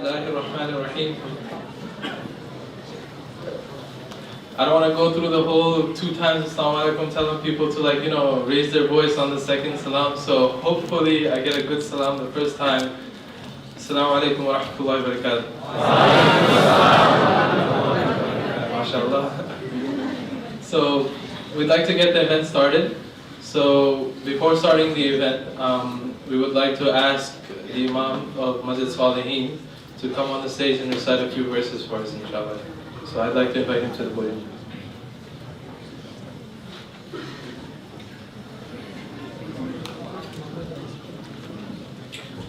Bismillahirrahmanirrahim. I don't want to go through the whole 2 times Assalamu alaikum telling people to raise their voice on the second salam. So hopefully I get a good salam the first time. Assalamu alaikum wa rahmatullahi wa barakatuh. MashaAllah. So we'd like to get the event started. So before starting the event, we would like to ask the Imam of Masjid Salihin to come on the stage and recite a few verses for us, inshallah. So I'd like to invite him to the podium.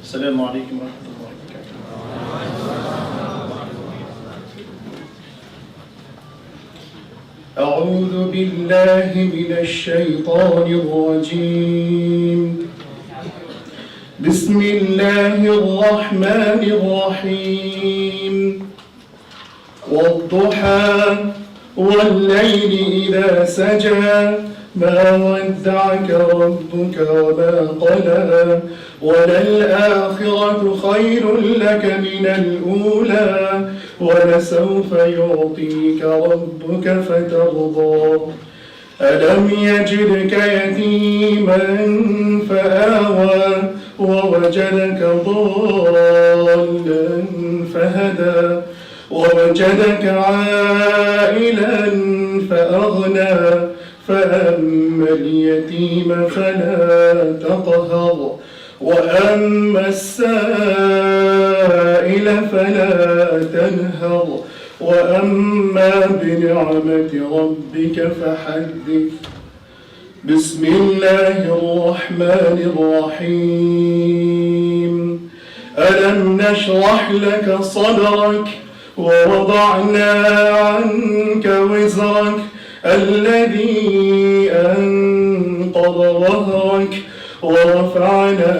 Assalamu alaikum wa rahmatullahi wa barakatuh. أعوذ بالله من الشيطان الرجيم. بسم الله الرحمن الرحيم. والضحى والليل إذا سجى ما ودعك ربك وما قلى وللآخرة خير لك من الأولى ولسوف يعطيك ربك فترضى ألم يجدك يتيما فآوى ووجدك ضالا فهدى ووجدك عائلا فأغنى فأما اليتيم فلا تقهر وأما السائل فلا تنهر وأما بنعمة ربك فحدث. بسم الله الرحمن الرحيم. ألم نشرح لك صدرك ووضعنا عنك وزرك الذي أنقض ظهرك ورفعنا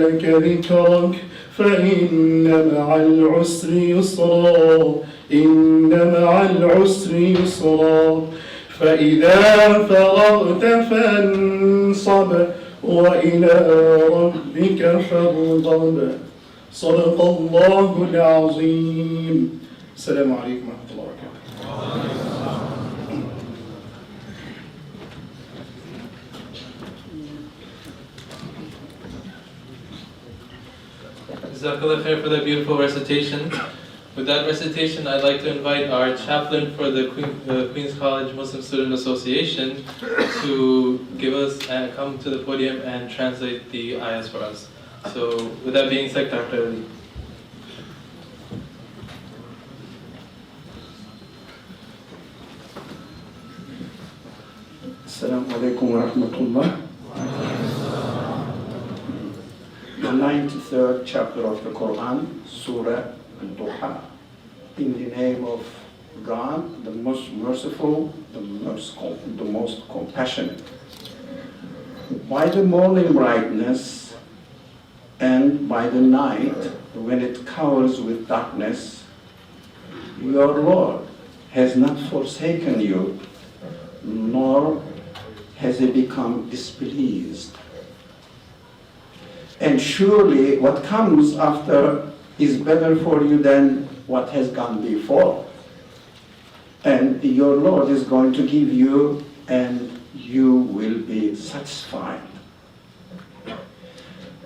لك ذكرك فإن مع العسر يسرا إن مع العسر يسرا فإذا فرغت فانصب وإلى ربك فارغب. صدق الله العظيم. السلام عليكم ورحمة الله وبركاته. Jazakallah khair for that beautiful recitation. With that recitation, I'd like to invite our chaplain for the Queen's College Muslim Student Association to give us and come to the podium and translate the ayahs for us. So, with that being said, Dr. Ali. Assalamu alaikum wa rahmatullah. The 93rd chapter of the Quran, Surah Al-Duha. In the name of God, the most merciful, the most compassionate. By the morning brightness and by the night, when it covers with darkness, your Lord has not forsaken you, nor has he become displeased. And surely what comes after is better for you than what has gone before. And your Lord is going to give you, and you will be satisfied.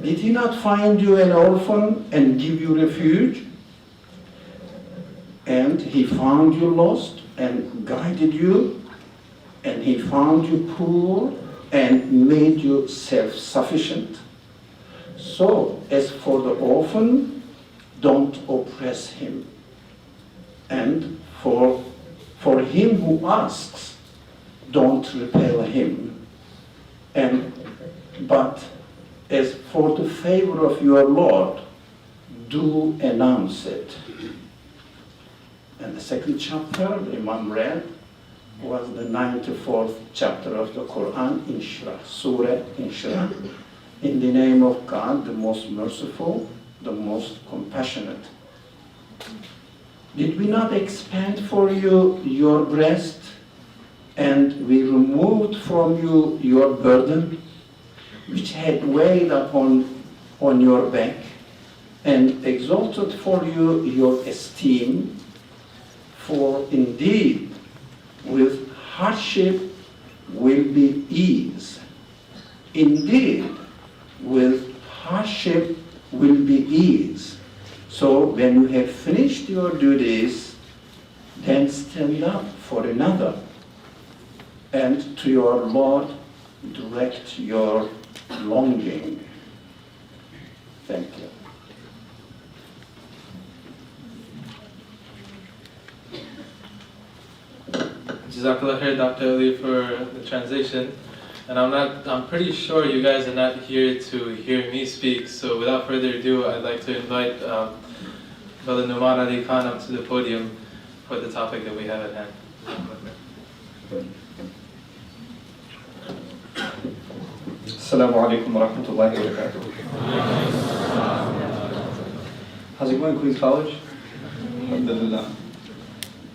Did he not find you an orphan and give you refuge? And he found you lost and guided you, and he found you poor and made you self-sufficient. So, as for the orphan, don't oppress him. And for him who asks, don't repel him. But as for the favor of your Lord, do announce it. And the second chapter, the Imam read, was the 94th chapter of the Quran, Inshra, Surah Inshra. In the name of God, the most merciful, the most compassionate. Did we not expand for you your breast, and we removed from you your burden, which had weighed upon your back? and exalted for you your esteem, for indeed with hardship will be ease. Indeed, with hardship will be ease. So when you have finished your duties, then stand up for another, and to your Lord direct your longing. Thank you. Jazakallah khair, Dr. Ali, for the translation. And I'm pretty sure you guys are not here to hear me speak, so without further ado, I'd like to invite Brother Nouman Ali Khan up to the podium for the topic that we have at hand. Assalamu alaikum wa rahmatullahi wa barakatuh. How's it going, Queen's College? Alhamdulillah.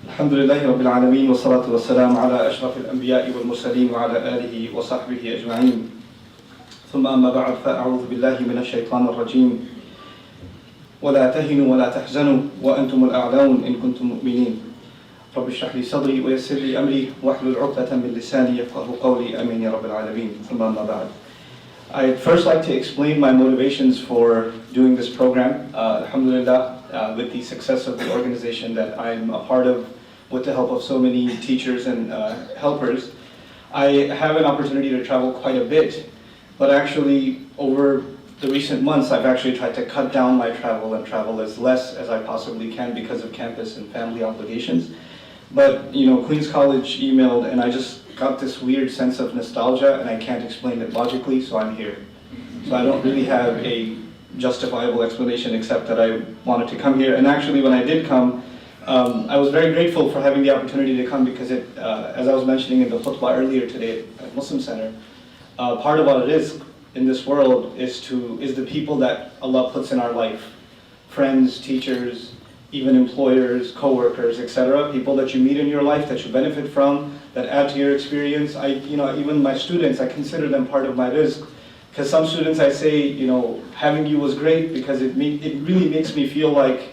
Alhamdulillahi Rabbil Alameen wa salatu wa salam ala ashraf al-anbiya'i wal mursaleen wa ala alihi wa sahbihi ajma'in. ثم أما بعد فأعوذ بالله من الشيطان الرجيم ولا تهنوا ولا تحزنوا وأنتم الأعلون إن كنتم مؤمنين رب اشرح لي صدري ويسر لي أمري واحلل عقدة من لساني يفقهوا قولي آمين يا رب العالمين ثم أما بعد. I'd first like to explain my motivations for doing this program. Alhamdulillah, with the success of the organization that I'm a part of, with the help of so many teachers and helpers, I have an opportunity to travel quite a bit. But actually, over the recent months, I've actually tried to cut down my travel and travel as less as I possibly can because of campus and family obligations. But, Queen's College emailed, and I just got this weird sense of nostalgia, and I can't explain it logically, so I'm here. So I don't really have a justifiable explanation except that I wanted to come here. And actually, when I did come, I was very grateful for having the opportunity to come because it, as I was mentioning in the khutbah earlier today at Muslim Center, part of our rizq in this world is the people that Allah puts in our life. Friends, teachers, even employers, co-workers, etc. People that you meet in your life that you benefit from, that add to your experience. Even my students, I consider them part of my rizq. Because some students I say, having you was great because it really makes me feel like,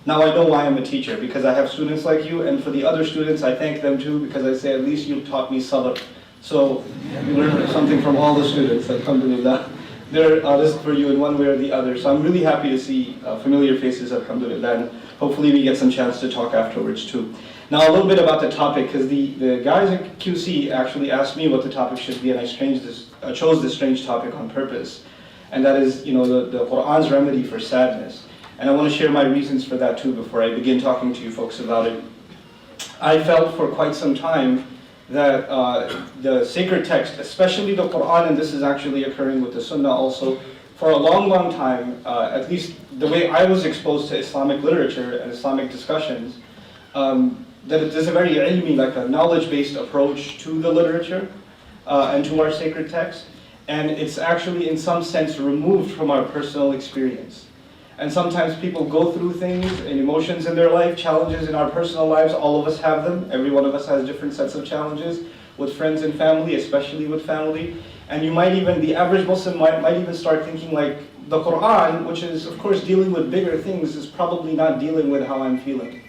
now I know why I'm a teacher, because I have students like you, and for the other students I thank them too, because I say at least you taught me sabr. So we learn something from all the students, alhamdulillah. They're rizq for you in one way or the other. So I'm really happy to see familiar faces, alhamdulillah, and hopefully we get some chance to talk afterwards too. Now a little bit about the topic, because the guys at QC actually asked me what the topic should be, and I chose this strange topic on purpose. And that is, the Qur'an's remedy for sadness. And I want to share my reasons for that too before I begin talking to you folks about it. I felt for quite some time that the sacred text, especially the Qur'an, and this is actually occurring with the Sunnah also, for a long, long time, at least the way I was exposed to Islamic literature and Islamic discussions, that it is a very ilmi, like a knowledge-based approach to the literature and to our sacred text, and it's actually in some sense removed from our personal experience. And sometimes people go through things and emotions in their life, challenges in our personal lives. All of us have them. Every one of us has different sets of challenges with friends and family, especially with family. And the average Muslim might even start thinking like, the Qur'an, which is of course dealing with bigger things, is probably not dealing with how I'm feeling.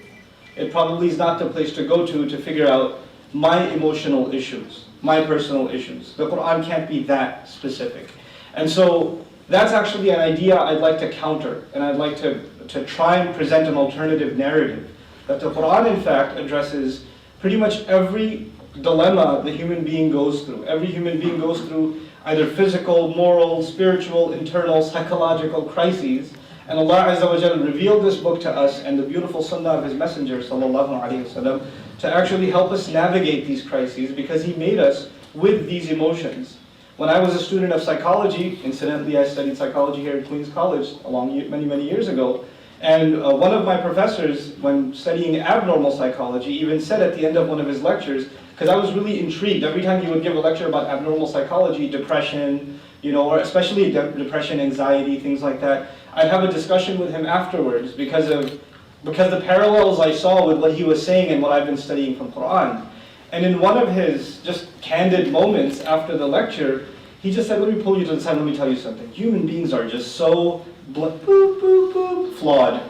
It probably is not the place to go to figure out my emotional issues, my personal issues. The Qur'an can't be that specific. And so that's actually an idea I'd like to counter, and I'd like to try and present an alternative narrative. That the Qur'an, in fact, addresses pretty much every dilemma the human being goes through. Every human being goes through either physical, moral, spiritual, internal, psychological crises. And Allah Azza wa Jalla revealed this book to us and the beautiful sunnah of His Messenger sallallahu alaihi wasallam to actually help us navigate these crises, because He made us with these emotions. When I was a student of psychology, incidentally I studied psychology here at Queen's College many, many years ago, and one of my professors, when studying abnormal psychology, even said at the end of one of his lectures, because I was really intrigued, every time he would give a lecture about abnormal psychology, depression, or especially depression, anxiety, things like that, I'd have a discussion with him afterwards because the parallels I saw with what he was saying and what I've been studying from Quran. And in one of his just candid moments after the lecture, He just said, let me pull you to the side, let me tell you something. Human beings are just so boop, boop, boop, flawed.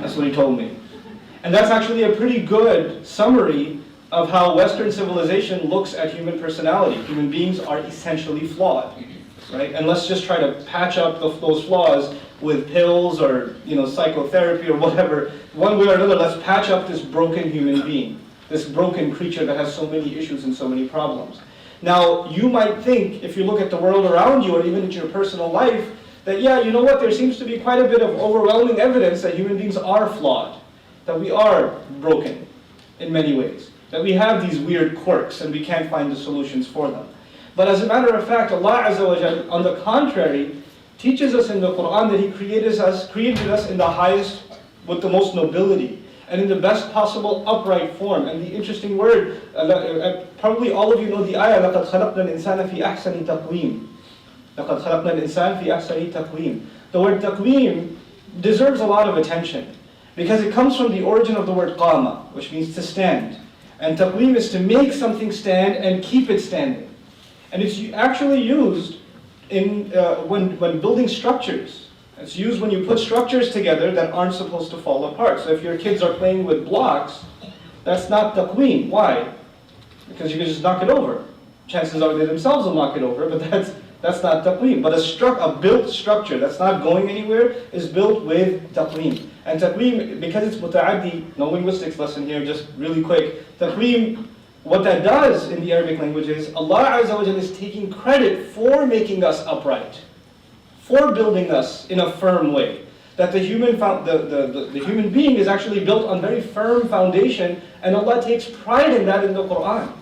That's what he told me. And that's actually a pretty good summary of how Western civilization looks at human personality. Human beings are essentially flawed, right? And let's just try to patch up those flaws with pills or psychotherapy or whatever. One way or another, let's patch up this broken human being, this broken creature that has so many issues and so many problems. Now, you might think, if you look at the world around you or even at your personal life, that yeah, you know what, there seems to be quite a bit of overwhelming evidence that human beings are flawed, that we are broken in many ways, that we have these weird quirks and we can't find the solutions for them. But as a matter of fact, Allah Azza wa Jal, on the contrary, teaches us in the Quran that He created us in the highest, with the most nobility, and in the best possible upright form. And the interesting word, probably all of you know the ayah, لَقَدْ خَلَقْنَا الْإِنسَانَ فِي أَحْسَنِ تَقْوِيمٍ. لَقَدْ خَلَقْنَا الْإِنسَانَ فِي أَحْسَنِ تَقْوِيمٍ. The word taqweem deserves a lot of attention, because it comes from the origin of the word qama, which means to stand. And taqweem is to make something stand and keep it standing. And it's actually used in when building structures. It's used when you put structures together that aren't supposed to fall apart. So if your kids are playing with blocks, that's not taqweem. Why? Because you can just knock it over. Chances are they themselves will knock it over, but that's not taqweem. But a built structure that's not going anywhere is built with taqweem. And taqweem, because it's muta'addi, no linguistics lesson here, just really quick. Taqweem, what that does in the Arabic language is Allah Azza wa Jalla is taking credit for making us upright, for building us in a firm way. That the human being is actually built on very firm foundation, and Allah takes pride in that in the Quran.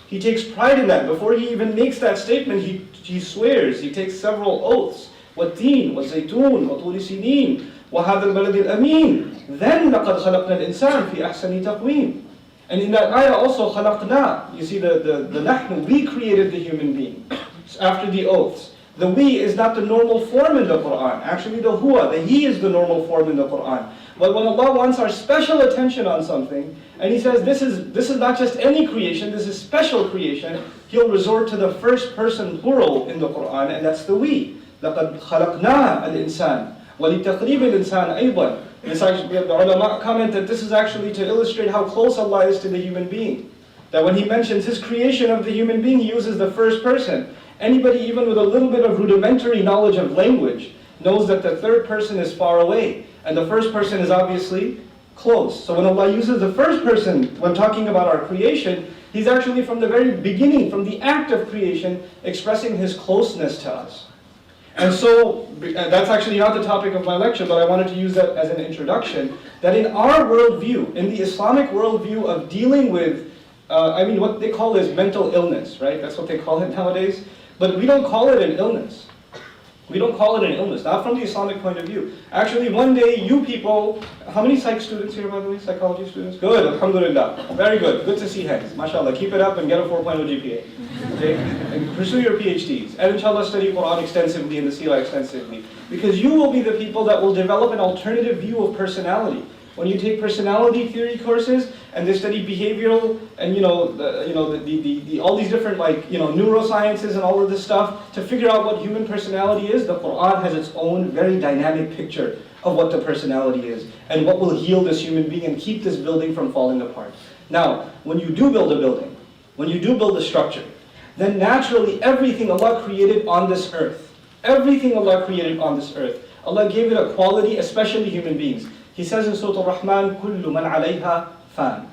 He takes pride in that. Before He even makes that statement, he swears, He takes several oaths. وَالتِّينِ وَالزَّيْتُونِ وَطُورِ سِينِينَ وَهَذَا الْبَلَدِ الْأَمِينَ Then لَقَدْ خَلَقْنَا الْإِنسَانَ فِي أَحْسَنِ تَقْوِيمٍ. And in that ayah also, خَلَقْنَا, you see the nahnu, we created the human being. After the oaths. The we is not the normal form in the Quran. Actually the huwa, the he is the normal form in the Quran. But when Allah wants our special attention on something, and He says this is not just any creation, this is special creation, He'll resort to the first person plural in the Quran, and that's the we. لَقَدْ خَلَقْنَا الْإِنسَانَ وَلِتَقْرِيبِ الْإِنسَانَ أَيْضًا. The ulama comment that this is actually to illustrate how close Allah is to the human being. That when He mentions His creation of the human being, He uses the first person. Anybody even with a little bit of rudimentary knowledge of language knows that the third person is far away, and the first person is obviously close. So when Allah uses the first person when talking about our creation, He's actually from the very beginning, from the act of creation, expressing His closeness to us. And so, that's actually not the topic of my lecture, but I wanted to use that as an introduction, that in our worldview, in the Islamic worldview of dealing with, what they call is mental illness, right? That's what they call it nowadays. But we don't call it an illness. We don't call it an illness, not from the Islamic point of view. Actually, one day, you people, how many psych students here, by the way, psychology students? Good, alhamdulillah. Very good, good to see hands. MashaAllah, keep it up and get a 4.0 GPA. Okay? And pursue your PhDs. And inshallah, study Quran extensively and the Seerah extensively. Because you will be the people that will develop an alternative view of personality. When you take personality theory courses and they study behavioral and all these different neurosciences and all of this stuff to figure out what human personality is, the Quran has its own very dynamic picture of what the personality is and what will heal this human being and keep this building from falling apart. Now, when you do build a building, when you do build a structure, then naturally everything Allah created on this earth, everything Allah created on this earth, Allah gave it a quality, especially human beings. He says in Surah Al-Rahman, كُلُّ مَنْ عَلَيْهَا فَانٍ.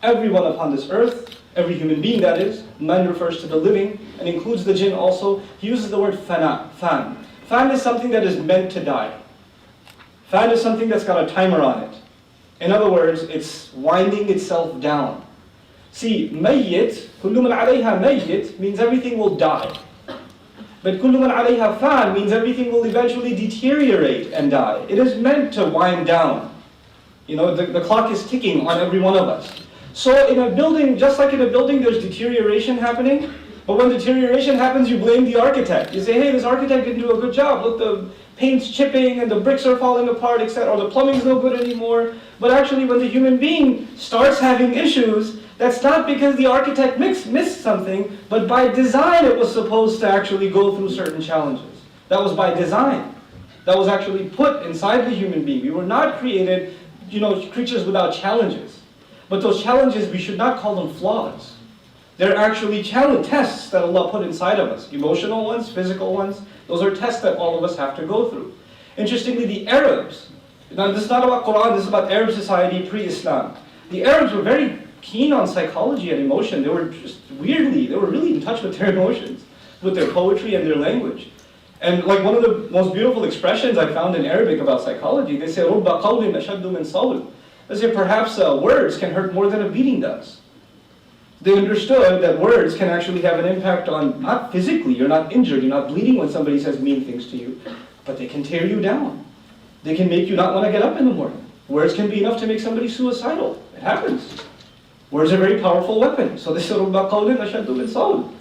Everyone upon this earth, every human being that is, man refers to the living and includes the jinn also. He uses the word fana, fan. Fan is something that is meant to die. Fan is something that's got a timer on it. In other words, it's winding itself down. See, mayyit, كُلُّ مَنْ عَلَيْهَا mayyit means everything will die. But كُلُّ مَنْ عَلَيْهَا فَانٍ means everything will eventually deteriorate and die. It is meant to wind down. The clock is ticking on every one of us. So in a building, just like in a building, there's deterioration happening. But when deterioration happens, you blame the architect. You say, hey, this architect didn't do a good job. Look, the paint's chipping and the bricks are falling apart, etc. Or the plumbing's no good anymore. But actually, when the human being starts having issues, That's not because the architect missed something, but by design it was supposed to actually go through certain challenges. That was by design. That was actually put inside the human being. We were not created, creatures without challenges. But those challenges, we should not call them flaws. They're actually tests that Allah put inside of us. Emotional ones, physical ones. Those are tests that all of us have to go through. Interestingly, the Arabs, now this is not about Quran, this is about Arab society pre-Islam. The Arabs were very keen on psychology and emotion. They were they were really in touch with their emotions, with their poetry and their language. And like one of the most beautiful expressions I found in Arabic about psychology, they say, رُبَّ قَوْلٍ أَشَدُّ مِنْ صَوْلٍ. They say perhaps words can hurt more than a beating does. They understood that words can actually have an impact on, not physically, you're not injured, you're not bleeding when somebody says mean things to you, but they can tear you down. They can make you not want to get up in the morning. Words can be enough to make somebody suicidal. It happens. Words are a very powerful weapon. So they said, رُبَّ قَوْلٍ أَشَدُّ مِنْ صَوْلٍ.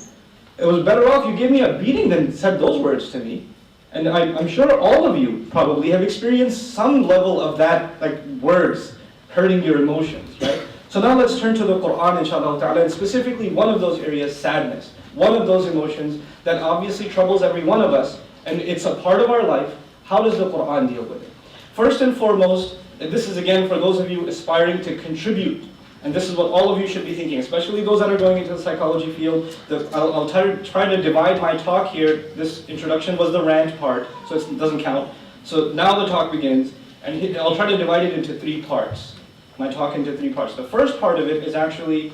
It was better off you give me a beating than said those words to me. And I'm sure all of you probably have experienced some level of that, like words hurting your emotions, right? So now let's turn to the Quran, inshallah ta'ala, and specifically one of those areas, sadness. One of those emotions that obviously troubles every one of us, and it's a part of our life. How does the Quran deal with it? First and foremost, and this is again for those of you aspiring to contribute, and this is what all of you should be thinking, especially those that are going into the psychology field. I'll try to divide my talk here. This introduction was the rant part, so it doesn't count. So now the talk begins, and I'll try to divide it into 3 parts. My talk into 3 parts. The first part of it is actually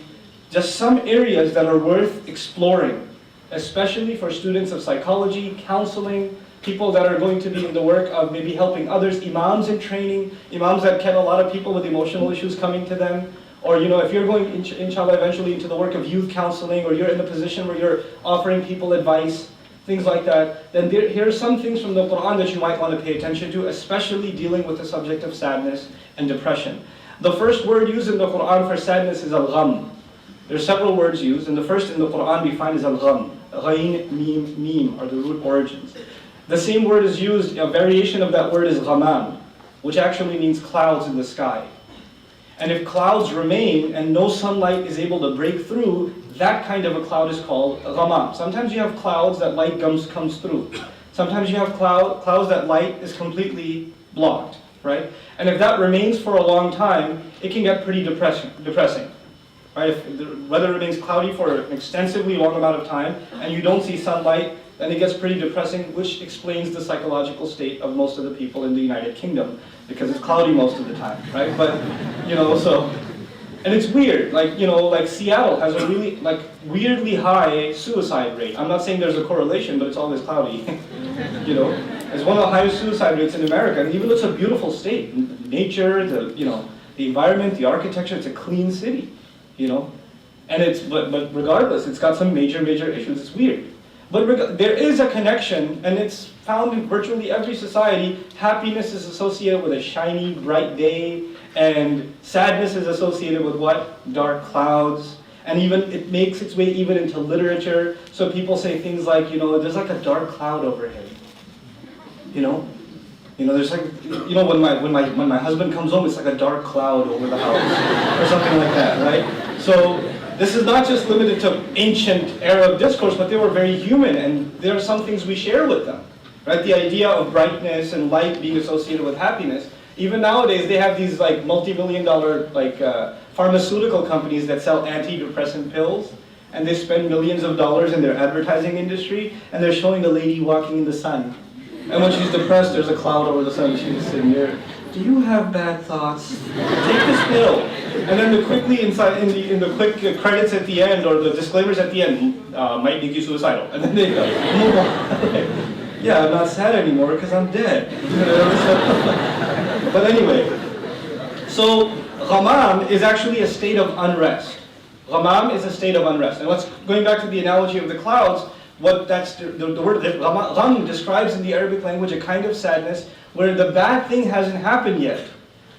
just some areas that are worth exploring, especially for students of psychology, counseling, people that are going to be in the work of maybe helping others, imams in training, imams that get a lot of people with emotional issues coming to them, or if you're going, inshallah, eventually into the work of youth counseling, or you're in the position where you're offering people advice, things like that, then here are some things from the Quran that you might want to pay attention to, especially dealing with the subject of sadness and depression. The first word used in the Quran for sadness is al-gham. There are several words used, and the first in the Quran we find is al-gham. Ghayn, mim, mim are the root origins. The same word is used, a variation of that word is ghamam, which actually means clouds in the sky. And if clouds remain and no sunlight is able to break through, that kind of a cloud is called ghamam. Sometimes you have clouds that light comes through. Sometimes you have clouds that light is completely blocked, right? And if that remains for a long time, it can get pretty depressing. Right? If the weather remains cloudy for an extensively long amount of time and you don't see sunlight, then it gets pretty depressing, which explains the psychological state of most of the people in the United Kingdom, because it's cloudy most of the time, right? But, and it's weird, like Seattle has a really, weirdly high suicide rate. I'm not saying there's a correlation, but it's always cloudy, It's one of the highest suicide rates in America, and even though it's a beautiful state, nature, the environment, the architecture, it's a clean city, And but regardless, it's got some major issues. It's weird. But there is a connection, and it's found in virtually every society. Happiness is associated with a shiny, bright day, and sadness is associated with what? Dark clouds. And even it makes its way even into literature. So people say things like, there's like a dark cloud overhead. There's like, when my husband comes home, it's like a dark cloud over the house, or something like that, right? So this is not just limited to ancient Arab discourse, but they were very human, and there are some things we share with them, right? The idea of brightness and light being associated with happiness. Even nowadays, they have these like multi-million-dollar pharmaceutical companies that sell antidepressant pills, and they spend millions of dollars in their advertising industry, and they're showing a lady walking in the sun. And when she's depressed, there's a cloud over the sun, and she's sitting there. Do you have bad thoughts? Take this pill. And then in the quick credits at the end, or the disclaimers at the end, might make you suicidal. And then they move on. Yeah, I'm not sad anymore because I'm dead. But anyway, so ghamam is actually a state of unrest. Ghamam is a state of unrest. And going back to the analogy of the clouds, the word gham describes in the Arabic language a kind of sadness where the bad thing hasn't happened yet,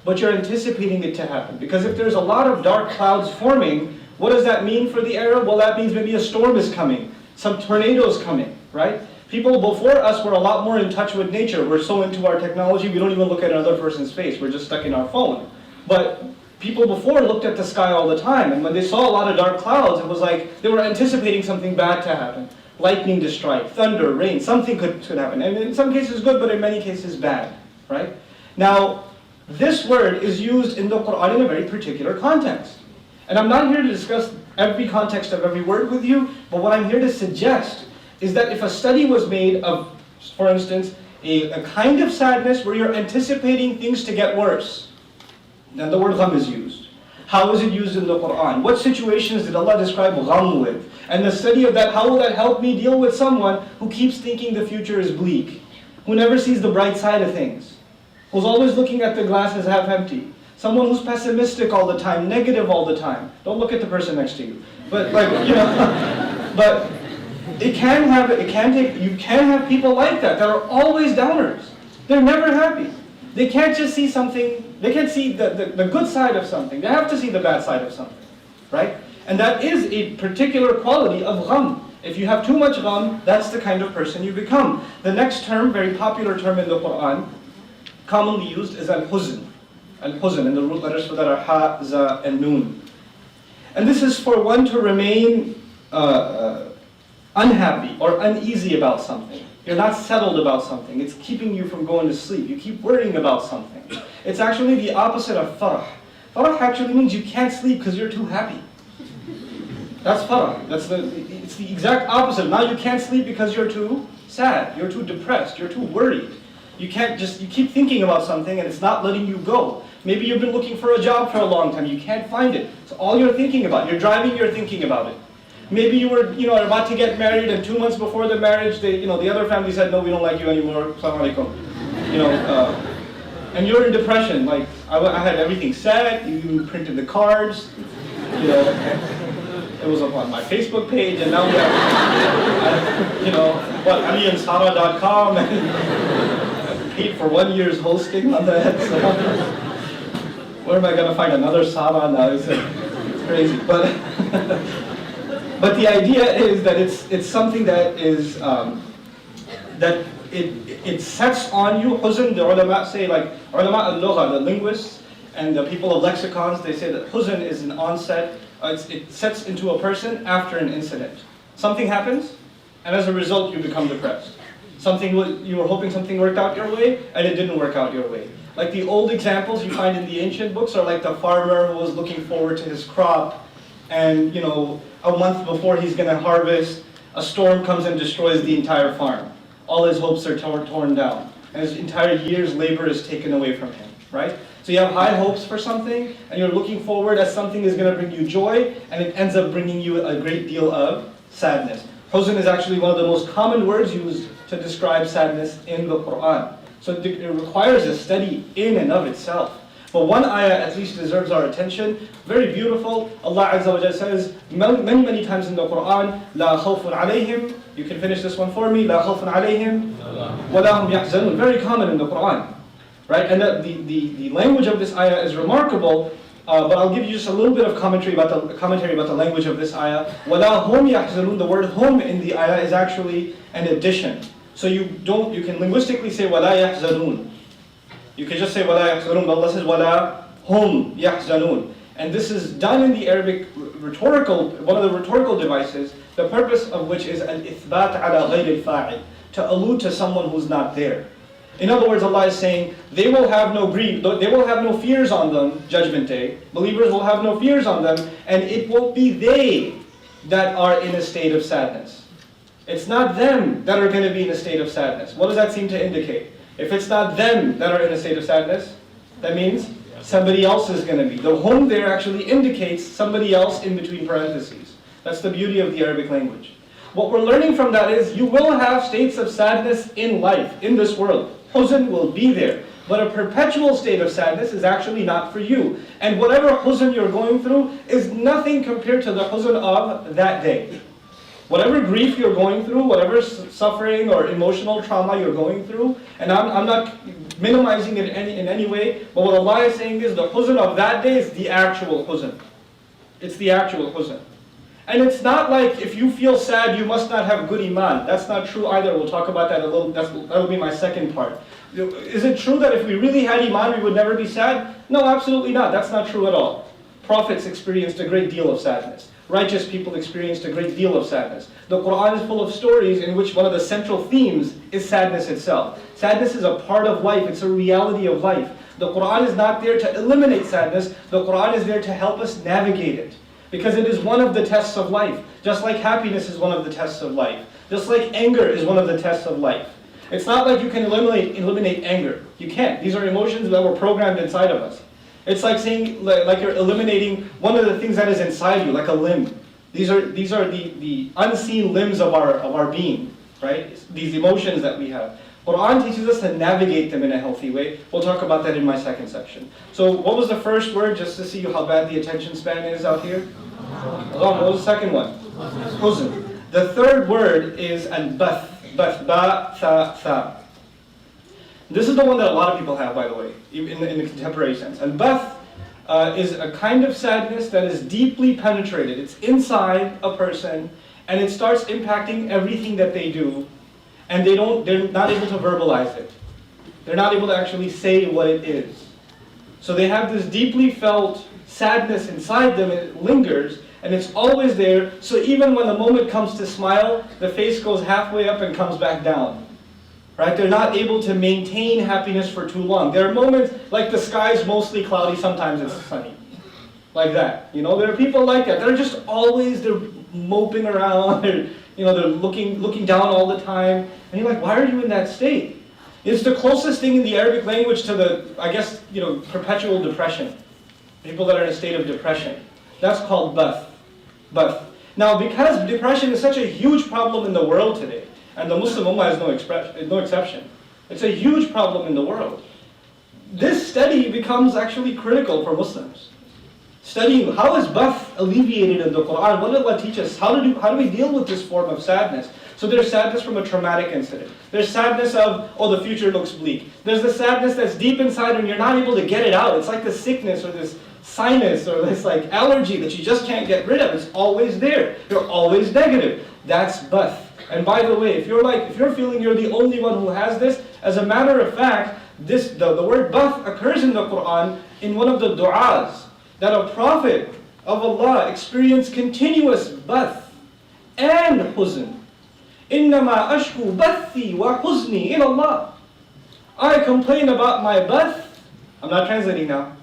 but you're anticipating it to happen. Because if there's a lot of dark clouds forming, what does that mean for the Arab? Well, that means maybe a storm is coming, some tornadoes coming, right? People before us were a lot more in touch with nature. We're so into our technology, we don't even look at another person's face. We're just stuck in our phone. But people before looked at the sky all the time, and when they saw a lot of dark clouds, it was like they were anticipating something bad to happen. Lightning to strike, thunder, rain, something could happen. And in some cases good, but in many cases bad, right? Now, this word is used in the Quran in a very particular context. And I'm not here to discuss every context of every word with you, but what I'm here to suggest is that if a study was made of, for instance, a kind of sadness where you're anticipating things to get worse, then the word gham is used. How is it used in the Quran? What situations did Allah describe gham with? And the study of that, how will that help me deal with someone who keeps thinking the future is bleak, who never sees the bright side of things, who's always looking at the glass as half empty, someone who's pessimistic all the time, negative all the time. Don't look at the person next to you. But but you can have people like that are always downers. They're never happy. They can't just see something, they can't see the good side of something. They have to see the bad side of something, right? And that is a particular quality of gham. If you have too much gham, that's the kind of person you become. The next term, very popular term in the Quran, commonly used is al-huzn. Al-huzn, and the root letters for that are ha, za, and nun. And this is for one to remain unhappy or uneasy about something. You're not settled about something. It's keeping you from going to sleep. You keep worrying about something. It's actually the opposite of farah. Farah actually means you can't sleep because you're too happy. That's farah. It's the exact opposite. Now you can't sleep because you're too sad. You're too depressed. You're too worried. You keep thinking about something and it's not letting you go. Maybe you've been looking for a job for a long time. You can't find it. It's all you're thinking about. You're driving, you're thinking about it. Maybe you were, about to get married, and 2 months before the marriage, the other family said, "No, we don't like you anymore. Assalamu alaikum." And you're in depression. Like I had everything set. You printed the cards. It was up on my Facebook page, and now we have, aliansara.com, and paid for 1 year's hosting on that. So where am I going to find another Sara now? It's crazy, but. But the idea is that it's something that is that it sets on you. Huzn, the ulama say, like ulama al-lugha, the linguists and the people of lexicons, they say that huzn is an onset. It sets into a person after an incident. Something happens, and as a result, you become depressed. You were hoping something worked out your way, and it didn't work out your way. Like the old examples you find in the ancient books are like the farmer who was looking forward to his crop, and a month before he's going to harvest, a storm comes and destroys the entire farm. All his hopes are torn down, and his entire year's labor is taken away from him, right? So you have high hopes for something, and you're looking forward as something is going to bring you joy, and it ends up bringing you a great deal of sadness. Huzn is actually one of the most common words used to describe sadness in the Quran. So it requires a study in and of itself. But one ayah at least deserves our attention. Very beautiful. Allah Azza wa Jalla says many times in the Quran, La khawfun alayhim. You can finish this one for me. La khawfun alayhim. Wa la hum yahzanun. Very common in the Quran. Right? And the language of this ayah is remarkable. But I'll give you just a little bit of commentary about the language of this ayah. Wa la hum yahzanun. The word hum in the ayah is actually an addition. So you can linguistically say wa la yahzanun. You can just say وَلَا يَحْزَنُونَ, but Allah says وَلَا هُمْ يَحْزَنُونَ. And this is done in the Arabic one of the rhetorical devices, the purpose of which is al-ithbat ala ghayr al-fa'il, to allude to someone who's not there. In other words, Allah is saying, they will have no grief, they will have no fears on them, Judgment Day. Believers will have no fears on them, and it won't be they that are in a state of sadness. It's not them that are going to be in a state of sadness. What does that seem to indicate? If it's not them that are in a state of sadness, that means somebody else is going to be. The hum there actually indicates somebody else in between parentheses. That's the beauty of the Arabic language. What we're learning from that is you will have states of sadness in life, in this world. Huzn will be there. But a perpetual state of sadness is actually not for you. And whatever huzn you're going through is nothing compared to the huzn of that day. Whatever grief you're going through, whatever suffering or emotional trauma you're going through, and I'm not minimizing it in any way, but what Allah is saying is the huzn of that day is the actual huzn. It's the actual huzn. And it's not like if you feel sad, you must not have good iman. That's not true either. We'll talk about that a little. That'll be my second part. Is it true that if we really had Iman, we would never be sad? No, absolutely not. That's not true at all. Prophets experienced a great deal of sadness. Righteous people experienced a great deal of sadness. The Quran is full of stories in which one of the central themes is sadness itself. Sadness is a part of life. It's a reality of life. The Quran is not there to eliminate sadness. The Quran is there to help us navigate it. Because it is one of the tests of life. Just like happiness is one of the tests of life. Just like anger is one of the tests of life. It's not like you can eliminate anger. You can't. These are emotions that were programmed inside of us. It's like saying, like you're eliminating one of the things that is inside you, like a limb. These are the unseen limbs of our being, right? These emotions that we have. Quran teaches us to navigate them in a healthy way. We'll talk about that in my second section. So what was the first word, just to see how bad the attention span is out here? What was the second one? Huzn. The third word is al-bath. Bath, ba, tha, tha. This is the one that a lot of people have, by the way, in the contemporary sense. And bath is a kind of sadness that is deeply penetrated. It's inside a person, and it starts impacting everything that they do, and they're not able to verbalize it. They're not able to actually say what it is. So they have this deeply felt sadness inside them, and it lingers, and it's always there. So even when the moment comes to smile, the face goes halfway up and comes back down. Right? They're not able to maintain happiness for too long. There are moments, like the sky's mostly cloudy, sometimes it's sunny. Like that. You know, there are people like that. They're just always, they're moping around, they're looking down all the time. And you're like, why are you in that state? It's the closest thing in the Arabic language to the, I guess, perpetual depression. People that are in a state of depression. That's called bath. Bath. Now, because depression is such a huge problem in the world today, and the Muslim Ummah is no exception. It's a huge problem in the world. This study becomes actually critical for Muslims. Studying how is bath alleviated in the Quran? What did Allah teach us? How do we deal with this form of sadness? So there's sadness from a traumatic incident. There's sadness of, oh, the future looks bleak. There's the sadness that's deep inside and you're not able to get it out. It's like this sickness or this sinus or this like allergy that you just can't get rid of. It's always there. You're always negative. That's bath. And by the way, if you're feeling you're the only one who has this, as a matter of fact, the word bath occurs in the Quran in one of the du'as that a prophet of Allah experienced continuous bath and huzn. إِنَّمَا أَشْكُو بَثِّي وَحُزْنِي إِلَى اللَّهِ. I complain about my bath. I'm not translating now.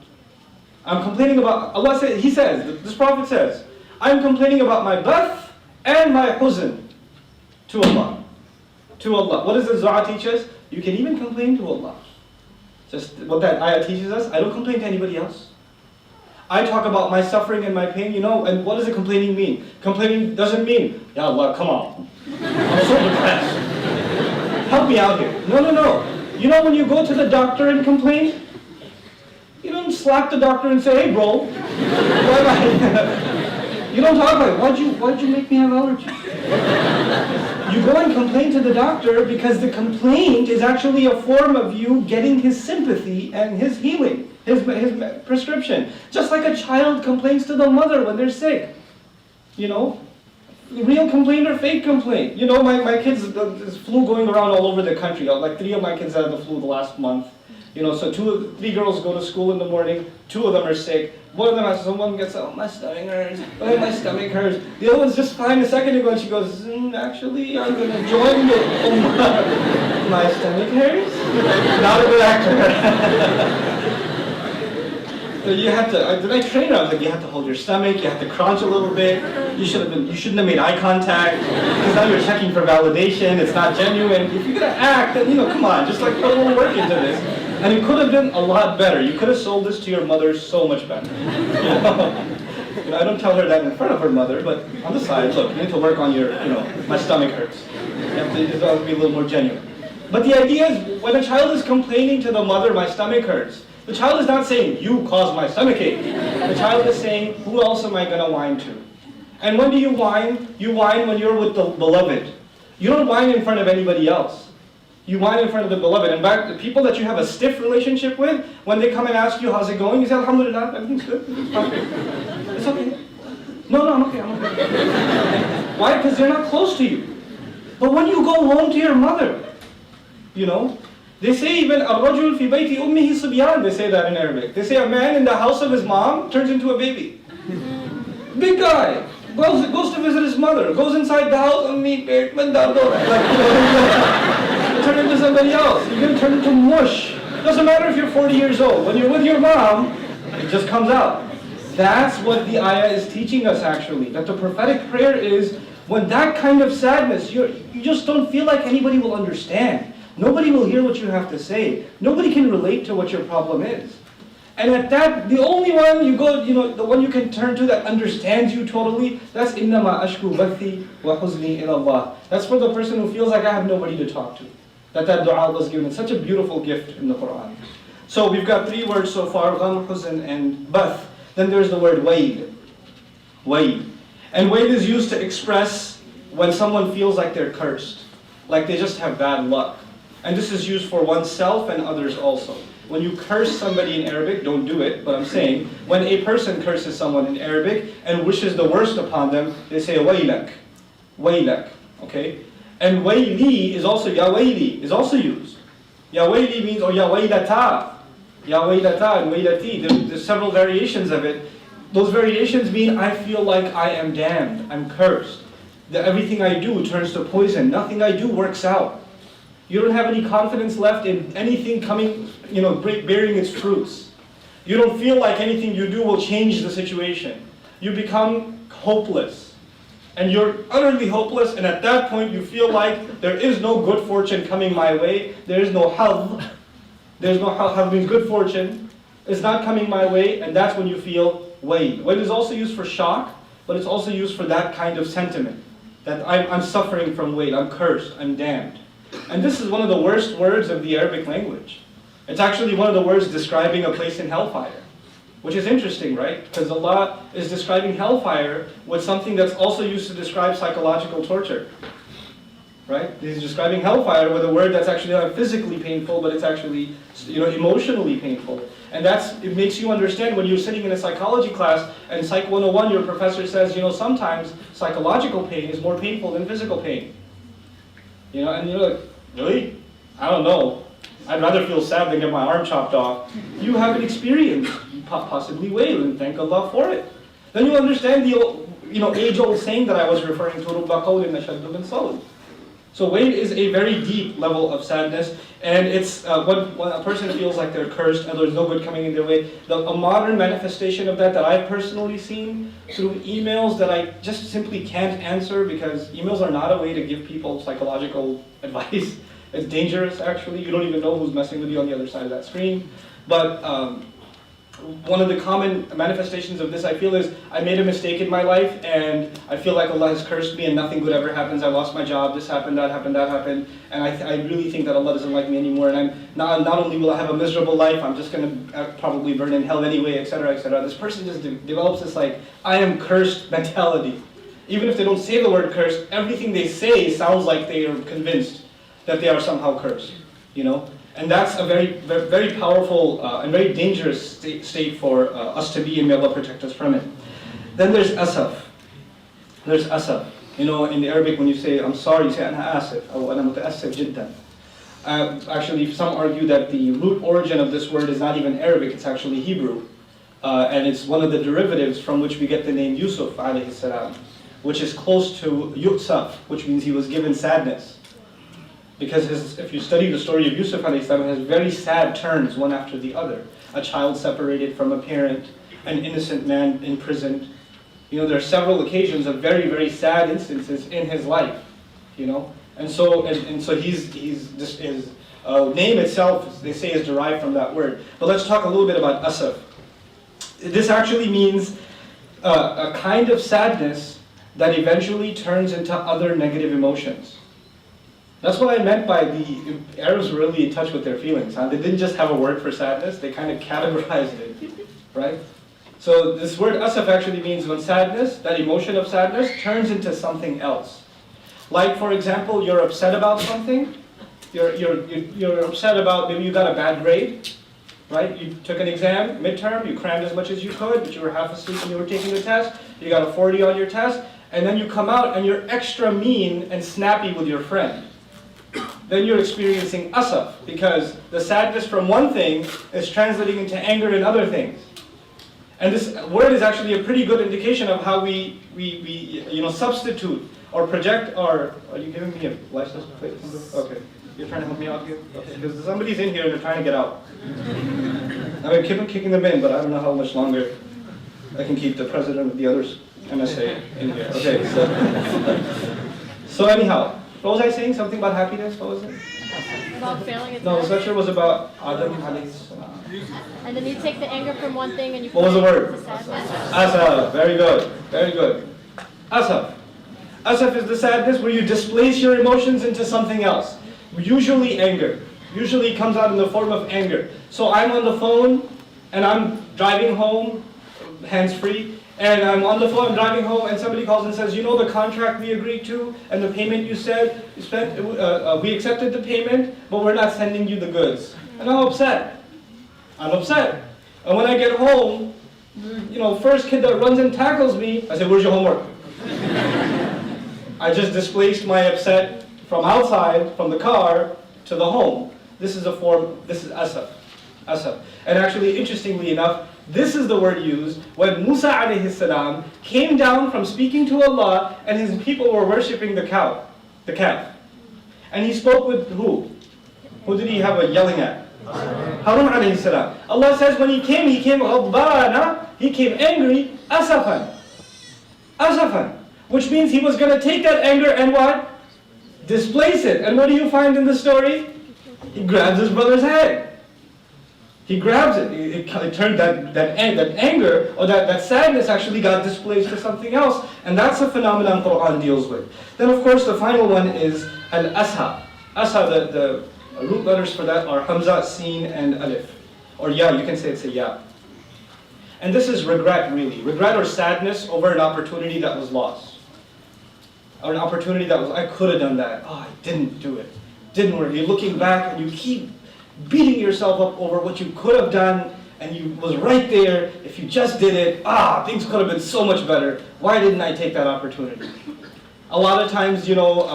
I'm complaining about, this prophet says, I'm complaining about my bath and my huzn to Allah. To Allah. What does the Dua teach us? You can even complain to Allah. Just what that ayah teaches us, I don't complain to anybody else. I talk about my suffering and my pain, and what does the complaining mean? Complaining doesn't mean, Ya Allah, come on. I'm so depressed. Help me out here. No. You know when you go to the doctor and complain? You don't slap the doctor and say, hey bro, you don't talk like, why'd you make me have allergies? You go and complain to the doctor because the complaint is actually a form of you getting his sympathy and his healing, his prescription. Just like a child complains to the mother when they're sick. Real complaint or fake complaint. My kids, there's flu going around all over the country. Like 3 of my kids had the flu the last month. So 3 girls go to school in the morning, 2 of them are sick. One of them has someone gets, oh, my stomach hurts, my stomach hurts. The other one's just fine a second ago, and she goes, actually, I'm going to join the Ummah. My stomach hurts? Not a good actor. So you have to, did I train her? I was like, you have to hold your stomach, you have to crunch a little bit. You shouldn't have made eye contact, because now you're checking for validation, it's not genuine. If you're going to act, then, come on, just like put a little work into this. And it could have been a lot better. You could have sold this to your mother so much better. I don't tell her that in front of her mother, but on the side, look, you need to work on your, my stomach hurts. You have to be a little more genuine. But the idea is, when a child is complaining to the mother, my stomach hurts, the child is not saying, you caused my stomach ache. The child is saying, who else am I going to whine to? And when do you whine? You whine when you're with the beloved. You don't whine in front of anybody else. You whine in front of the beloved. In fact, the people that you have a stiff relationship with, when they come and ask you, how's it going? You say, alhamdulillah, everything's good. It's okay. No, I'm okay. Why? Because they're not close to you. But when you go home to your mother, They say even الرجل في بيت أمه صبيان. They say that in Arabic. They say a man in the house of his mom turns into a baby. Big guy goes to visit his mother, goes inside the house and turn into somebody else. You're going to turn into mush. Doesn't matter if you're 40 years old. When you're with your mom, it just comes out. That's what the ayah is teaching us actually. That the prophetic prayer is when that kind of sadness, you just don't feel like anybody will understand. Nobody will hear what you have to say. Nobody can relate to what your problem is. And at that, the only one you go, the one you can turn to that understands you totally, that's إِنَّمَا أَشْكُو بَثِّي وَحُزْنِي إِلَى اللَّهِ. That's for the person who feels like I have nobody to talk to. That dua was given. It's such a beautiful gift in the Quran. So we've got 3 words so far, gham, huzn, and bath. Then there's the word wail. Wail. And wail is used to express when someone feels like they're cursed. Like they just have bad luck. And this is used for oneself and others also. When you curse somebody in Arabic, don't do it, but I'm saying, when a person curses someone in Arabic and wishes the worst upon them, they say waylak. Waylak. Okay? And wayli is also, ya wayli, is also used. Ya wayli means, or ya waylata. Ya waylata and waylati. There's several variations of it. Those variations mean, I feel like I am damned, I'm cursed. That everything I do turns to poison. Nothing I do works out. You don't have any confidence left in anything coming, bearing its fruits. You don't feel like anything you do will change the situation. You become hopeless. And you're utterly hopeless, and at that point you feel like there is no good fortune coming my way. There is no hadh. There's no hadh means good fortune. It's not coming my way, and that's when you feel wail. Wail is also used for shock, but it's also used for that kind of sentiment. That I'm suffering from wail, I'm cursed, I'm damned. And this is one of the worst words of the Arabic language. It's actually one of the words describing a place in hellfire. Which is interesting, right? Because Allah is describing hellfire with something that's also used to describe psychological torture. Right? He's describing hellfire with a word that's actually not physically painful, but it's actually emotionally painful. And it makes you understand when you're sitting in a psychology class and Psych 101, your professor says, sometimes psychological pain is more painful than physical pain. And you're like, really? I don't know. I'd rather feel sad than get my arm chopped off. You haven't experienced possibly wail, and thank Allah for it. Then you understand the age-old saying that I was referring to, رُبَّ قَوْلٍ أَشَدُّ مِنْ صَوْتٍ. So wail is a very deep level of sadness, and it's when a person feels like they're cursed and there's no good coming in their way. A modern manifestation of that I've personally seen through emails that I just simply can't answer because emails are not a way to give people psychological advice. It's dangerous actually. You don't even know who's messing with you on the other side of that screen. But one of the common manifestations of this I feel is I made a mistake in my life and I feel like Allah has cursed me and nothing good ever happens. I lost my job, this happened, that happened, that happened. And I really think that Allah doesn't like me anymore. And I'm not only will I have a miserable life, I'm just going to probably burn in hell anyway, etc., etc. This person just develops this I am cursed mentality. Even if they don't say the word cursed, everything they say sounds like they are convinced that they are somehow cursed, And that's a very, very, very powerful and very dangerous state for us to be in. May Allah protect us from it. Then there's asaf. There's asaf. In the Arabic when you say, I'm sorry, you say, أنا آسف, أو أنا متأسف جدا. Actually, some argue that the root origin of this word is not even Arabic, it's actually Hebrew. And it's one of the derivatives from which we get the name Yusuf, alayhi salam, which is close to Yutsaf, which means he was given sadness. Because if you study the story of Yusuf alayhi salam, it has very sad turns one after the other. A child separated from a parent, an innocent man imprisoned. There are several occasions of very, very sad instances in his life. And so his name itself, they say, is derived from that word. But let's talk a little bit about asaf. This actually means a kind of sadness that eventually turns into other negative emotions. That's what I meant by the Arabs were really in touch with their feelings. They didn't just have a word for sadness, they kind of categorized it, right? So this word asaf actually means when sadness, that emotion of sadness, turns into something else. Like, for example, you're upset about something. You're upset about, maybe you got a bad grade, right? You took an exam, midterm, you crammed as much as you could, but you were half asleep when you were taking the test. You got a 40 on your test, and then you come out and you're extra mean and snappy with your friend. then you're experiencing asaf, because the sadness from one thing is translating into anger in other things. And this word is actually a pretty good indication of how we substitute or project our... Are you giving me a license plate number? Okay. You're trying to help me out here? Okay. Because somebody's in here and they're trying to get out. I mean, keep kicking them in, but I don't know how much longer I can keep the president of the others MSA in here. Okay, so anyhow, what was I saying? Something about happiness? What was it? About failing at No, the that. lecture was about Adam alayhi salam. And then you take the anger from one thing and you What was the put it word? into sadness. Asaf. Very good. Very good. Asaf. Asaf is the sadness where you displace your emotions into something else. Usually anger. Usually comes out in the form of anger. So I'm on the phone and I'm driving home, hands-free, and I'm on the phone, I'm driving home, and somebody calls and says, you know the contract we agreed to and the payment you spent, we accepted the payment, but we're not sending you the goods. And I'm upset. I'm upset. And when I get home, first kid that runs and tackles me, I say, where's your homework? I just displaced my upset from outside, from the car, to the home. This is asaf. Asaf. And actually, interestingly enough, this is the word used when Musa alayhi salam came down from speaking to Allah and his people were worshipping the calf. And he spoke with who? Who did he have a yelling at? Harun alayhi salam. Allah says when he came ghadbana, he came angry, asafan. Asafan. Which means he was going to take that anger and what? Displace it. And what do you find in the story? He grabs his brother's head. He grabs it. It turned that anger or that sadness actually got displaced to something else. And that's a phenomenon Quran deals with. Then of course the final one is al-asha. Asha, the root letters for that are hamza, sin, and alif. Or ya, you can say it's a ya. And this is regret really. Regret or sadness over an opportunity that was lost. Or an opportunity that was, I could have done that. Oh, I didn't do it. Didn't work. You're looking back and you keep beating yourself up over what you could have done, and you was right there. If you just did it, things could have been so much better. Why didn't I take that opportunity? A lot of times, people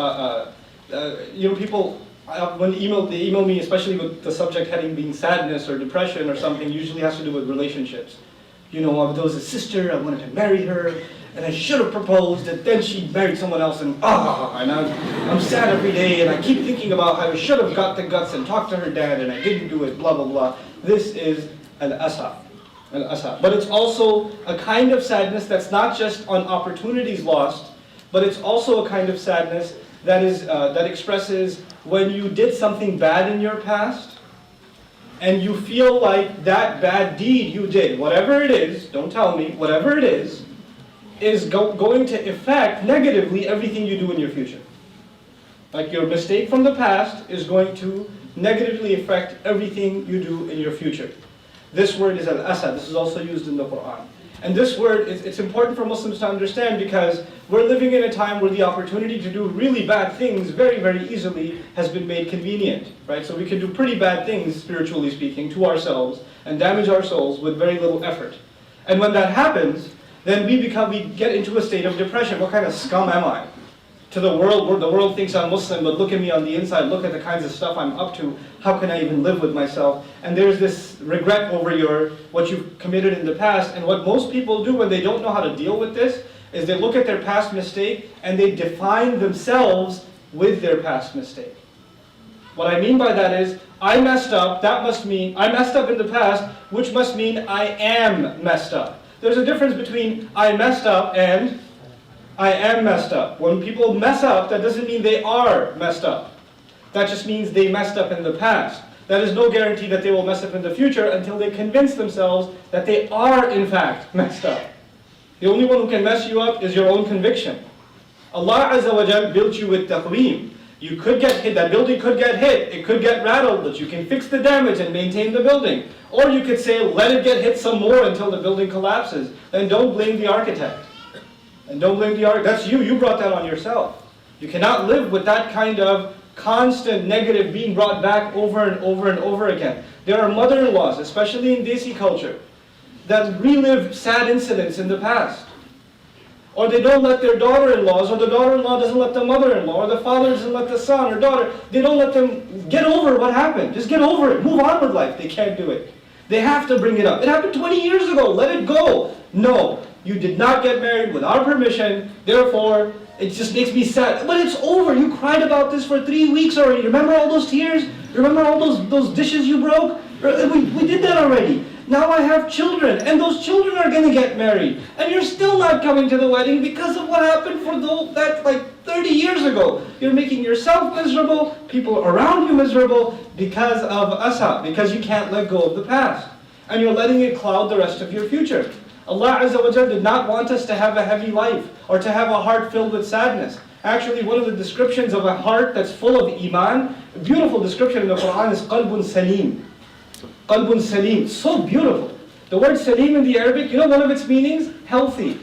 when they email me, especially with the subject heading being sadness or depression or something, usually has to do with relationships. There was a sister, I wanted to marry her, and I should have proposed, and then she married someone else, and I'm sad every day, and I keep thinking about how I should have got the guts and talked to her dad, and I didn't do it, blah, blah, blah. This is al-asaf. But it's also a kind of sadness that's not just on opportunities lost, but it's also a kind of sadness that expresses when you did something bad in your past, and you feel like that bad deed you did, whatever it is, don't tell me, whatever it is going to affect negatively everything you do in your future. Like your mistake from the past is going to negatively affect everything you do in your future. This word is al-asad. This is also used in the Quran. And this word, it's important for Muslims to understand because we're living in a time where the opportunity to do really bad things very, very easily has been made convenient, right? So we can do pretty bad things, spiritually speaking, to ourselves and damage our souls with very little effort. And when that happens, then we get into a state of depression. What kind of scum am I? To the world thinks I'm Muslim, but look at me on the inside, look at the kinds of stuff I'm up to, how can I even live with myself? And there's this regret over what you've committed in the past, and what most people do when they don't know how to deal with this, is they look at their past mistake, and they define themselves with their past mistake. What I mean by that is, I messed up, that must mean, I messed up in the past, which must mean I am messed up. There's a difference between I messed up and I am messed up. When people mess up, that doesn't mean they are messed up. That just means they messed up in the past. That is no guarantee that they will mess up in the future until they convince themselves that they are in fact messed up. The only one who can mess you up is your own conviction. Allah Azza wa Jal built you with taqweem. You could get hit, that building could get hit, it could get rattled, but you can fix the damage and maintain the building. Or you could say, let it get hit some more until the building collapses. Then don't blame the architect. And don't blame the architect. That's you brought that on yourself. You cannot live with that kind of constant negative being brought back over and over and over again. There are mother-in-laws, especially in Desi culture, that relive sad incidents in the past. or they don't let their daughter-in-laws, or the daughter-in-law doesn't let the mother-in-law, or the father doesn't let the son or daughter, they don't let them get over what happened. Just get over it. Move on with life. They can't do it. They have to bring it up. It happened 20 years ago. Let it go. No, you did not get married without permission. Therefore, it just makes me sad. But it's over. You cried about this for 3 weeks already. Remember all those tears? Remember all those dishes you broke? We did that already. Now I have children, and those children are going to get married. And you're still not coming to the wedding because of what happened for that like 30 years ago. You're making yourself miserable, people around you miserable because of asa, because you can't let go of the past. And you're letting it cloud the rest of your future. Allah Azza wa Jalla did not want us to have a heavy life or to have a heart filled with sadness. Actually, one of the descriptions of a heart that's full of iman, a beautiful description in the Quran is qalbun salim. Qalbun salim, so beautiful. The word salim in the Arabic, you know one of its meanings? Healthy.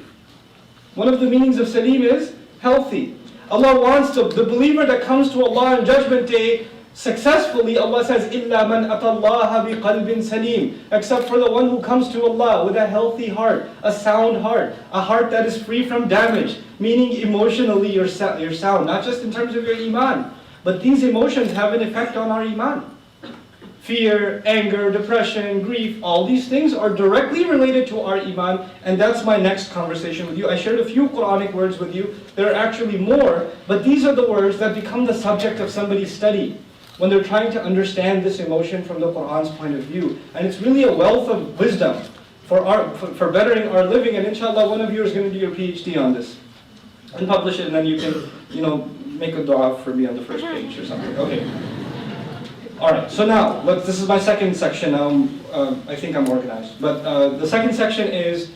One of the meanings of salim is healthy. Allah wants the believer that comes to Allah on Judgment Day successfully. Allah says, إِلَّا مَنْ أَتَى اللَّهَ بِقَلْبٍ سَلِيمٍ, except for the one who comes to Allah with a healthy heart, a sound heart, a heart that is free from damage, meaning emotionally you're sound, not just in terms of your iman, but these emotions have an effect on our iman. Fear, anger, depression, grief, all these things are directly related to our iman, and that's my next conversation with you. I shared a few Quranic words with you. There are actually more, but these are the words that become the subject of somebody's study when they're trying to understand this emotion from the Quran's point of view. And it's really a wealth of wisdom for bettering our living, and inshallah one of you is going to do your PhD on this and publish it, and then you can, make a dua for me on the first page or something. Okay. Alright, so now, this is my second section. I think I'm organized. But the second section is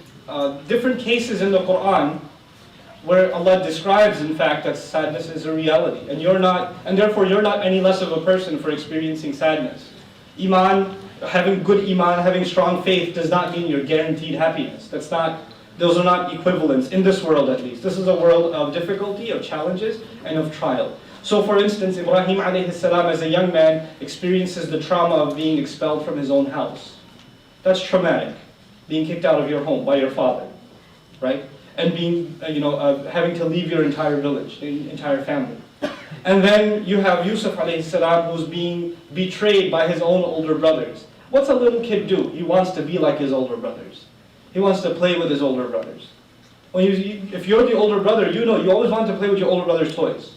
different cases in the Quran where Allah describes, in fact, that sadness is a reality. And therefore you're not any less of a person for experiencing sadness. Iman, having good iman, having strong faith does not mean you're guaranteed happiness. Those are not equivalents, in this world at least. This is a world of difficulty, of challenges, and of trial. So for instance, Ibrahim alayhi salam as a young man experiences the trauma of being expelled from his own house. That's traumatic, being kicked out of your home by your father, right? And being, having to leave your entire village, your entire family. And then you have Yusuf alayhi salam who's being betrayed by his own older brothers. What's a little kid do? He wants to be like his older brothers. He wants to play with his older brothers. If you're the older brother, you always want to play with your older brother's toys.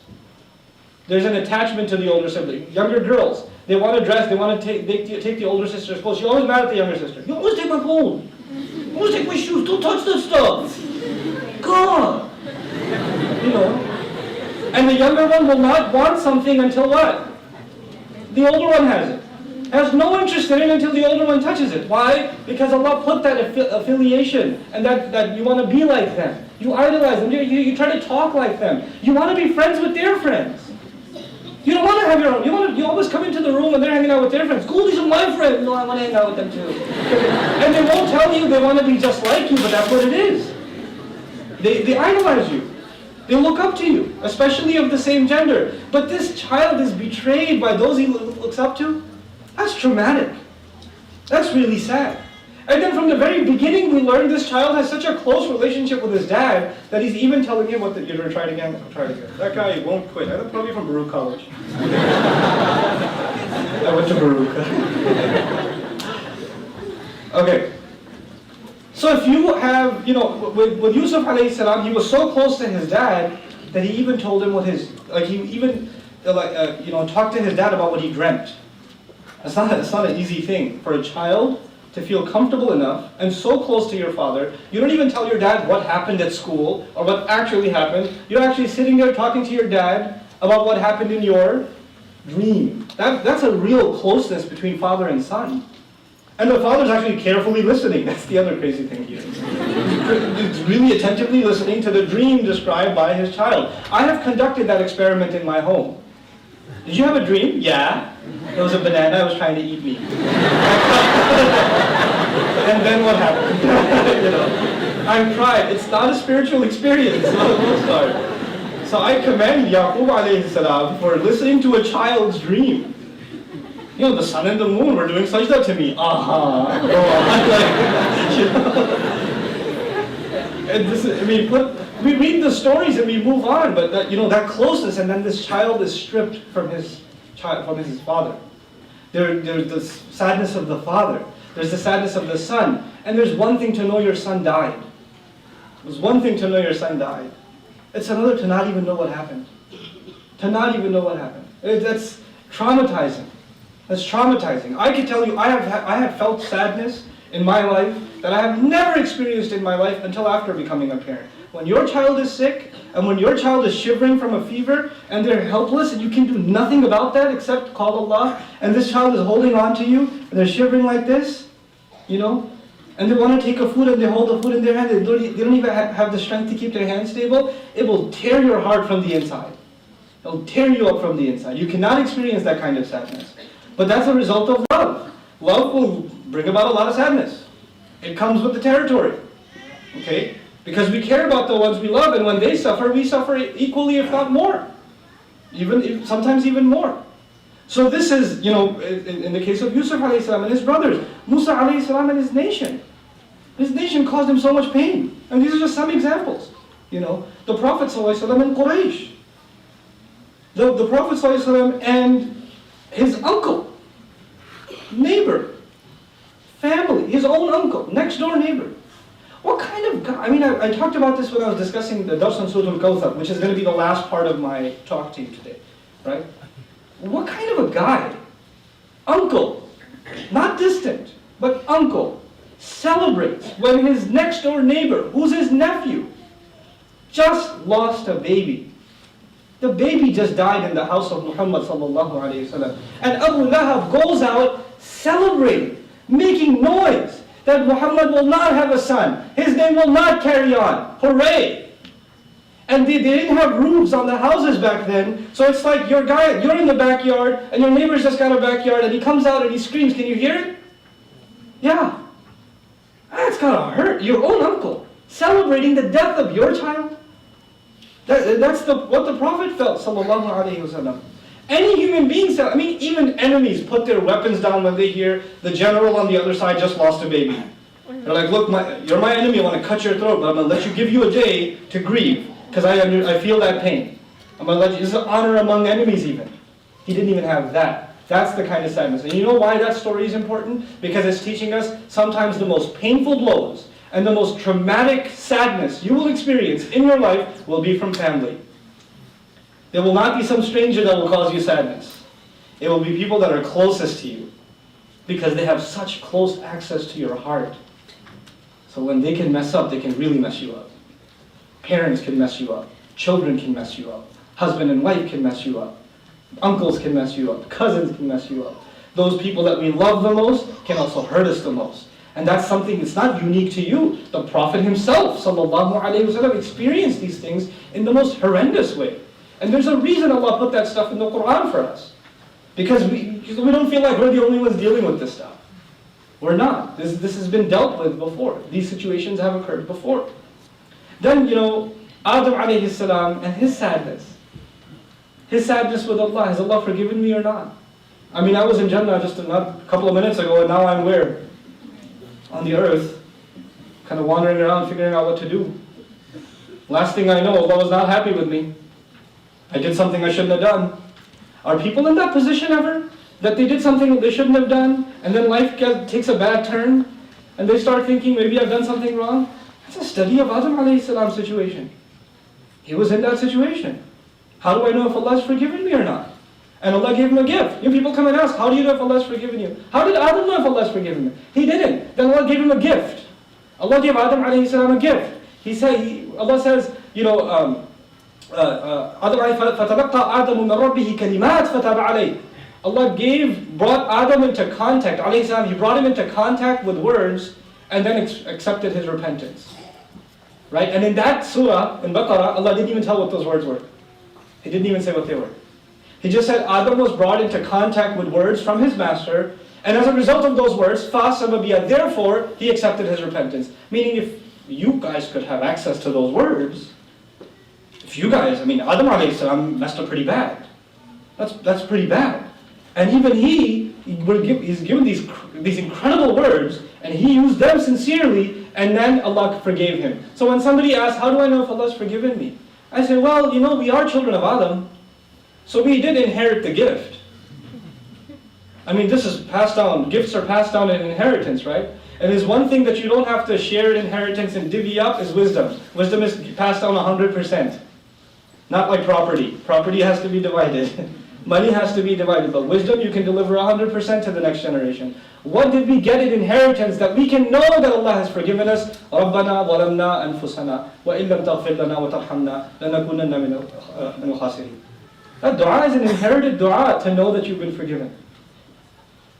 There's an attachment to the older sibling. Younger girls, they want to dress, they want to take the older sister's clothes. You're always mad at the younger sister. You always take my phone. You always take my shoes. Don't touch this stuff. God. And the younger one will not want something until what? The older one has it. Has no interest in it until the older one touches it. Why? Because Allah put that affiliation and that you want to be like them. You idolize them. You try to talk like them. You want to be friends with their friends. You don't want to have your own. You always come into the room and they're hanging out with their friends. Cool, these are my friends. No, I want to hang out with them too. And they won't tell you they want to be just like you, but that's what it is. They idolize you. They look up to you, especially of the same gender. But this child is betrayed by those he looks up to. That's traumatic. That's really sad. And then from the very beginning, we learned this child has such a close relationship with his dad that he's even telling him you're going to try it again? I'll try it again. That guy won't quit. I'm probably from Baruch College. I went to Baruch. Okay. So if you have, with Yusuf alayhi salam, he was so close to his dad that he even told him talked to his dad about what he dreamt. It's not an easy thing for a child to feel comfortable enough and so close to your father. You don't even tell your dad what happened at school or what actually happened. You're actually sitting there talking to your dad about what happened in your dream. That's a real closeness between father and son. And the father's actually carefully listening. That's the other crazy thing here. He's really attentively listening to the dream described by his child. I have conducted that experiment in my home. Did you have a dream? Yeah. There was a banana that was trying to eat me. And then what happened? I cried. It's not a spiritual experience for the most part. So I commend Yaqub alayhi salam for listening to a child's dream. The sun and the moon were doing sajda to me. Go on. And We read the stories and we move on, but that closeness, and then this child is stripped from his father. There's the sadness of the father. There's the sadness of the son. And there's one thing to know your son died. There's one thing to know your son died. It's another to not even know what happened. To not even know what happened. That's traumatizing. That's traumatizing. I can tell you, I have felt sadness in my life that I have never experienced in my life until after becoming a parent. When your child is sick, and when your child is shivering from a fever, and they're helpless, and you can do nothing about that except call Allah, and this child is holding on to you, and they're shivering like this, and they want to take a food, and they hold the food in their hand, they don't even have the strength to keep their hands stable, it will tear your heart from the inside. It'll tear you up from the inside. You cannot experience that kind of sadness. But that's a result of love. Love will bring about a lot of sadness. It comes with the territory. Okay? Because we care about the ones we love, and when they suffer, we suffer equally, if not more. Sometimes even more. So this is, in the case of Yusuf alayhi salam and his brothers, Musa alayhi salam and his nation. His nation caused him so much pain. And these are just some examples. The Prophet sallallahu alayhi wasallam and Quraysh. The Prophet sallallahu alayhi wasallam and his uncle, neighbor, family, his own uncle, next door neighbor. What kind of guy? I talked about this when I was discussing the Dars on Surah Al-Kawthar, which is going to be the last part of my talk to you today, right? What kind of a guy, uncle, not distant, but uncle, celebrates when his next door neighbor, who's his nephew, just lost a baby. The baby just died in the house of Muhammad sallallahu alayhi wasallam. And Abu Lahab goes out celebrating, making noise that Muhammad will not have a son. His name will not carry on. Hooray! And they didn't have roofs on the houses back then, so it's like you're in the backyard, and your neighbor's just got a backyard, and he comes out and he screams. Can you hear it? Yeah. That's gotta hurt. Your own uncle celebrating the death of your child. That's what the Prophet felt, sallallahu alaihi wasallam. Any human being, even enemies put their weapons down when they hear the general on the other side just lost a baby. They're like, look, you're my enemy, I want to cut your throat, but I'm going to give you a day to grieve, because I feel that pain. I'm going to let you, this is honor among enemies even. He didn't even have that. That's the kind of sadness. And you know why that story is important? Because it's teaching us sometimes the most painful blows and the most traumatic sadness you will experience in your life will be from family. There will not be some stranger that will cause you sadness. It will be people that are closest to you, because they have such close access to your heart. So when they can mess up, they can really mess you up. Parents can mess you up. Children can mess you up. Husband and wife can mess you up. Uncles can mess you up. Cousins can mess you up. Those people that we love the most can also hurt us the most. And that's something that's not unique to you. The Prophet himself, sallallahu alaihi wasallam, experienced these things in the most horrendous way. And there's a reason Allah put that stuff in the Quran for us. Because we don't feel like we're the only ones dealing with this stuff. We're not. This has been dealt with before. These situations have occurred before. Then, Adam alayhi salam and his sadness. His sadness with Allah. Has Allah forgiven me or not? I was in Jannah just a couple of minutes ago, and now I'm where? On the earth. Kind of wandering around, figuring out what to do. Last thing I know, Allah was not happy with me. I did something I shouldn't have done. Are people in that position ever? That they did something that they shouldn't have done, and then life takes a bad turn, and they start thinking, maybe I've done something wrong? That's a study of Adam alayhi salam's situation. He was in that situation. How do I know if Allah has forgiven me or not? And Allah gave him a gift. People come and ask, how do you know if Allah has forgiven you? How did Adam know if Allah has forgiven him? He didn't. Then Allah gave him a gift. Allah gave Adam alayhi salam a gift. Allah says, Allah brought Adam into contact, alayhi salam, He brought him into contact with words and then accepted his repentance. Right? And in that surah, in Baqarah, Allah didn't even tell what those words were. He didn't even say what they were. He just said Adam was brought into contact with words from his master, and as a result of those words, therefore, he accepted his repentance. Meaning, if you guys could have access to those words, if you guys, Adam alayhi salam messed up pretty bad. That's pretty bad. And even he's given these incredible words, and he used them sincerely, and then Allah forgave him. So when somebody asks, how do I know if Allah's forgiven me? I say, well, you know, we are children of Adam, so we did inherit the gift. I mean, this is passed down, gifts are passed down in inheritance, right? And there's one thing that you don't have to share inheritance and divvy up is wisdom. Wisdom is passed down 100%. Not like property. Property has to be divided. Money has to be divided, but wisdom you can deliver 100% to the next generation. What did we get in inheritance that we can know that Allah has forgiven us? رَبَّنَا ظَلَمْنَا أَنفُسَنَا وَإِن لَمْ تَغْفِرْ لَنَا وَتَرْحَمْنَا لَنَكُونَنَّ مِنَ الْخَاسِرِينَ. That dua is an inherited dua to know that you've been forgiven.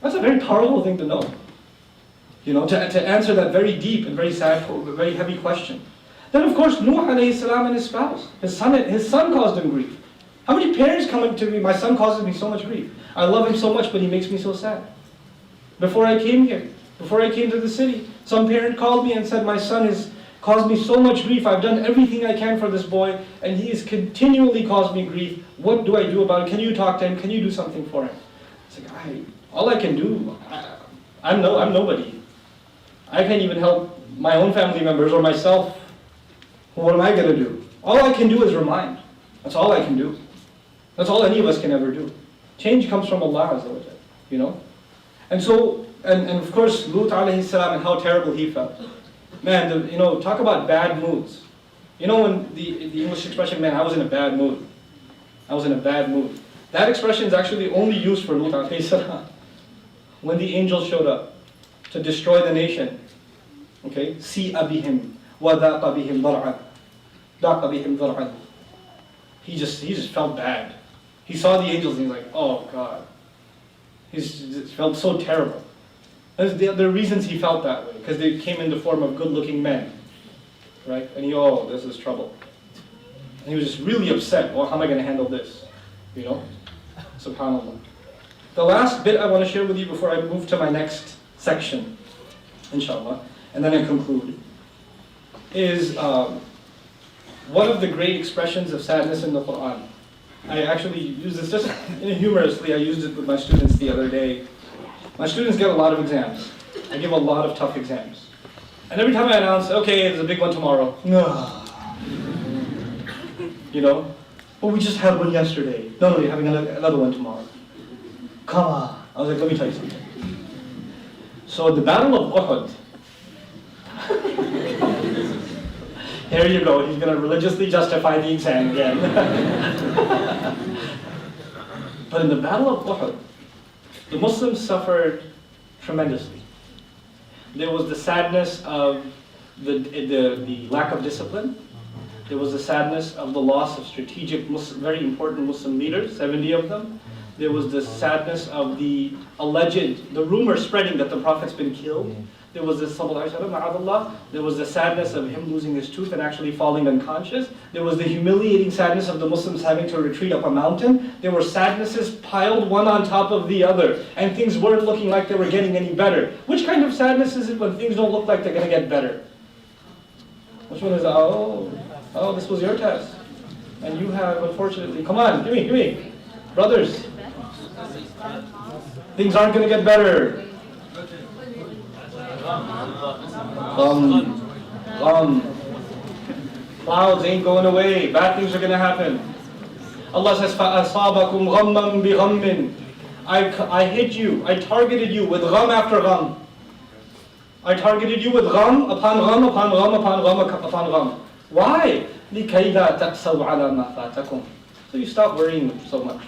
That's a very powerful thing to know. You know, to answer that very deep and very sad, very heavy question. Then of course, Nuh alayhi salam and his spouse. His son caused him grief. How many parents come up to me, my son causes me so much grief. I love him so much, but he makes me so sad. Before I came here, before I came to the city, some parent called me and said, my son has caused me so much grief. I've done everything I can for this boy, and he has continually caused me grief. What do I do about it? Can you talk to him? Can you do something for him? It's like, all I can do, I'm nobody. I can't even help my own family members or myself. What am I going to do? All I can do is remind. That's all I can do. That's all any of us can ever do. Change comes from Allah Azza wa Jalla, you know? And so, and of course, Lut alayhi salam and how terrible he felt. Man, you know, talk about bad moods. You know when the English expression, man, I was in a bad mood. I was in a bad mood. That expression is actually only used for Lut alayhi salam. When the angels showed up to destroy the nation, okay, سِيءَ بِهِمْ وَذَاقَ بِهِمْ ضَرْعًا ضَاقَ بِهِمْ ضَرْعًا. He just felt bad. He saw the angels and he's like, oh God. He just felt so terrible. There are reasons he felt that way, because they came in the form of good-looking men, right? And he, oh, this is trouble. And he was just really upset. Well, how am I going to handle this? You know? SubhanAllah. The last bit I want to share with you before I move to my next section, inshallah, and then I conclude, is one of the great expressions of sadness in the Quran. I actually use this just humorously. I used it with my students the other day. My students get a lot of exams. I give a lot of tough exams. And every time I announce, okay, there's a big one tomorrow. You know? But we just had one yesterday. No, you're having another one tomorrow. Come on. I was like, let me tell you something. So the Battle of Uhud. Here you go. He's going to religiously justify the exam again. But in the Battle of Uhud, the Muslims suffered tremendously. There was the sadness of the lack of discipline. There was the sadness of the loss of strategic, very important Muslim leaders, 70 of them. There was the sadness of the rumor spreading that the Prophet's been killed. There was the sadness of him losing his tooth and actually falling unconscious. There was the humiliating sadness of the Muslims having to retreat up a mountain. There were sadnesses piled one on top of the other, and things weren't looking like they were getting any better. Which kind of sadness is it when things don't look like they're going to get better? Which one is, oh, this was your test. And you have, unfortunately, come on, give me. Brothers, things aren't going to get better. Clouds ain't going away. Bad things are going to happen. Allah says, فَأَصَابَكُمْ غَمًّا بِغَمٍّ. I hit you. I targeted you with gham after gham. I targeted you with gham upon gham upon gham upon gham upon gham. Why? لِكَيْ لَا تَأْسَوْا عَلَى مَا فَاتَكُمْ. So you stop worrying so much.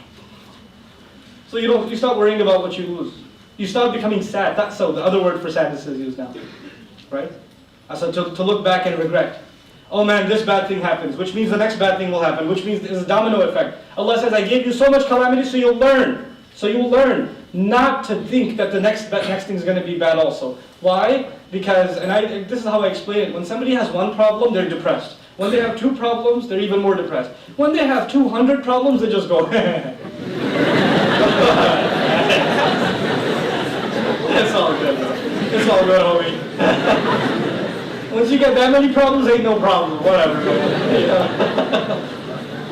So you stop worrying about what you lose. You stop becoming sad. That's so. The other word for sadness is used now, right? So to look back and regret. Oh man, this bad thing happens, which means the next bad thing will happen, which means there's a domino effect. Allah says, I gave you so much calamity, so you'll learn. So you'll learn not to think that the next thing is going to be bad also. Why? Because, and this is how I explain it. When somebody has one problem, they're depressed. When they have two problems, they're even more depressed. When they have 200 problems, they just go, It's all good, bro. It's all good, homie. Once you get that many problems, ain't no problem. Whatever.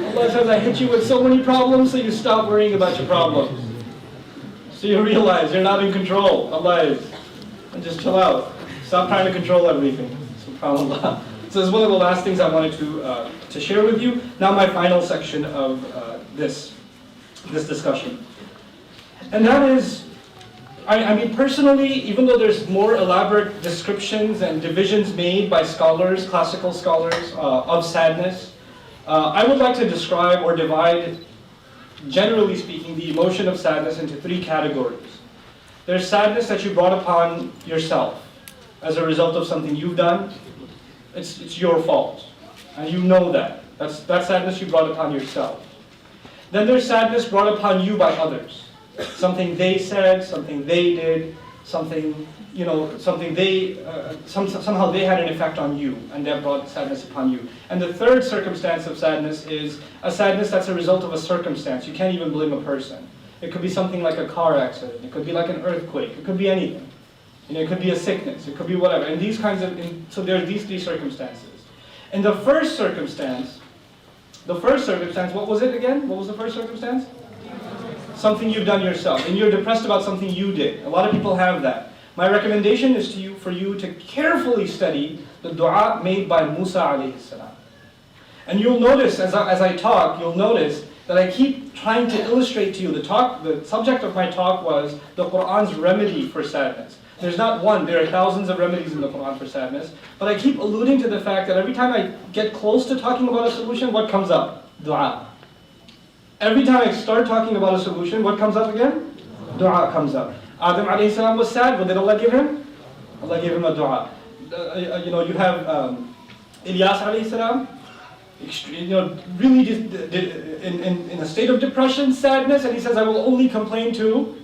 Allah says, I hit you with so many problems, so you stop worrying about your problems. So you realize you're not in control. Allah is. And just chill out. Stop trying to control everything. SubhanAllah. So this is one of the last things I wanted to share with you. Now my final section of this discussion. And that is, I mean personally, even though there's more elaborate descriptions and divisions made by scholars, classical scholars, of sadness, I would like to describe or divide, generally speaking, the emotion of sadness into three categories. There's sadness that you brought upon yourself as a result of something you've done. It's your fault, and you know that. That's sadness you brought upon yourself. Then there's sadness brought upon you by others. Something they said, something they did, something, something somehow they had an effect on you, and that brought sadness upon you. And the third circumstance of sadness is a sadness that's a result of a circumstance. You can't even blame a person. It could be something like a car accident. It could be like an earthquake. It could be anything. It could be a sickness. It could be whatever. And these kinds of, so there are these three circumstances. In the first circumstance, what was it again? What was the first circumstance? Something you've done yourself, and you're depressed about something you did. A lot of people have that. My recommendation is for you to carefully study the dua made by Musa alayhi salam. And you'll notice, as I talk, you'll notice that I keep trying to illustrate to you, the subject of my talk was the Qur'an's remedy for sadness. There's not one, there are thousands of remedies in the Qur'an for sadness, but I keep alluding to the fact that every time I get close to talking about a solution, what comes up? Dua. Every time I start talking about a solution, what comes up again? Dua comes up. Adam alayhi salam was sad. What did Allah give him? Allah gave him a dua. You have Ilyas alayhi salam, really just in a state of depression, sadness, and he says, I will only complain to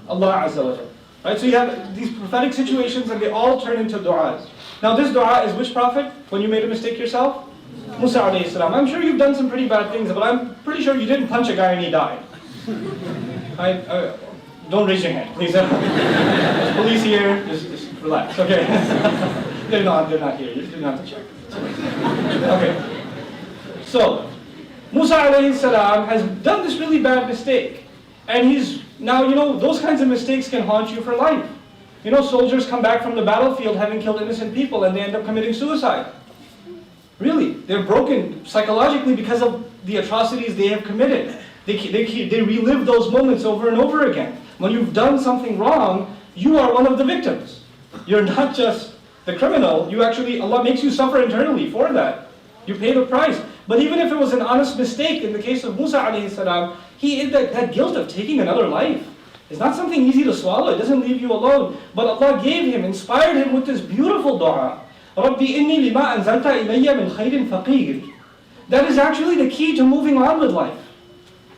Allah Azza wa Jalla. Right? So you have these prophetic situations, and they all turn into du'as. Now this dua is which prophet? When you made a mistake yourself? Musa alayhi salam. I'm sure you've done some pretty bad things, but I'm pretty sure you didn't punch a guy and he died. Don't raise your hand, please. There's police here. Just relax, okay? They're not here. You do not have to check. Okay. So, Musa alayhi salam has done this really bad mistake. And he's, now, those kinds of mistakes can haunt you for life. Soldiers come back from the battlefield having killed innocent people and they end up committing suicide. Really, they're broken psychologically because of the atrocities they have committed. They relive those moments over and over again. When you've done something wrong, you are one of the victims. You're not just the criminal, Allah makes you suffer internally for that. You pay the price. But even if it was an honest mistake, in the case of Musa alayhi salam, that guilt of taking another life is not something easy to swallow. It doesn't leave you alone. But Allah inspired him with this beautiful dua. رَبِّ إِنِّي لِمَا أَنزَلْتَ إِلَيَّ مِنْ خَيْرٍ فَقِيرٍ. That is actually the key to moving on with life.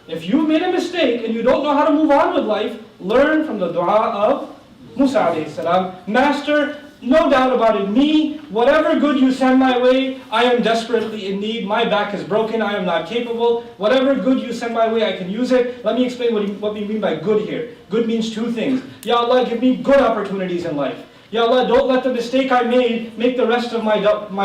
If you've made a mistake and you don't know how to move on with life, learn from the dua of Musa alayhi salam. Master, no doubt about it, me, whatever good you send my way, I am desperately in need. My back is broken, I am not capable. Whatever good you send my way, I can use it. Let me explain what we mean by good here. Good means two things. Ya Allah, give me good opportunities in life. Ya Allah, don't let the mistake I made make the rest of my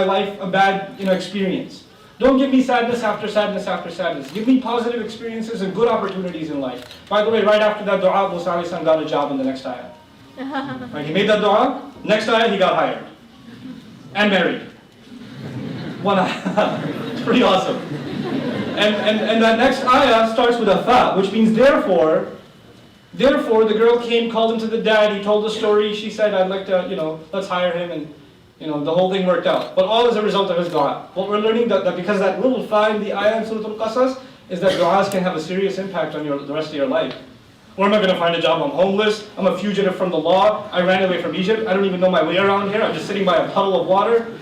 life a bad experience. Don't give me sadness after sadness after sadness. Give me positive experiences and good opportunities in life. By the way, right after that dua, Musa alayhi salam got a job in the next ayah. Right, he made that dua, next ayah he got hired. And married. One ayah. It's pretty awesome. And that next ayah starts with a fa, which means therefore, the girl came, called him to the dad, he told the story, she said, I'd like to, let's hire him, and the whole thing worked out. But all as a result of his dua. What we're learning that because that little fa in the ayah in Surah Al-Qasas is that du'as can have a serious impact on the rest of your life. Where am I going to find a job? I'm homeless, I'm a fugitive from the law, I ran away from Egypt, I don't even know my way around here, I'm just sitting by a puddle of water.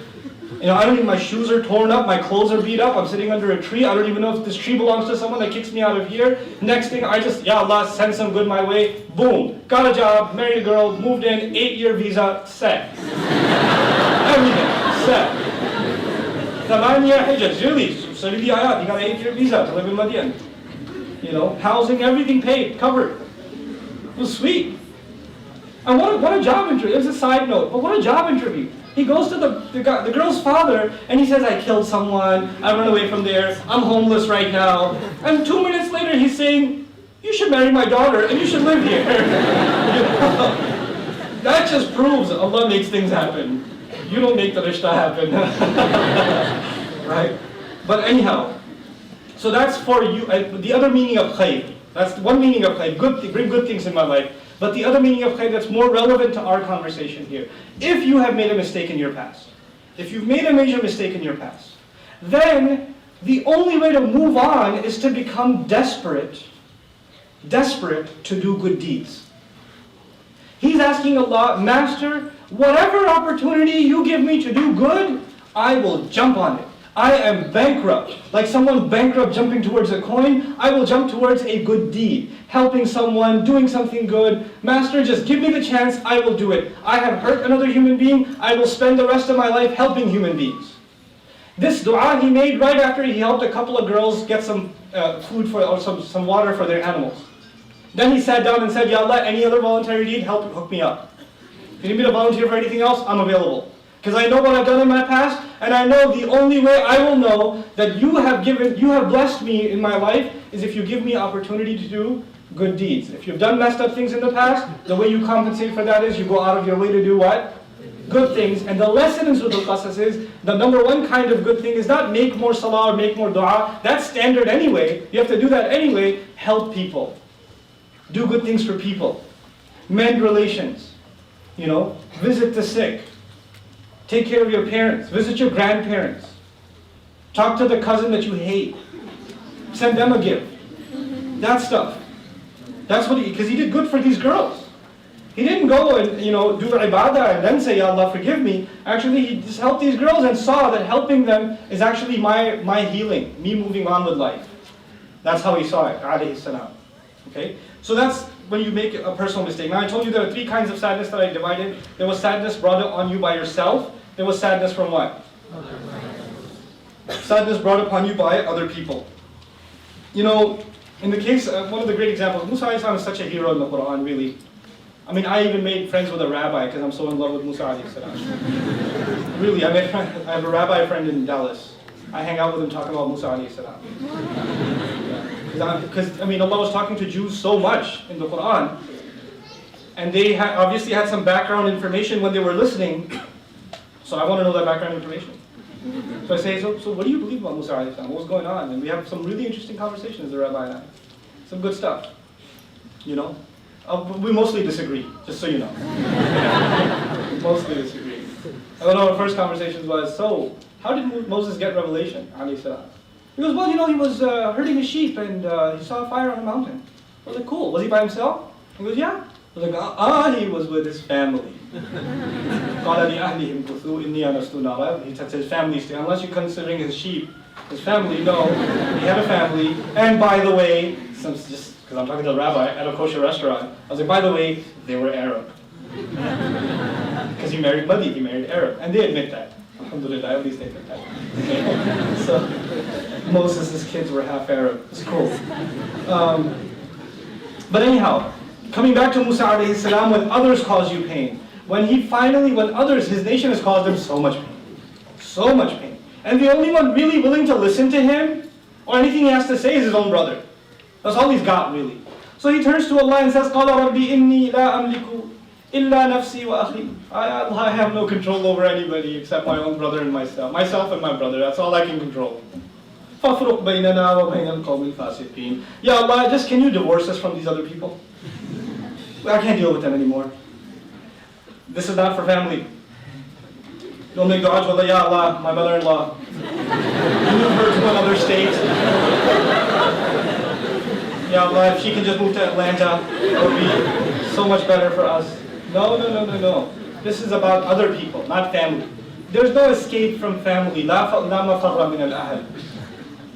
I don't even, my shoes are torn up, my clothes are beat up, I'm sitting under a tree, I don't even know if this tree belongs to someone that kicks me out of here. Next thing, Ya Allah, send some good my way, boom, got a job, married a girl, moved in, 8-year visa, set. Everything, set. 8-year hijab, really, study the ayat, he got an 8-year visa to live in Madian. Housing, everything paid, covered. It was sweet. And what a job interview, it's a side note, but what a job interview. He goes to the girl's father and he says, I killed someone, I run away from there, I'm homeless right now. And 2 minutes later he's saying, you should marry my daughter and you should live here. That just proves Allah makes things happen. You don't make the rishta happen. Right? But anyhow, so that's for you. The other meaning of khayr. That's one meaning of khayr. Bring good things in my life. But the other meaning of khayr that's more relevant to our conversation here. If you have made a mistake in your past, if you've made a major mistake in your past, then the only way to move on is to become desperate to do good deeds. He's asking Allah, Master, whatever opportunity you give me to do good, I will jump on it. I am bankrupt. Like someone bankrupt jumping towards a coin, I will jump towards a good deed. Helping someone, doing something good. Master, just give me the chance, I will do it. I have hurt another human being, I will spend the rest of my life helping human beings. This dua he made right after he helped a couple of girls get some food for, or some water for their animals. Then he sat down and said, Ya Allah, any other voluntary deed, hook me up. If you need me to volunteer for anything else, I'm available. Because I know what I've done in my past, and I know the only way I will know that you have blessed me in my life is if you give me opportunity to do good deeds. If you've done messed up things in the past, the way you compensate for that is you go out of your way to do what? Good things. And the lesson in Surah Al-Qasas is, the number one kind of good thing is not make more salah or make more dua. That's standard anyway. You have to do that anyway. Help people. Do good things for people. Mend relations. Visit the sick. Take care of your parents. Visit your grandparents. Talk to the cousin that you hate. Send them a gift. That stuff. That's what because he did good for these girls. He didn't go and do ibadah and then say, Ya Allah, forgive me. Actually, he just helped these girls and saw that helping them is actually my healing, me moving on with life. That's how he saw it, alayhi salam. Okay? So that's when you make a personal mistake. Now I told you there are three kinds of sadness that I divided. There was sadness brought on you by yourself. There was sadness from what? Sadness brought upon you by other people. In the case, one of the great examples, Musa alayhi salam is such a hero in the Quran, really. I mean, I even made friends with a rabbi because I'm so in love with Musa alayhi salam. Really, I have a rabbi friend in Dallas. I hang out with him talking about Musa alayhi salam. Because Allah was talking to Jews so much in the Quran, and they obviously had some background information when they were listening. So I want to know that background information. So I say, so what do you believe about Musa alayhi salam? What was going on? And we have some really interesting conversations, the rabbi and I. Some good stuff. We mostly disagree, just so you know. Mostly disagree. And one of our first conversations was, so how did Moses get revelation, alayhi salam? He goes, well, he was herding his sheep and he saw a fire on a mountain. I was like, cool. Was he by himself? He goes, yeah. I was like, he was with his family. He said to his family, unless you're considering his sheep, his family, no. He had a family. And by the way, just because I'm talking to a rabbi at a kosher restaurant, I was like, by the way, they were Arab. Because he married Madi, he married Arab. And they admit that. Alhamdulillah, at least they admit that. Okay? So, Moses' kids were half Arab. It's cool. But anyhow, coming back to Musa alayhi salam, when others cause you pain, when others, his nation has caused him so much pain. So much pain. And the only one really willing to listen to him, or anything he has to say, is his own brother. That's all he's got, really. So he turns to Allah and says, قَالَ رَبِّ إِنِّي لَا أَمْلِكُ إِلَّا نَفْسِي وَأَخِي. I have no control over anybody except my own brother and myself. Myself and my brother, that's all I can control. فَافْرُقْ بَيْنَنَا وَبَيْنَ الْقَوْمِ الْفَاسِقِينَ. Ya Allah, just can you divorce us from these other people? I can't deal with them anymore. This is not for family. Don't make dua to Allah, Ya Allah, my mother-in-law. Move her to another state. Ya Allah, if she can just move to Atlanta, it would be so much better for us. No. This is about other people, not family. There's no escape from family. لا مفر من الأهل.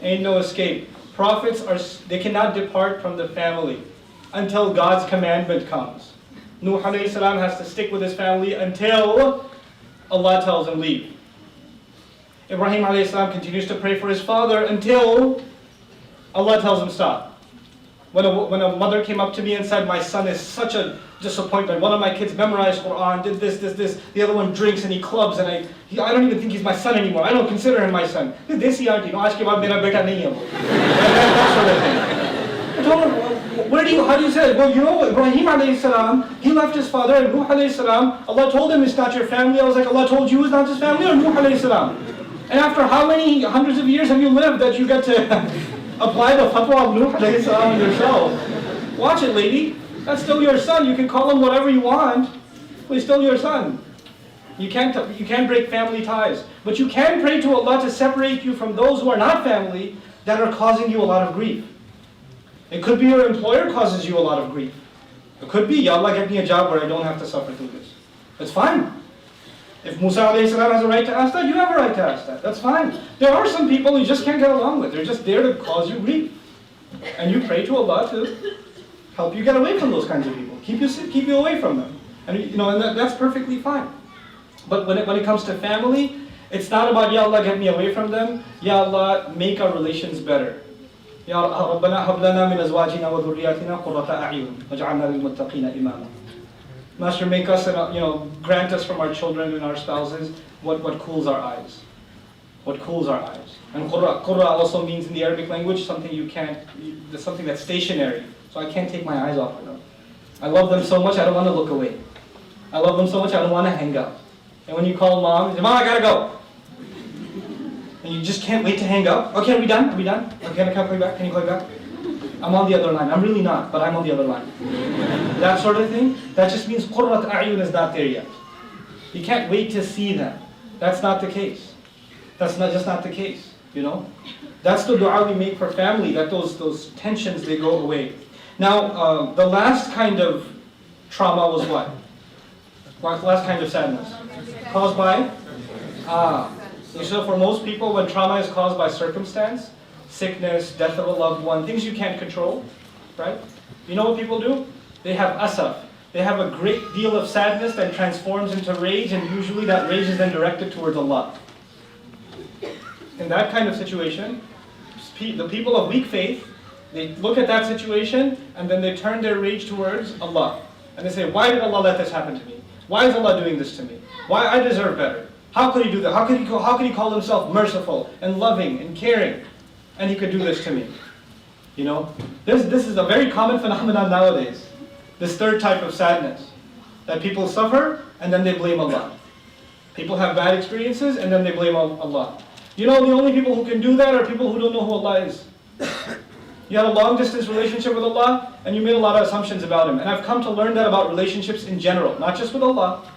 Ain't no escape. Prophets they cannot depart from the family until God's commandment comes. Nuh alayhi salam has to stick with his family until Allah tells him leave. Ibrahim alayhi salam continues to pray for his father until Allah tells him stop. When a mother came up to me and said, my son is such a disappointment. One of my kids memorized Quran, did this. The other one drinks and he clubs and I don't even think he's my son anymore. I don't consider him my son. This auntie, no, aaj ke baad mera beta nahi hai wo. That sort of thing. I told her, how do you say it? Well, you know, Ibrahim alayhi salam, he left his father, and Nuh alayhi salam, Allah told him it's not your family. I was like, Allah told you it's not his family, or Nuh alayhi salam? And after how many hundreds of years have you lived that you get to apply the fatwa of Nuh alayhi salam yourself? Watch it, lady. That's still your son. You can call him whatever you want, but he's still your son. You can't break family ties. But you can pray to Allah to separate you from those who are not family that are causing you a lot of grief. It could be your employer causes you a lot of grief. It could be, Ya Allah, get me a job where I don't have to suffer through this. That's fine. If Musa alayhi salam has a right to ask that, you have a right to ask that. That's fine. There are some people you just can't get along with. They're just there to cause you grief. And you pray to Allah to help you get away from those kinds of people. Keep you away from them. And that's perfectly fine. But when it comes to family, it's not about, Ya Allah, get me away from them. Ya Allah, make our relations better. Ya Rabbana hab lana min azwajina wa dhurriyyatina qurrata a'yun waj'alna lil muttaqina imama. Master, make us, grant us from our children and our spouses what cools our eyes. What cools our eyes. And qurra also means in the Arabic language something something that's stationary. So I can't take my eyes off of them. I love them so much I don't want to look away. I love them so much I don't want to hang up. And when you call mom, you say, Mom, I gotta go. And you just can't wait to hang up. Okay, are we done? Okay, can I call you back? Can you call me back? I'm on the other line. I'm really not, but I'm on the other line. That sort of thing, that just means qurrat a'yun is not there yet. You can't wait to see them. That's not the case. That's just not the case, That's the dua we make for family, that those tensions, they go away. Now, the last kind of trauma was what? Last kind of sadness? Caused by? So for most people, when trauma is caused by circumstance, sickness, death of a loved one, things you can't control, right? You know what people do? They have asaf. They have a great deal of sadness that transforms into rage, and usually that rage is then directed towards Allah. In that kind of situation, the people of weak faith, they look at that situation, and then they turn their rage towards Allah. And they say, why did Allah let this happen to me? Why is Allah doing this to me? Why I deserve better? How could He do that? How could He call Himself merciful and loving and caring? And He could do this to me. This is a very common phenomenon nowadays. This third type of sadness. That people suffer and then they blame Allah. People have bad experiences and then they blame Allah. The only people who can do that are people who don't know who Allah is. You had a long distance relationship with Allah and you made a lot of assumptions about Him. And I've come to learn that about relationships in general, not just with Allah.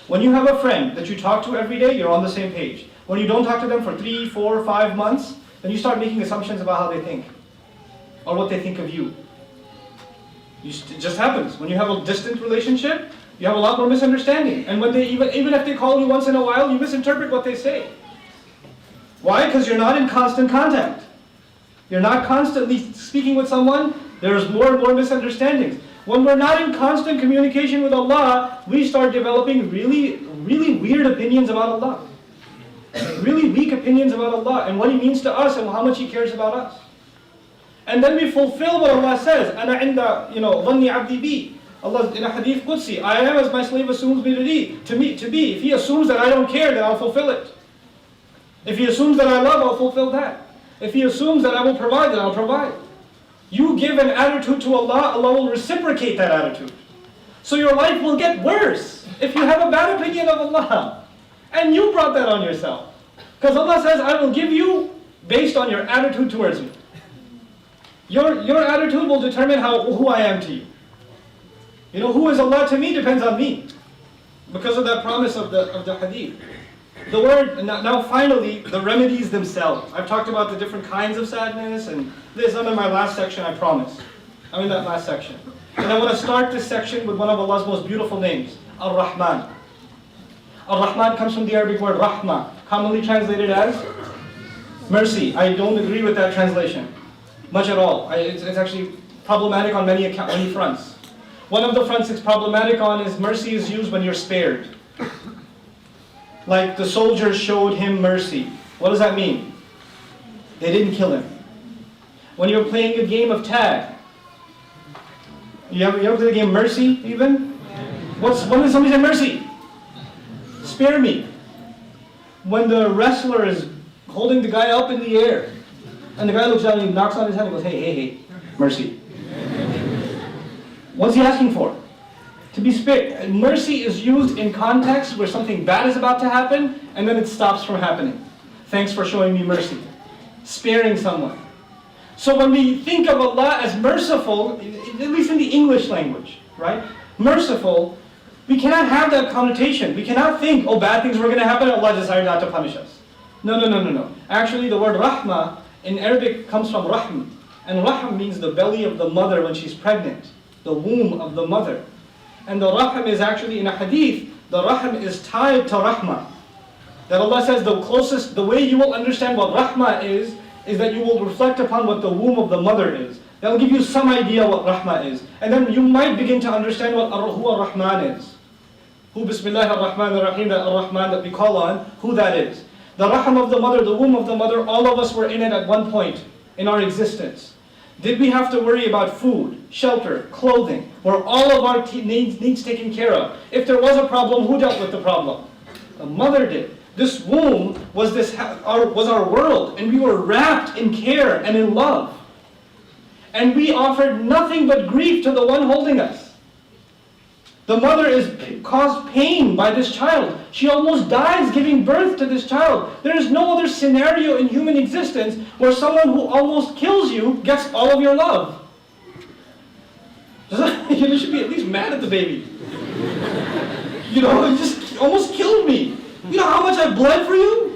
When you have a friend that you talk to every day, you're on the same page. When you don't talk to them for 3, 4, 5 months, then you start making assumptions about how they think. Or what they think of you. It just happens. When you have a distant relationship, you have a lot more misunderstanding. And when even if they call you once in a while, you misinterpret what they say. Why? Because you're not in constant contact. You're not constantly speaking with someone, there's more and more misunderstandings. When we're not in constant communication with Allah, we start developing really, really weird opinions about Allah. Really weak opinions about Allah and what He means to us and how much He cares about us. And then we fulfill what Allah says. أَنَا عِنْدَ ظَنِّ عَبْدِي بِي. Allah in a hadith Qudsi, I am as my slave assumes me to be. If he assumes that I don't care, then I'll fulfill it. If he assumes that I love, I'll fulfill that. If he assumes that I will provide, then I'll provide. You give an attitude to Allah, Allah will reciprocate that attitude. So your life will get worse if you have a bad opinion of Allah. And you brought that on yourself. Because Allah says, I will give you based on your attitude towards me. Your attitude will determine who I am to you. Who is Allah to me depends on me. Because of that promise of the hadith. Now finally, the remedies themselves. I've talked about the different kinds of sadness, and I'm in my last section, I promise. I'm in that last section. And I want to start this section with one of Allah's most beautiful names, Ar-Rahman. Ar-Rahman comes from the Arabic word Rahma, commonly translated as mercy. I don't agree with that translation, much at all. It's actually problematic on many fronts. One of the fronts it's problematic on is mercy is used when you're spared. Like the soldiers showed him mercy. What does that mean? They didn't kill him. When you're playing a game of tag, you ever play the game Mercy even? When does somebody say mercy? Spare me. When the wrestler is holding the guy up in the air, and the guy looks down and he knocks on his head and goes, hey, mercy. What's he asking for? To be spared. Mercy is used in context where something bad is about to happen and then it stops from happening. Thanks for showing me mercy. Sparing someone. So when we think of Allah as merciful, at least in the English language, right? Merciful, we cannot have that connotation. We cannot think, oh, bad things were going to happen, Allah decided not to punish us. No. Actually, the word rahmah in Arabic comes from rahm. And rahm means the belly of the mother when she's pregnant. The womb of the mother. And the rahm is actually, in a hadith, the rahm is tied to rahmah. That Allah says the way you will understand what rahmah is that you will reflect upon what the womb of the mother is. That will give you some idea what rahmah is. And then you might begin to understand who ar-Rahman is. Who Bismillah ar-Rahman ar-Rahim, that ar-Rahman that we call on, who that is. The rahm of the mother, the womb of the mother, all of us were in it at one point in our existence. Did we have to worry about food, shelter, clothing? Were all of our needs taken care of? If there was a problem, who dealt with the problem? The mother did. This womb was our world, and we were wrapped in care and in love. And we offered nothing but grief to the one holding us. The mother is caused pain by this child. She almost dies giving birth to this child. There is no other scenario in human existence where someone who almost kills you gets all of your love. You should be at least mad at the baby. It just almost killed me. You know how much I bled for you?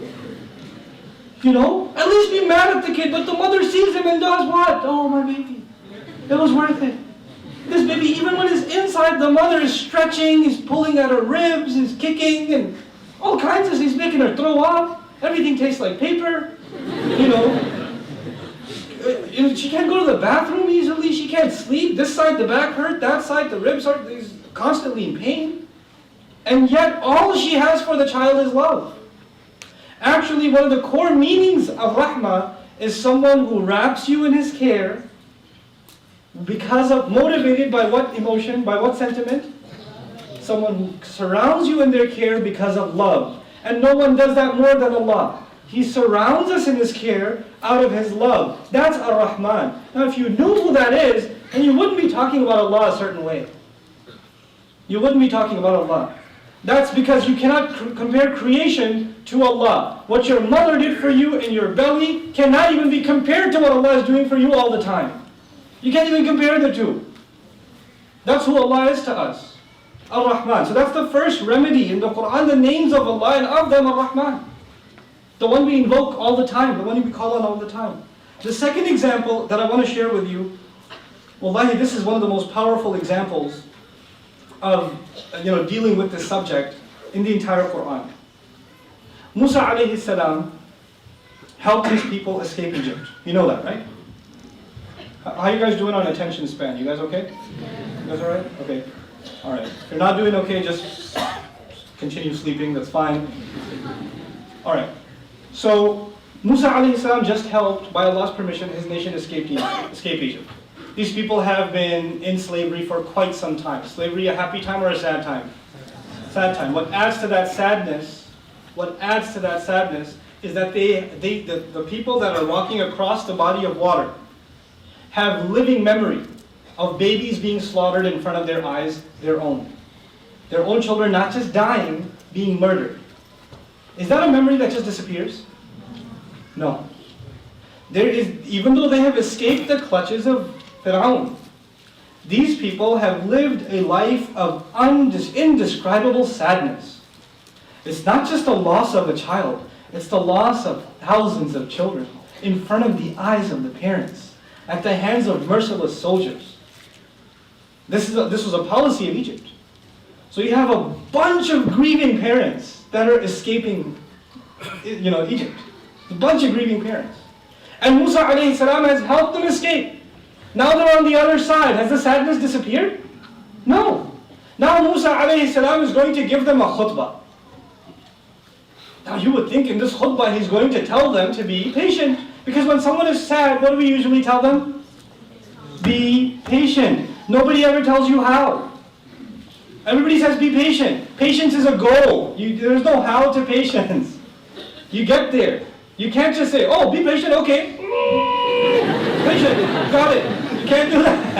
At least be mad at the kid, but the mother sees him and does what? Oh, my baby. It was worth it. This baby, even when he's inside, the mother is stretching, he's pulling at her ribs, he's kicking, and all kinds of things. He's making her throw up. Everything tastes like paper. She can't go to the bathroom easily. She can't sleep. This side, the back hurt. That side, the ribs hurt. He's constantly in pain. And yet, all she has for the child is love. Actually, one of the core meanings of rahmah is someone who wraps you in his care motivated by what emotion, by what sentiment? Someone who surrounds you in their care because of love. And no one does that more than Allah. He surrounds us in His care out of His love. That's Ar-Rahman. Now if you knew who that is, then you wouldn't be talking about Allah a certain way. You wouldn't be talking about Allah. That's because you cannot compare creation to Allah. What your mother did for you in your belly cannot even be compared to what Allah is doing for you all the time. You can't even compare the two. That's who Allah is to us. Ar-Rahman. So that's the first remedy in the Quran, the names of Allah, and of them Ar-Rahman. The one we invoke all the time, the one we call on all the time. The second example that I want to share with you, wallahi, this is one of the most powerful examples of dealing with this subject in the entire Quran. Musa alayhi salam helped his people escape Egypt. You know that, right? How are you guys doing on attention span? You guys okay? You guys alright? Okay. Alright. If you're not doing okay, just continue sleeping, that's fine. Alright. So, Musa alayhi salam just helped, by Allah's permission, his nation escape Egypt. These people have been in slavery for quite some time. Slavery, a happy time or a sad time? Sad time. What adds to that sadness is that the people that are walking across the body of water have living memory of babies being slaughtered in front of their eyes, their own. Their own children not just dying, being murdered. Is that a memory that just disappears? No. Even though they have escaped the clutches of Fir'aun, these people have lived a life of indescribable sadness. It's not just the loss of a child, it's the loss of thousands of children in front of the eyes of the parents, at the hands of merciless soldiers. This was a policy of Egypt. So you have a bunch of grieving parents that are escaping Egypt. A bunch of grieving parents. And Musa alayhi salam has helped them escape. Now they're on the other side. Has the sadness disappeared? No. Now Musa alayhi salam is going to give them a khutbah. Now you would think in this khutbah he's going to tell them to be patient. Because when someone is sad, what do we usually tell them? Be patient. Nobody ever tells you how. Everybody says be patient. Patience is a goal. There's no how to patience. You get there. You can't just say, oh, be patient, okay. Patient, got it. You can't do that.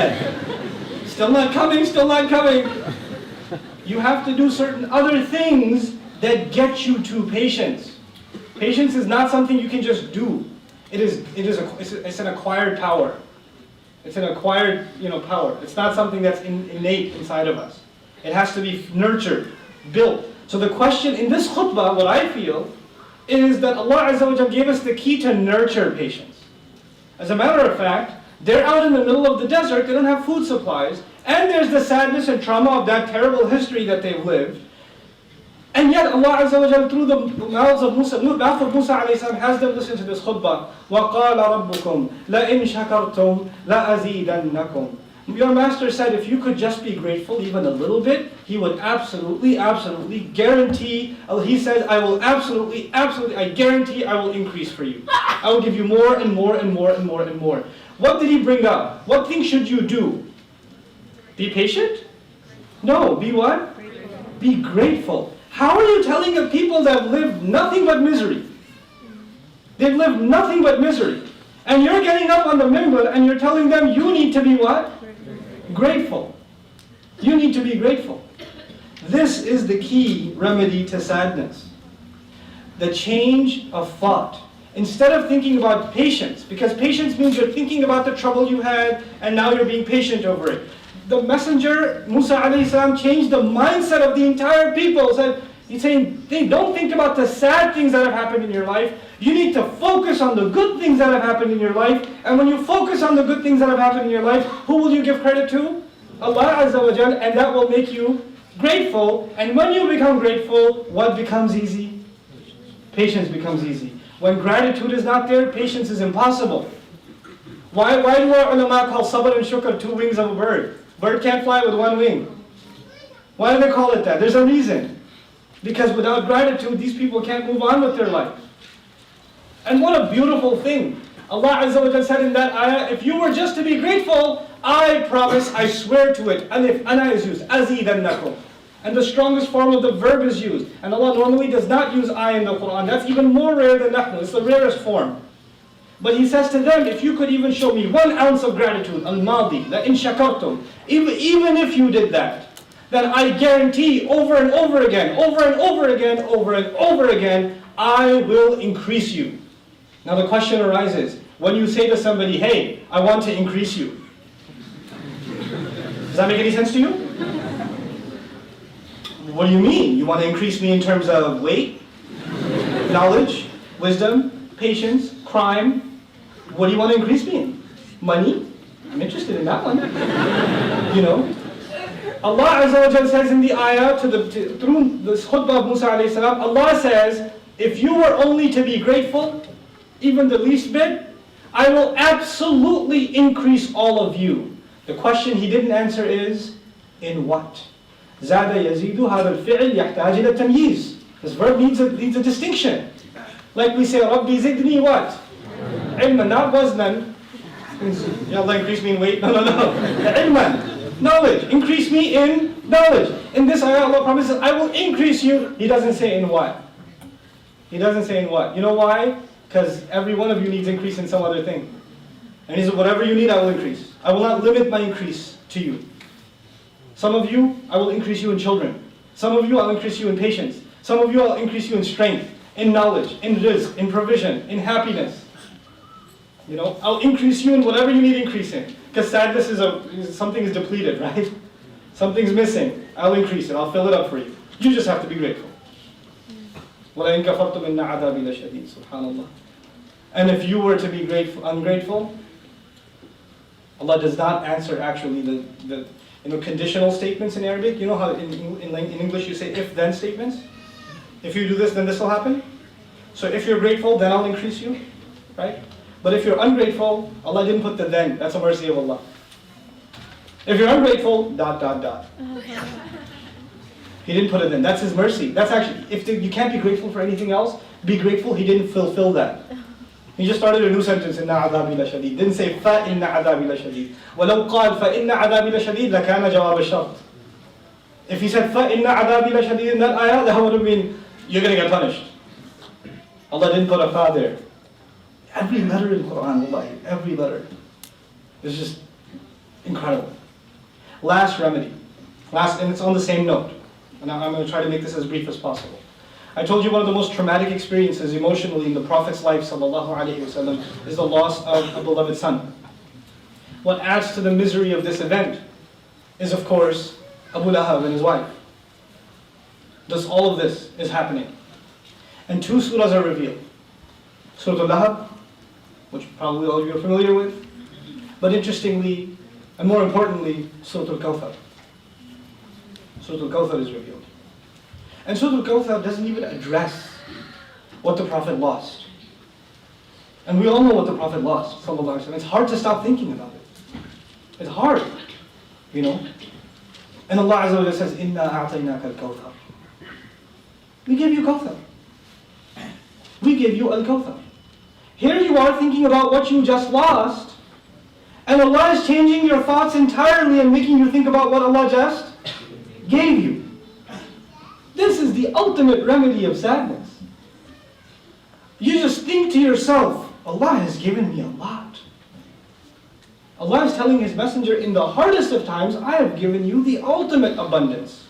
Still not coming, still not coming. You have to do certain other things that get you to patience. Patience is not something you can just do. It's an acquired power. It's an acquired, power. It's not something that's innate inside of us. It has to be nurtured, built. So the question in this khutbah, what I feel, is that Allah Azza wa Jalla gave us the key to nurture patience. As a matter of fact, they're out in the middle of the desert, they don't have food supplies, and there's the sadness and trauma of that terrible history that they've lived. And yet Allah Azza wa Jalla, through the mouth of Musa alayhi salam, has them listen to this khutbah. وَقَالَ رَبُّكُمْ لَإِن شَكَرْتُمْ لَأَزِيدَنَّكُمْ. Your master said if you could just be grateful even a little bit, he would absolutely guarantee, he says, I will I guarantee I will increase for you. I will give you more and more and more and more and more. What did he bring up? What things should you do? Be patient? No, be what? Be grateful. How are you telling the people that have lived nothing but misery? They've lived nothing but misery. And you're getting up on the minbar and you're telling them you need to be what? Grateful. You need to be grateful. This is the key remedy to sadness. The change of thought. Instead of thinking about patience, because patience means you're thinking about the trouble you had and now you're being patient over it. The messenger, Musa alayhi salam, changed the mindset of the entire people. He's saying, hey, don't think about the sad things that have happened in your life. You need to focus on the good things that have happened in your life. And when you focus on the good things that have happened in your life, who will you give credit to? Allah Azza wa Jal, and that will make you grateful. And when you become grateful, what becomes easy? Patience becomes easy. When gratitude is not there, patience is impossible. Why do our ulama call sabr and shukr two wings of a bird? Bird can't fly with one wing. Why do they call it that? There's a reason. Because without gratitude, these people can't move on with their life. And what a beautiful thing. Allah Azza wa Jalla said in that ayah, if you were just to be grateful, I promise, I swear to it. And if ana is used, azidannakum. And the strongest form of the verb is used. And Allah normally does not use I in the Quran. That's even more rare than nahnu. It's the rarest form. But he says to them, if you could even show me 1 ounce of gratitude, al-madi, la in shakartum, even if you did that, then I guarantee over and over again, I will increase you. Now the question arises, when you say to somebody, hey, I want to increase you, does that make any sense to you? What do you mean? You want to increase me in terms of weight, knowledge, wisdom, patience, crime? What do you want to increase me in? Money? I'm interested in that one. Allah Azza wa Jalla says in the ayah, through this khutbah of Musa alayhi salam, Allah says, if you were only to be grateful, even the least bit, I will absolutely increase all of you. The question he didn't answer is, in what? زاد يزيد هذا الفعل يحتاج إلى تمييز. This verb needs a distinction. Like we say, ربي زدني what? علما, not وزنا. Ya Allah, increase me in weight. No. علما, knowledge. Increase me in knowledge. In this ayah, Allah promises, I will increase you. He doesn't say in what. He doesn't say in what. You know why? Because every one of you needs increase in some other thing. And he said, whatever you need, I will increase. I will not limit my increase to you. Some of you, I will increase you in children. Some of you, I'll increase you in patience. Some of you, I'll increase you in strength, in knowledge, in rizq, in provision, in happiness. I'll increase you in whatever you need increase in. Because sadness is something is depleted, right? Something's missing. I'll increase it. I'll fill it up for you. You just have to be grateful. وَلَئِن كَفَرْتُمْ إِنَّ عَذَابِي لَشَدِيدٌ. Subhanallah. And if you were to be ungrateful, Allah does not answer actually the conditional statements in Arabic. You know how in English you say if-then statements? If you do this, then this will happen. So if you're grateful, then I'll increase you, right? But if you're ungrateful, Allah didn't put the then. That's a mercy of Allah. If you're ungrateful, ... He didn't put it then. That's His mercy. That's actually, you can't be grateful for anything else, be grateful He didn't fulfill that. He just started a new sentence, إِنَّ عَذَابِي لَشَدِيدٌ. Didn't say فَإِنَّ عَذَابِي لَشَدِيدٌ. وَلَوْ قَالْ فَإِنَّ عَذَابِي لَشَدِيدٌ لَكَانَ جَوَابَ الشَّرْطِ. If he said فَإِنَّ عَذَابِي لَشَدِيدٌ in that ayah, that would have been, you're going to get punished. Allah didn't put a fa there. Every letter in Quran, wallahi, every letter is just incredible. Last remedy. And it's on the same note. And I'm going to try to make this as brief as possible. I told you one of the most traumatic experiences emotionally in the Prophet's life, sallallahu alaihi wasallam, is the loss of a beloved son. What adds to the misery of this event is, of course, Abu Lahab and his wife. Thus, all of this is happening. And two surahs are revealed. Surah Al-Lahab, which probably all of you are familiar with, but interestingly, and more importantly, Surah Al-Kawthar. Surah Al-Kawthar is revealed. And Surah Al-Kawthar doesn't even address what the Prophet lost. And we all know what the Prophet lost, sallallahu alaihi wasallam. It's hard to stop thinking about it. It's hard, you know. And Allah Azza wa Jalla says, "Inna a'tainaka al-Kawthar." We gave you Kawthar. We gave you Al-Kawthar. Here you are thinking about what you just lost, and Allah is changing your thoughts entirely and making you think about what Allah just gave you. This is the ultimate remedy of sadness. You just think to yourself, Allah has given me a lot. Allah is telling His Messenger, in the hardest of times, I have given you the ultimate abundance.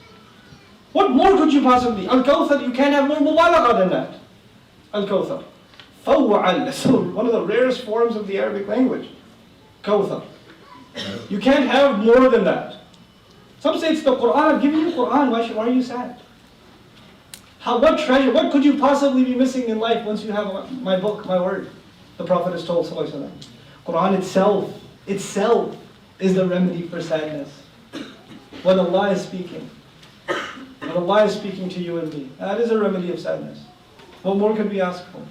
What more could you possibly? Al-Kawthar, you can't have more mubalagha than that. Al-Kawthar. Fawwa'al, so one of the rarest forms of the Arabic language. Kawthar. You can't have more than that. Some say it's the Quran. I've given you Quran. Why are you sad? What treasure, what could you possibly be missing in life once you have my book, my word? The Prophet has told sallallahu alaihi wasallam. Quran itself is the remedy for sadness. When Allah is speaking. When Allah is speaking to you and me. That is a remedy of sadness. What more could we ask for?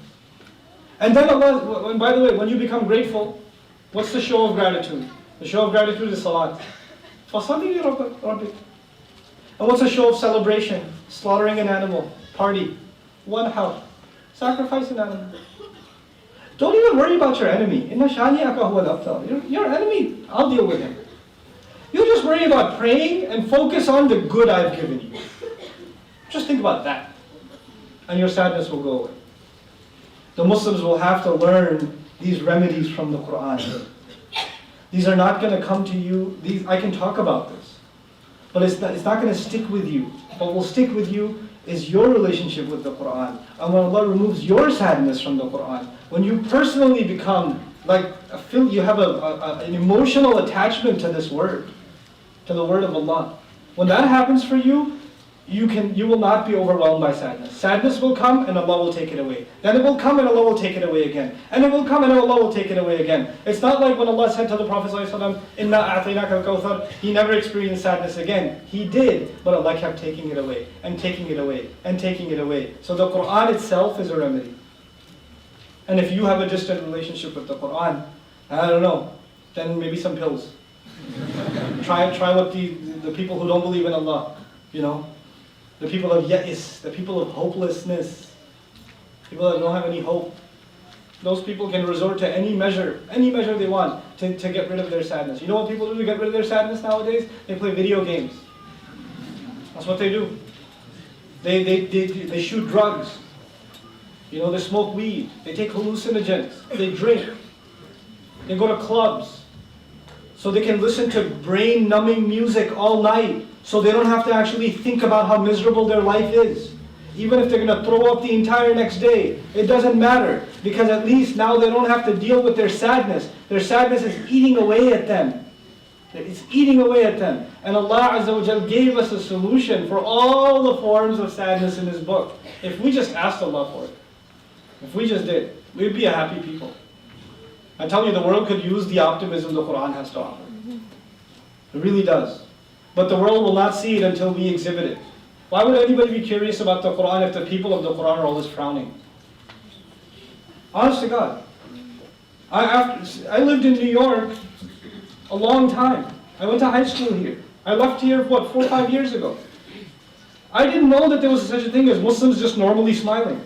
And then Allah, and by the way, when you become grateful, what's the show of gratitude? The show of gratitude is salat. فَصَلِّ لِرَبِّكَ. And what's a show of celebration? Slaughtering an animal. Party. One house. Sacrifice an animal. Don't even worry about your enemy. Inna shani'aka huwa al-abtar. Your enemy, I'll deal with him. You just worry about praying and focus on the good I've given you. Just think about that. And your sadness will go away. The Muslims will have to learn these remedies from the Quran. These are not going to come to you. I can talk about this. But it's not going to stick with you. What will stick with you is your relationship with the Quran. And when Allah removes your sadness from the Quran, when you personally become like, you have an emotional attachment to this word, to the word of Allah. When that happens for you, you will not be overwhelmed by sadness. Sadness will come and Allah will take it away. Then it will come and Allah will take it away again. And it will come and Allah will take it away again. It's not like when Allah said to the Prophet ﷺ, "Inna a'tainaka al-Kawthar," He never experienced sadness again. He did, but Allah kept taking it away, and taking it away, and taking it away. So the Quran itself is a remedy. And if you have a distant relationship with the Quran, I don't know, then maybe some pills. Try what the people who don't believe in Allah, you know, the people of ya'is, the people of hopelessness, people that don't have any hope. Those people can resort to any measure they want to get rid of their sadness. You know what people do to get rid of their sadness nowadays? They play video games. That's what they do. They shoot drugs. You know, they smoke weed. They take hallucinogens. They drink. They go to clubs. So they can listen to brain-numbing music all night, so they don't have to actually think about how miserable their life is. Even if they're going to throw up the entire next day, it doesn't matter, because at least now they don't have to deal with their sadness. Their sadness is eating away at them. It's eating away at them. And Allah Azza wa Jal gave us a solution for all the forms of sadness in His book. If we just asked Allah for it, if we just did, we'd be a happy people. I tell you, the world could use the optimism the Quran has to offer. It really does. But the world will not see it until we exhibit it. Why would anybody be curious about the Quran if the people of the Quran are always frowning? Honest to God. I lived in New York a long time. I went to high school here. I left here, 4 or 5 years ago. I didn't know that there was such a thing as Muslims just normally smiling.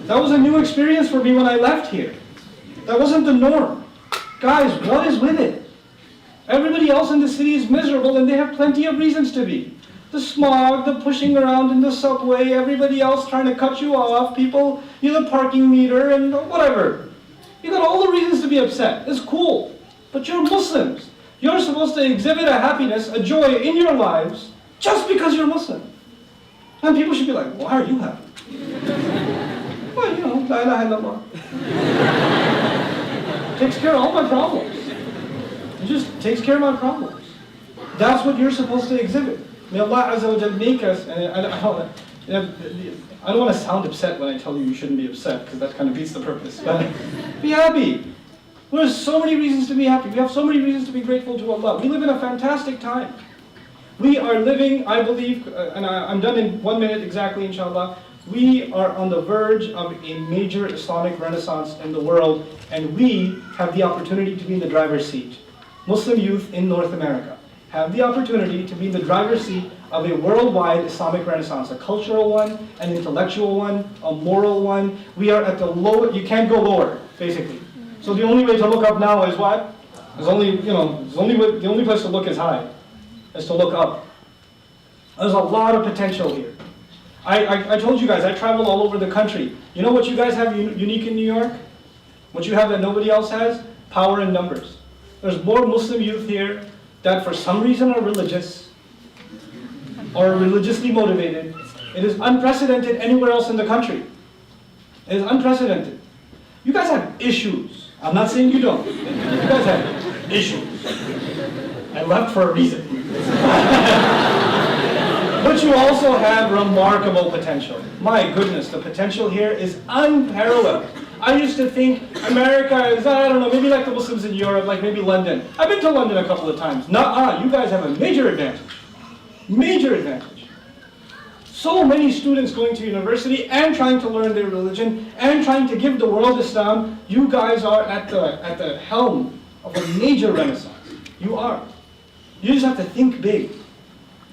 That was a new experience for me when I left here. That wasn't the norm. Guys, what is with it? Everybody else in the city is miserable and they have plenty of reasons to be. The smog, the pushing around in the subway, everybody else trying to cut you off, people, the parking meter and whatever. You got all the reasons to be upset. It's cool. But you're Muslims. You're supposed to exhibit a happiness, a joy in your lives just because you're Muslim. And people should be like, why are you happy? Well, you know, la ilaha illallah. Takes care of all my problems. It just takes care of my problems. That's what you're supposed to exhibit. May Allah Azza wa Jal make us, and I don't want to sound upset when I tell you shouldn't be upset, because that kind of beats the purpose. But be happy. There's so many reasons to be happy. We have so many reasons to be grateful to Allah. We live in a fantastic time. We are living, I believe, and I'm done in 1 minute exactly, inshallah. We are on the verge of a major Islamic renaissance in the world, and we have the opportunity to be in the driver's seat. Muslim youth in North America have the opportunity to be in the driver's seat of a worldwide Islamic renaissance, a cultural one, an intellectual one, a moral one. We are at the low, you can't go lower, basically. So the only way to look up now is what? The only place to look is high, is to look up. There's a lot of potential here. I told you guys, I travel all over the country. You know what you guys have unique in New York? What you have that nobody else has? Power in numbers. There's more Muslim youth here that for some reason are religious or religiously motivated. It is unprecedented anywhere else in the country. It is unprecedented. You guys have issues. I'm not saying you don't. You guys have issues. I left for a reason. But you also have remarkable potential. My goodness, the potential here is unparalleled. I used to think America is, I don't know, maybe like the Muslims in Europe, like maybe London. I've been to London a couple of times. Nuh-uh, you guys have a major advantage. Major advantage. So many students going to university and trying to learn their religion and trying to give the world Islam. You guys are at the helm of a major renaissance. You are. You just have to think big.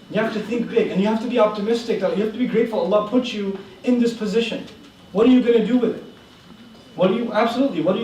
You have to think big, and you have to be optimistic. That you have to be grateful Allah put you in this position. What are you going to do with it? What are you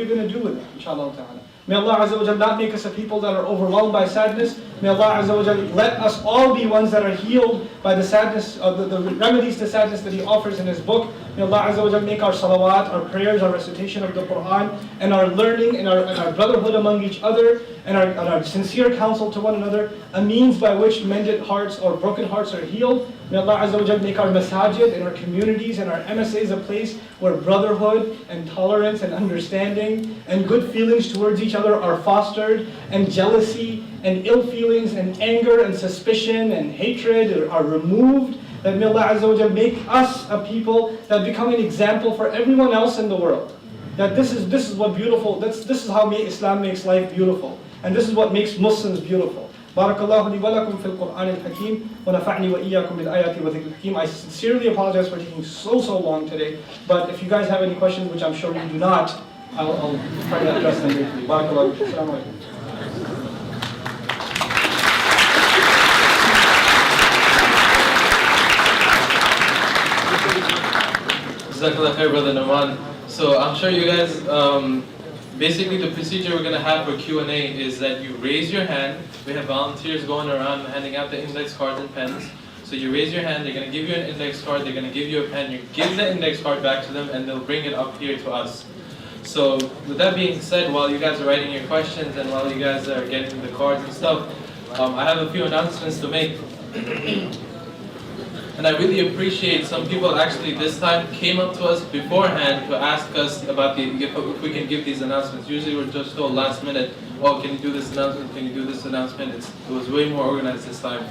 going to do with it? Inshallah ta'ala. May Allah Azza wa Jal not make us a people that are overwhelmed by sadness. May Allah Azza wa Jal let us all be ones that are healed by the sadness, the remedies to sadness that He offers in His book. May Allah Azza wa Jal make our salawat, our prayers, our recitation of the Quran, and our learning, and our brotherhood among each other, and our sincere counsel to one another, a means by which mended hearts or broken hearts are healed. May Allah Azza wa Jal make our masajid and our communities and our MSAs a place where brotherhood and tolerance and understanding and good feelings towards each other are fostered, and jealousy and ill feelings and anger and suspicion and hatred are removed. That may Allah Azza wa Jal make us a people that become an example for everyone else in the world. That this is what beautiful, this is how Islam makes life beautiful. And this is what makes Muslims beautiful. Barakallahu li wa lakum fil Qur'an al-Hakim wa nafa'ni wa iyyakum bil ayati wa dhikr al-Hakim. I sincerely apologize for taking so long today, but if you guys have any questions, which I'm sure you do not, I'll try to address them briefly. Barakallahu. Assalamu alaikum. Jazakallah khair, Brother Nouman. So I'm sure you guys, basically the procedure we're going to have for Q&A is that you raise your hand. We have volunteers going around handing out the index cards and pens. So you raise your hand, they're going to give you an index card, they're going to give you a pen, you give the index card back to them, and they'll bring it up here to us. So with that being said, while you guys are writing your questions and while you guys are getting the cards and stuff, I have a few announcements to make. And I really appreciate some people actually this time came up to us beforehand to ask us about if we can give these announcements. Usually we're just told last minute, oh, can you do this announcement, can you do this announcement? It was way more organized this time.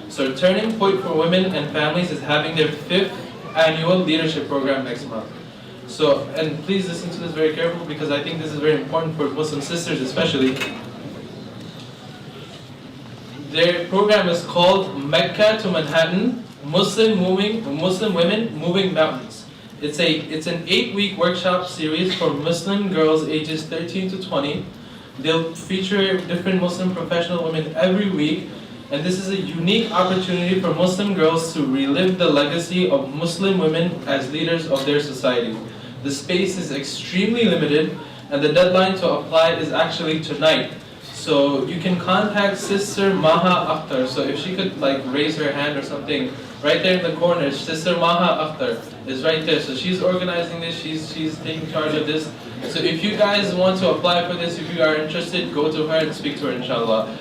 So Turning Point for Women and Families is having their 5th annual leadership program next month. So, and please listen to this very carefully because I think this is very important for Muslim sisters especially. Their program is called Mecca to Manhattan, Muslim Women Moving Mountains. It's an 8-week workshop series for Muslim girls ages 13 to 20. They'll feature different Muslim professional women every week, and this is a unique opportunity for Muslim girls to relive the legacy of Muslim women as leaders of their society. The space is extremely limited, and the deadline to apply is actually tonight. So you can contact Sister Maha Akhtar. So if she could raise her hand or something, right there in the corner, Sister Maha Akhtar is right there. So she's organizing this, she's taking charge of this. So if you guys want to apply for this, if you are interested, go to her and speak to her, inshallah.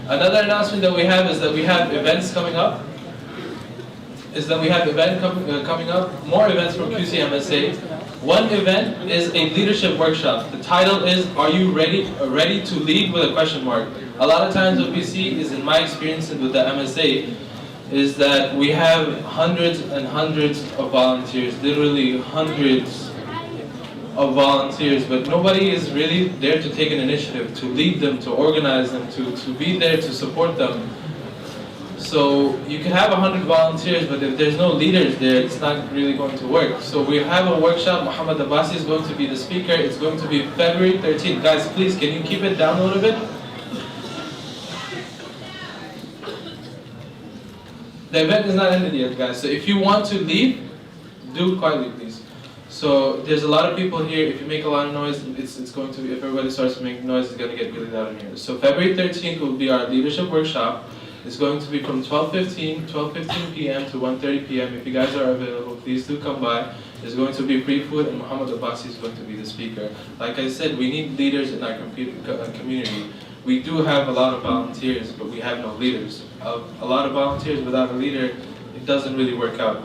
Another announcement that we have is that we have events coming up. Coming up, more events from QCMSA. One event is a leadership workshop. The title is, Are You ready to lead, with a question mark. A lot of times what we see is, in my experience with the MSA, is that we have hundreds and hundreds of volunteers, literally hundreds of volunteers, but nobody is really there to take an initiative, to lead them, to organize them, to be there to support them. So you can have 100 volunteers, but if there's no leaders there, it's not really going to work. So we have a workshop. Muhammad Abbasi is going to be the speaker. It's going to be February 13th. Guys, please, can you keep it down a little bit? The event is not ended yet, guys. So if you want to leave, do it quietly, please. So there's a lot of people here. If you make a lot of noise, it's going to be, if everybody starts to make noise, it's going to get really loud in here. So February 13th will be our leadership workshop. It's going to be from 12:15 p.m. to 1:30 p.m. If you guys are available, please do come by. There's going to be free food, and Muhammad Abbasi is going to be the speaker. Like I said, we need leaders in our community. We do have a lot of volunteers, but we have no leaders. A lot of volunteers without a leader, it doesn't really work out.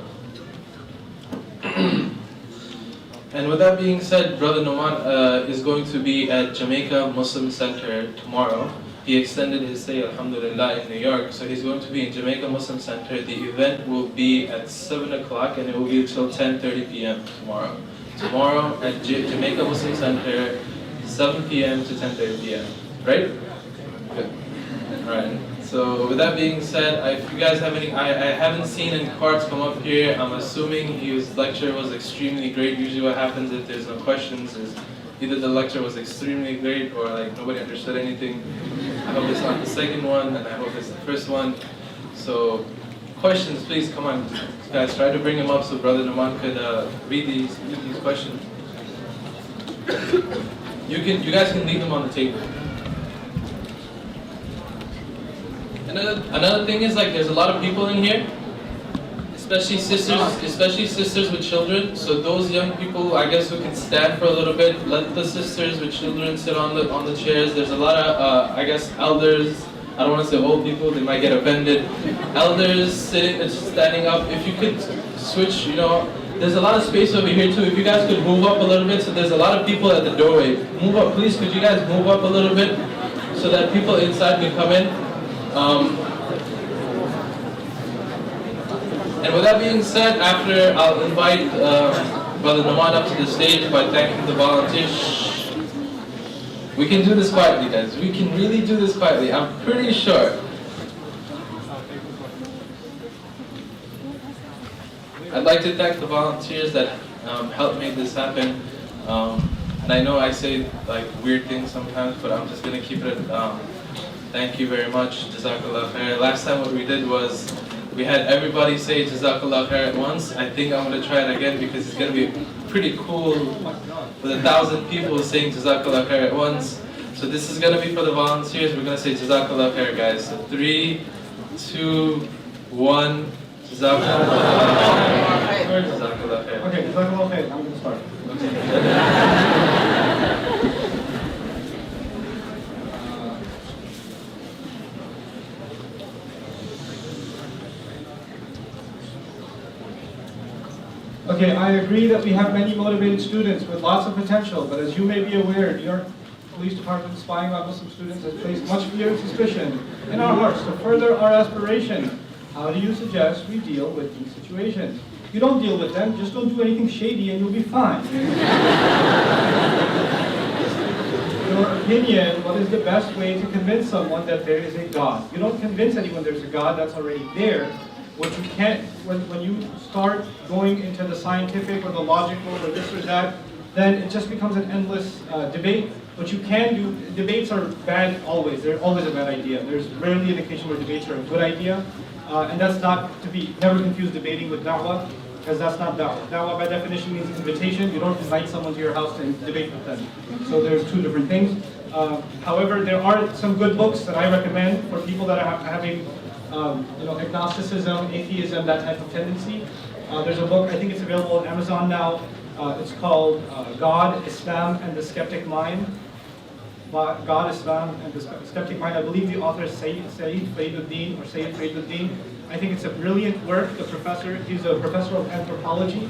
And with that being said, Brother Nouman is going to be at Jamaica Muslim Center tomorrow. He extended his stay, alhamdulillah, in New York, so he's going to be in Jamaica Muslim Center. The event will be at 7 o'clock and it will be until 10:30 p.m. tomorrow. Tomorrow at Jamaica Muslim Center, 7 p.m. to 10:30 p.m. Right? Good. Alright. So with that being said, if you guys have any, I haven't seen any cards come up here. I'm assuming his lecture was extremely great. Usually what happens if there's no questions is either the lecture was extremely great or like nobody understood anything. I hope it's not the second one, and I hope it's the first one. So, questions, please, come on. Guys, try to bring them up so Brother Nouman could read these questions. You guys can leave them on the table. Another thing is, like, there's a lot of people in here, especially sisters with children. So those young people, I guess, who can stand for a little bit, let the sisters with children sit on the chairs. There's a lot of I guess, elders. I don't want to say old people; they might get offended. Elders standing up. If you could switch, there's a lot of space over here too. If you guys could move up a little bit, so there's a lot of people at the doorway. Move up, please. Could you guys move up a little bit so that people inside can come in? And with that being said, after I'll invite Brother Nouman up to the stage by thanking the volunteers. We can do this quietly, guys. We can really do this quietly. I'm pretty sure. I'd like to thank the volunteers that helped make this happen. And I know I say like weird things sometimes, but I'm just gonna keep it. Thank you very much, Jazakallah khair. Last time what we did was we had everybody say Jazakallah khair at once. I think I'm going to try it again because it's going to be pretty cool with 1,000 people saying Jazakallah khair at once. So this is going to be for the volunteers. We're going to say Jazakallah khair, guys. So 3, 2, 1. Jazakallah khair. Jazakallah khair. Okay, Jazakallah khair. I'm going to start. Okay, I agree that we have many motivated students with lots of potential, but as you may be aware, New York Police Department spying on Muslim students has placed much fear and suspicion in our hearts. To further our aspiration, how do you suggest we deal with these situations? You don't deal with them, just don't do anything shady and you'll be fine. In your opinion, what is the best way to convince someone that there is a God? You don't convince anyone there's a God, that's already there. What you can't, when you start going into the scientific or the logical or this or that, then it just becomes an endless debate. What you can do, debates are bad always. They're always a bad idea. There's rarely an occasion where debates are a good idea. And that's not to be, never confuse debating with da'wah, because that's not da'wah. Da'wah by definition means invitation. You don't invite someone to your house to debate with them. So there's two different things. However, there are some good books that I recommend for people that are having agnosticism, atheism, that type of tendency. There's a book, I think it's available on Amazon now, It's called God, Islam, and the Skeptic Mind. God, Islam, and the Skeptic Mind. I believe the author is Sayyid Faiduddin, or Sayyid Faiduddin. I think it's a brilliant work. He's a professor of anthropology,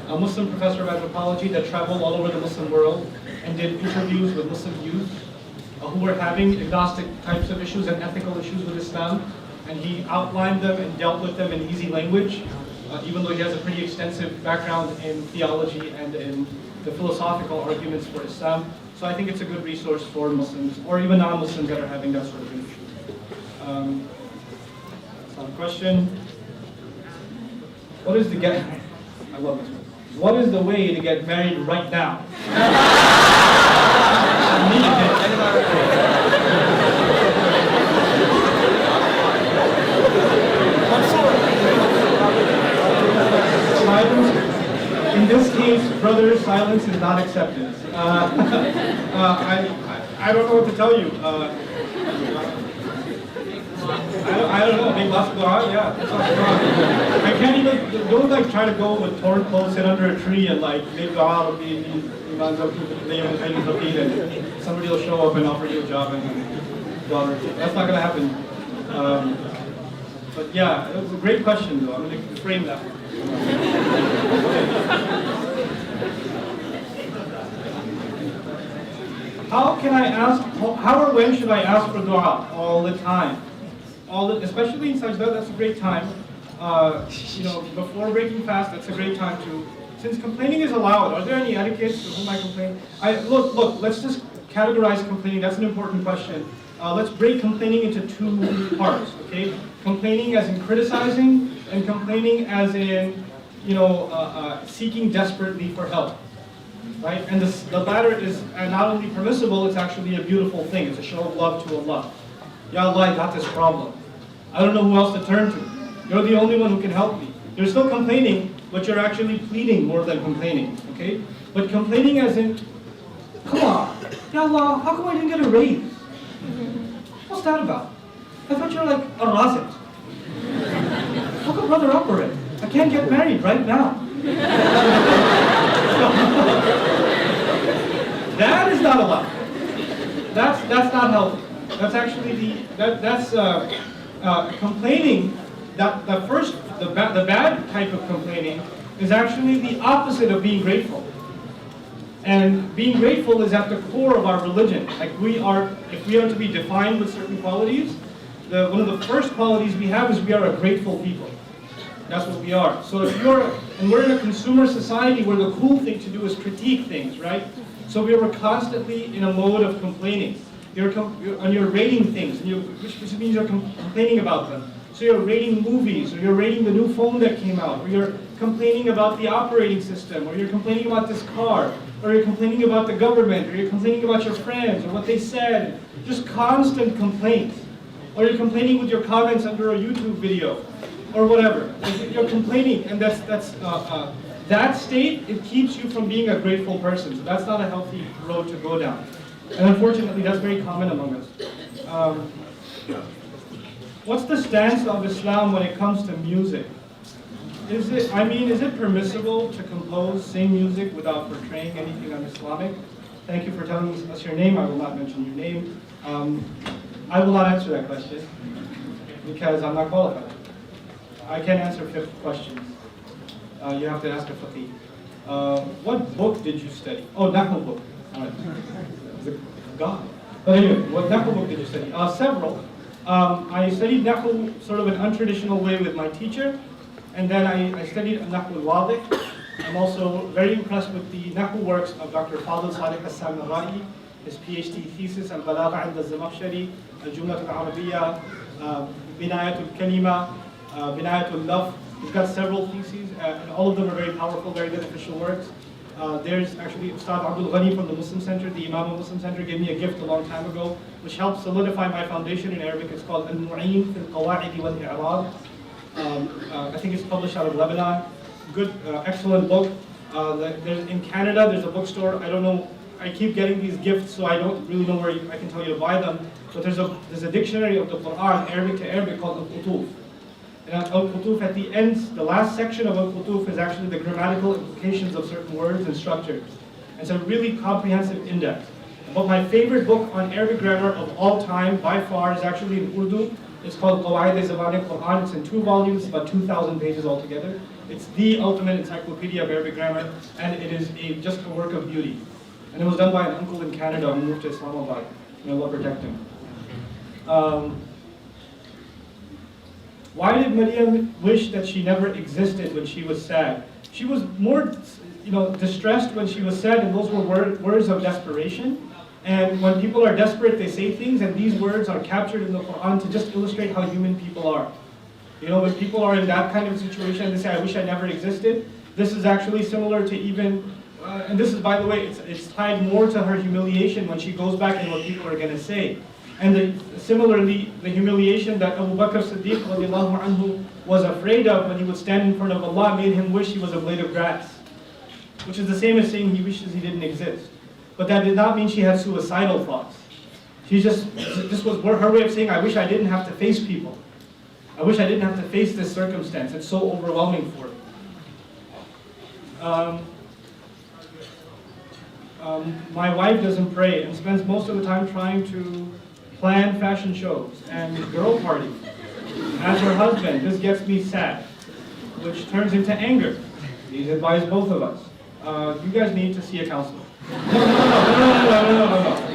a Muslim professor of anthropology that traveled all over the Muslim world and did interviews with Muslim youth who were having agnostic types of issues and ethical issues with Islam. And he outlined them and dealt with them in easy language, even though he has a pretty extensive background in theology and in the philosophical arguments for Islam. So I think it's a good resource for Muslims, or even non-Muslims that are having that sort of issue. Some question. What is the I love this one. What is the way to get married right now? In this case, brother, silence is not accepted. I don't know what to tell you. I don't know. Make lots of dua. Yeah, that's all dua. I can't even. Don't like try to go with torn clothes, sit under a tree, and like make dua. And somebody will show up and offer you a job and daughter. That's not gonna happen. But yeah, it was a great question though. I'm gonna frame that. How can I ask? How or when should I ask for dua? All the time. Especially in sajda, that's a great time. Before breaking fast, that's a great time to. Since complaining is allowed, are there any etiquettes to whom I complain? Look. Let's just categorize complaining. That's an important question. Let's break complaining into two parts. Okay, complaining as in criticizing, and complaining as in, seeking desperately for help. Right? And the latter is not only permissible, it's actually a beautiful thing. It's a show of love to Allah. Ya Allah, I got this problem. I don't know who else to turn to. You're the only one who can help me. You're still complaining, but you're actually pleading more than complaining. Okay? But complaining as in, come on, Ya Allah, how come I didn't get a raise? What's that about? I thought you were like a razit. How come brother operate? I can't get married right now. That is not allowed. That's not healthy. That's actually complaining. The bad type of complaining is actually the opposite of being grateful. And being grateful is at the core of our religion. Like if we are to be defined with certain qualities, one of the first qualities we have is we are a grateful people. That's what we are. So we're in a consumer society where the cool thing to do is critique things, right? So we are constantly in a mode of complaining. You're rating things, which means you're complaining about them. So you're rating movies, or you're rating the new phone that came out, or you're complaining about the operating system, or you're complaining about this car, or you're complaining about the government, or you're complaining about your friends, or what they said. Just constant complaints. Or you're complaining with your comments under a YouTube video, or whatever. You're complaining, and that state, it keeps you from being a grateful person. So that's not a healthy road to go down. And unfortunately, that's very common among us. What's the stance of Islam when it comes to music? Is it permissible to sing music without portraying anything un-Islamic? Thank you for telling us your name. I will not mention your name. I will not answer that question because I'm not qualified. I can't answer 5 questions. You have to ask a faqih. What book did you study? Oh, Nahu book. God. But anyway, what Nahu book did you study? Several. I studied Nahu sort of an untraditional way with my teacher, and then I studied Nahu al-Wadih. I'm also very impressed with the Nahu works of Dr. Fadl Salih Hassan-Narai, his PhD thesis, Al-Balagha 'inda al-Zamakhshari, Al-Jumlat al-Arabiyya, Binayat al-Kalima, Binayat al-Laf. He's got several theses, and all of them are very powerful, very beneficial works. There's actually Ustad Abdul Ghani from the Muslim Center, the Imam of Muslim Center, gave me a gift a long time ago, which helped solidify my foundation in Arabic. It's called Al-Mu'in fil Qawa'id wal I'rab. I think it's published out of Lebanon. Good, excellent book. In Canada, there's a bookstore. I don't know. I keep getting these gifts, so I don't really know where I can tell you to buy them. But there's a dictionary of the Quran, Arabic to Arabic, called Al-Qutuf. And Al-Qutuf at the end, the last section of Al-Qutuf is actually the grammatical implications of certain words and structures. It's a really comprehensive index. But my favorite book on Arabic grammar of all time, by far, is actually in Urdu. It's called Qawaid-e-Zaban al-Quran. It's in 2 volumes, about 2,000 pages altogether. It's the ultimate encyclopedia of Arabic grammar, and it is just a work of beauty. And it was done by an uncle in Canada who moved to Islamabad. May Allah protect him. Why did Maryam wish that she never existed when she was sad? She was more, distressed when she was sad, and those were words of desperation. And when people are desperate, they say things, and these words are captured in the Quran to just illustrate how human people are. When people are in that kind of situation, they say, I wish I never existed. This is actually similar to even, and this is, by the way, it's tied more to her humiliation when she goes back and what people are going to say. And similarly, the humiliation that Abu Bakr Siddiq radiallahu anhu was afraid of when he would stand in front of Allah made him wish he was a blade of grass, which is the same as saying he wishes he didn't exist. But that did not mean she had suicidal thoughts. This was her way of saying, I wish I didn't have to face people. I wish I didn't have to face this circumstance. It's so overwhelming for her. My wife doesn't pray and spends most of the time trying to plan fashion shows and girl parties. As her husband, this gets me sad, which turns into anger. He's advised both of us. You guys need to see a counselor. No.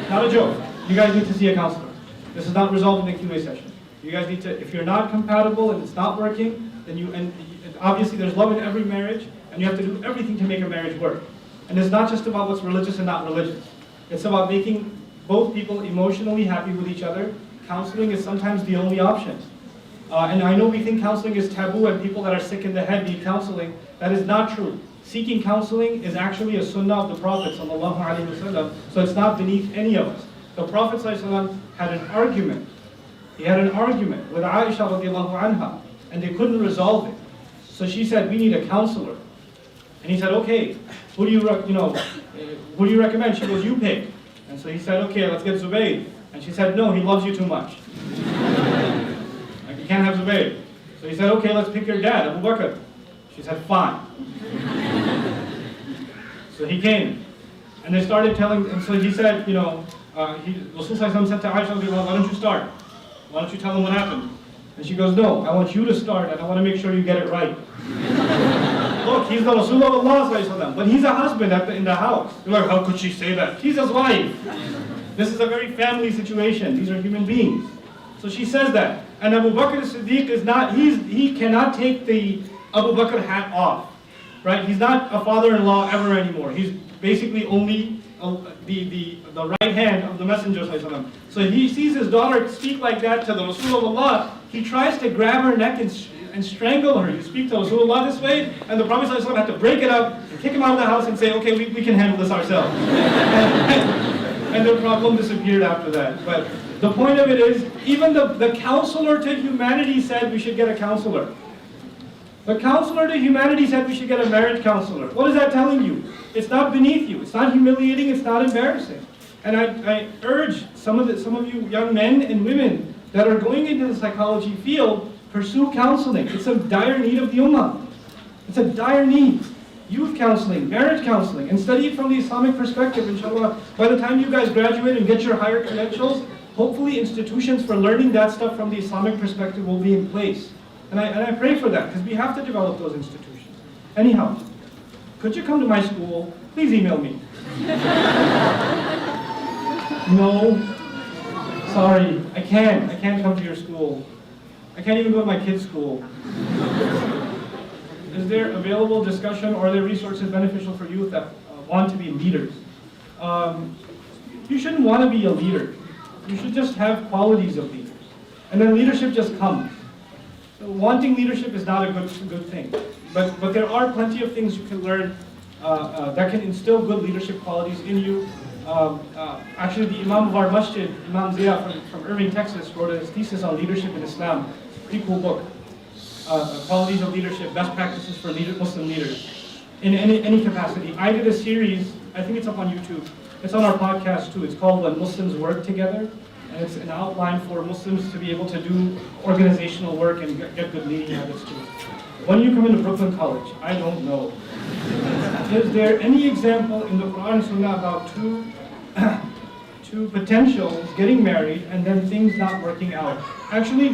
Not a joke. You guys need to see a counselor. This is not resolved in the QA session. You guys need to, if you're not compatible and it's not working, then obviously there's love in every marriage, and you have to do everything to make a marriage work. And it's not just about what's religious and not religious. It's about making both people emotionally happy with each other. Counseling is sometimes the only option. And I know we think counseling is taboo and people that are sick in the head need counseling. That is not true. Seeking counseling is actually a sunnah of the Prophet ﷺ, so it's not beneath any of us. The Prophet ﷺ had an argument. He had an argument with Aisha radiallahu anha, and they couldn't resolve it. So she said, we need a counselor. And he said, okay, who do you recommend? She goes, you pick. And so he said, okay, let's get Zubayr. And she said, no, he loves you too much. Like, you can't have Zubayr. So he said, okay, let's pick your dad, Abu Bakr. She said, fine. So he came. And they started telling, and so he said, Rasul said to Aisha, why don't you start? Why don't you tell him what happened? And she goes, no, I want you to start, and I want to make sure you get it right. Look, he's the Rasul of Allah, but he's a husband in the house. You're like, how could she say that? He's his wife. This is a very family situation. These are human beings. So she says that. And Abu Bakr as-Siddiq is not, he cannot take the Abu Bakr hat off. Right? He's not a father-in-law ever anymore. He's basically only the right hand of the Messenger. So he sees his daughter speak like that to the Rasul of Allah. He tries to grab her neck and strangle her. You speak to Rasulullah this way, and the Prophet ﷺ had to break it up and kick him out of the house and say, okay, we can handle this ourselves. And the problem disappeared after that. But the point of it is, even the counselor to humanity said we should get a counselor. The counselor to humanity said we should get a marriage counselor. What is that telling you? It's not beneath you. It's not humiliating. It's not embarrassing. And I urge some of you young men and women that are going into the psychology field, pursue counseling. It's a dire need of the ummah. It's a dire need. Youth counseling, marriage counseling, and study it from the Islamic perspective, inshallah. By the time you guys graduate and get your higher credentials, hopefully institutions for learning that stuff from the Islamic perspective will be in place. And I pray for that, because we have to develop those institutions. Anyhow, could you come to my school? Please email me. No. Sorry, I can't come to your school. I can't even go to my kid's school. Is there available discussion or are there resources beneficial for youth that want to be leaders? You shouldn't want to be a leader. You should just have qualities of leaders. And then leadership just comes. Wanting leadership is not a good thing. But there are plenty of things you can learn that can instill good leadership qualities in you. Actually, the Imam of our masjid, Imam Zia from Irving, Texas, wrote a thesis on leadership in Islam. Pretty cool book. Qualities of leadership, best practices for Muslim leaders in any capacity. I did a series, I think it's up on YouTube. It's on our podcast too. It's called When Muslims Work Together. And it's an outline for Muslims to be able to do organizational work and get good leading habits too. When you come into Brooklyn College, I don't know. Is there any example in the Quran and Sunnah about two potentials getting married and then things not working out? Actually,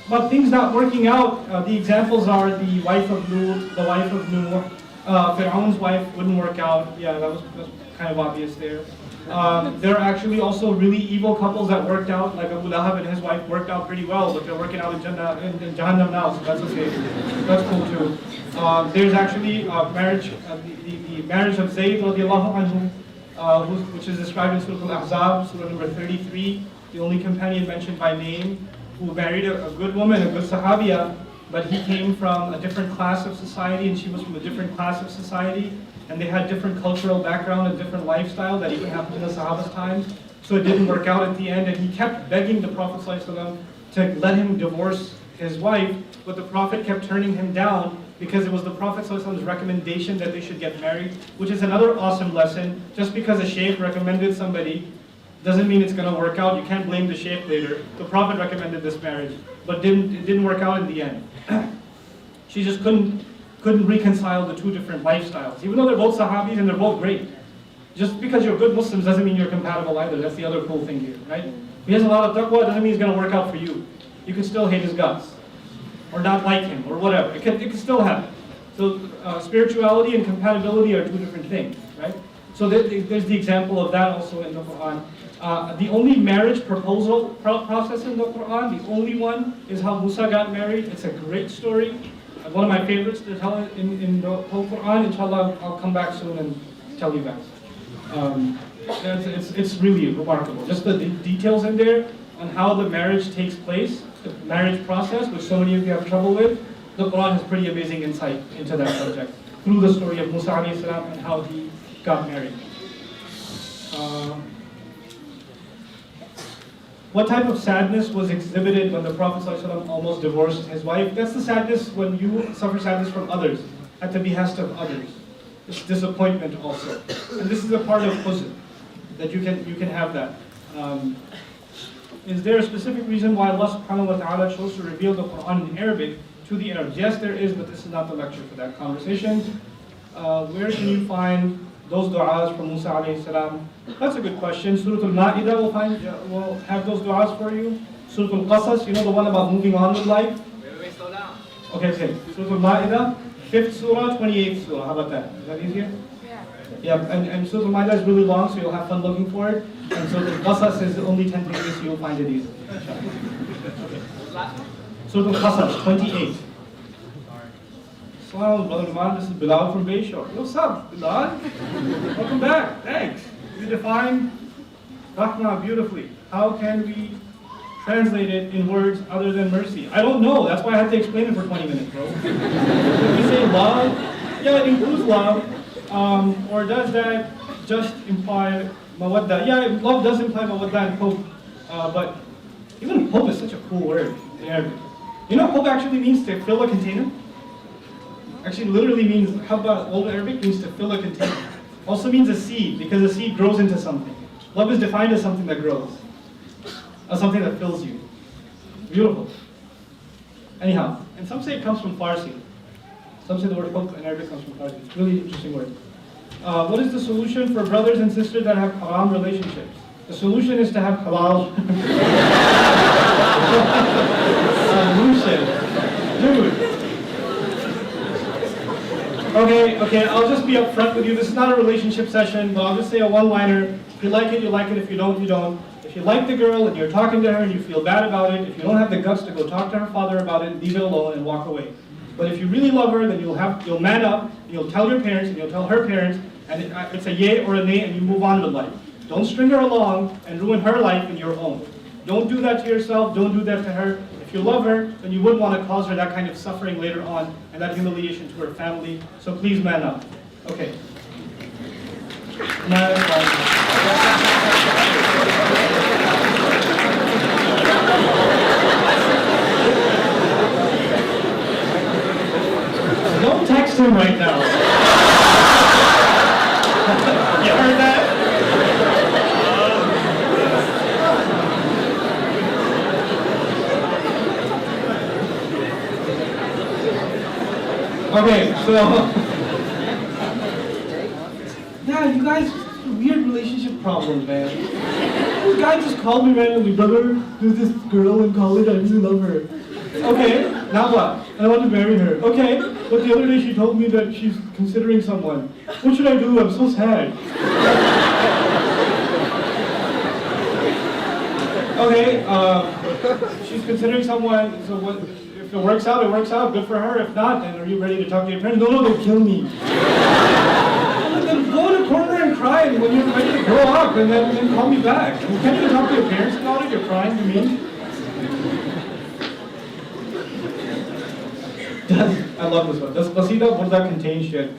but things not working out, the examples are the wife of Lut, the wife of Nuh, Fir'aun's wife wouldn't work out. Yeah, that was kind of obvious there. There are actually also really evil couples that worked out, like Abu Lahab and his wife worked out pretty well, but they're working out in Jahannam now, so that's okay. That's cool too. There's actually marriage, the marriage of Zayd radiallahu anhu, which is described in Surah Al-Ahzab, Surah number 33, the only companion mentioned by name, who married a good woman, a good sahabiya, but he came from a different class of society and she was from a different class of society, and they had different cultural background and different lifestyle that even happened in the Sahaba's time. So it didn't work out at the end, and he kept begging the Prophet ﷺ to let him divorce his wife, but the Prophet kept turning him down because it was the Prophet ﷺ's recommendation that they should get married, which is another awesome lesson. Just because a sheikh recommended somebody doesn't mean it's going to work out. You can't blame the sheikh later. The Prophet recommended this marriage, but it didn't work out in the end. She just couldn't reconcile the two different lifestyles. Even though they're both Sahabis and they're both great. Just because you're good Muslims doesn't mean you're compatible either. That's the other cool thing here, right? He has a lot of taqwa, doesn't mean he's going to work out for you. You can still hate his guts, or not like him, or whatever. It can still happen. So spirituality and compatibility are two different things, right? So there's the example of that also in the Quran. The only marriage proposal process in the Quran, the only one, is how Musa got married. It's a great story. One of my favorites to tell in the whole Quran. Inshallah, I'll come back soon and tell you guys. It's really remarkable. Just the details in there on how the marriage takes place, the marriage process, which so many of you have trouble with. The Quran has pretty amazing insight into that subject through the story of Musa alayhi salam and how he got married. What type of sadness was exhibited when the Prophet ﷺ almost divorced his wife? That's the sadness when you suffer sadness from others, at the behest of others. It's disappointment also. And this is a part of huzn, that you can have that. Is there a specific reason why Allah subhanahu wa ta'ala chose to reveal the Quran in Arabic to the Arabs? Yes, there is, but this is not the lecture for that conversation. Where can you find those du'as from Musa alayhi salam? That's a good question. Surah Al-Ma'idah will have those du'as for you. Surah Al-Qasas, you know the one about moving on with life? Wait, slow down. Okay. Surah Al-Ma'idah, 5th surah, 28th surah. How about that? Is that easier? Yeah, and Surah Al-Ma'idah is really long, so you'll have fun looking for it. And Surah Al-Qasas is only 10 pages, so you'll find it easy. Okay. Surah Al-Qasas, 28. Assalamu brother Nouman, this is Bilal from Bayshore. What's up, Bilal? Welcome back. Thanks. You define Rahmah beautifully. How can we translate it in words other than mercy? I don't know. That's why I had to explain it for 20 minutes, bro. If we say love, yeah, it includes love. Or does that just imply mawadda? Yeah, love does imply mawadda and hope. But even hope is such a cool word in Arabic. You know, hope actually means to fill a container. Actually, literally means, habba, Old Arabic means to fill a container. Also means a seed, because a seed grows into something. Love is defined as something that grows, as something that fills you. Beautiful. Anyhow, and some say it comes from Farsi. Some say the word hope in Arabic comes from Farsi. It's a really interesting word. What is the solution for brothers and sisters that have haram relationships? The solution is to have halal. Solution. Dude. Okay, I'll just be upfront with you. This is not a relationship session, but I'll just say a one-liner. If you like it, you like it. If you don't, you don't. If you like the girl and you're talking to her and you feel bad about it, if you don't have the guts to go talk to her father about it, leave it alone and walk away. But if you really love her, then you'll man up, and you'll tell your parents, and you'll tell her parents, and it's a yay or a nay, and you move on with life. Don't string her along and ruin her life and your own. Don't do that to yourself. Don't do that to her. If you love her, then you wouldn't want to cause her that kind of suffering later on and that humiliation to her family. So please man up. Okay. Don't text him right now. You heard that? Okay, so yeah, you guys, weird relationship problems, man. This guy just called me randomly, brother. There's this girl in college, I really love her. Okay, now what? I want to marry her. Okay, but the other day she told me that she's considering someone. What should I do? I'm so sad. Okay, she's considering someone, so what? If it works out, it works out. Good for her. If not, then are you ready to talk to your parents? No, they'll kill me. Then go in a corner and cry, and when you're ready to grow up, and then call me back. You can't even talk to your parents about it. You're crying to me. I love this one. Does Qasida Burda contain shit?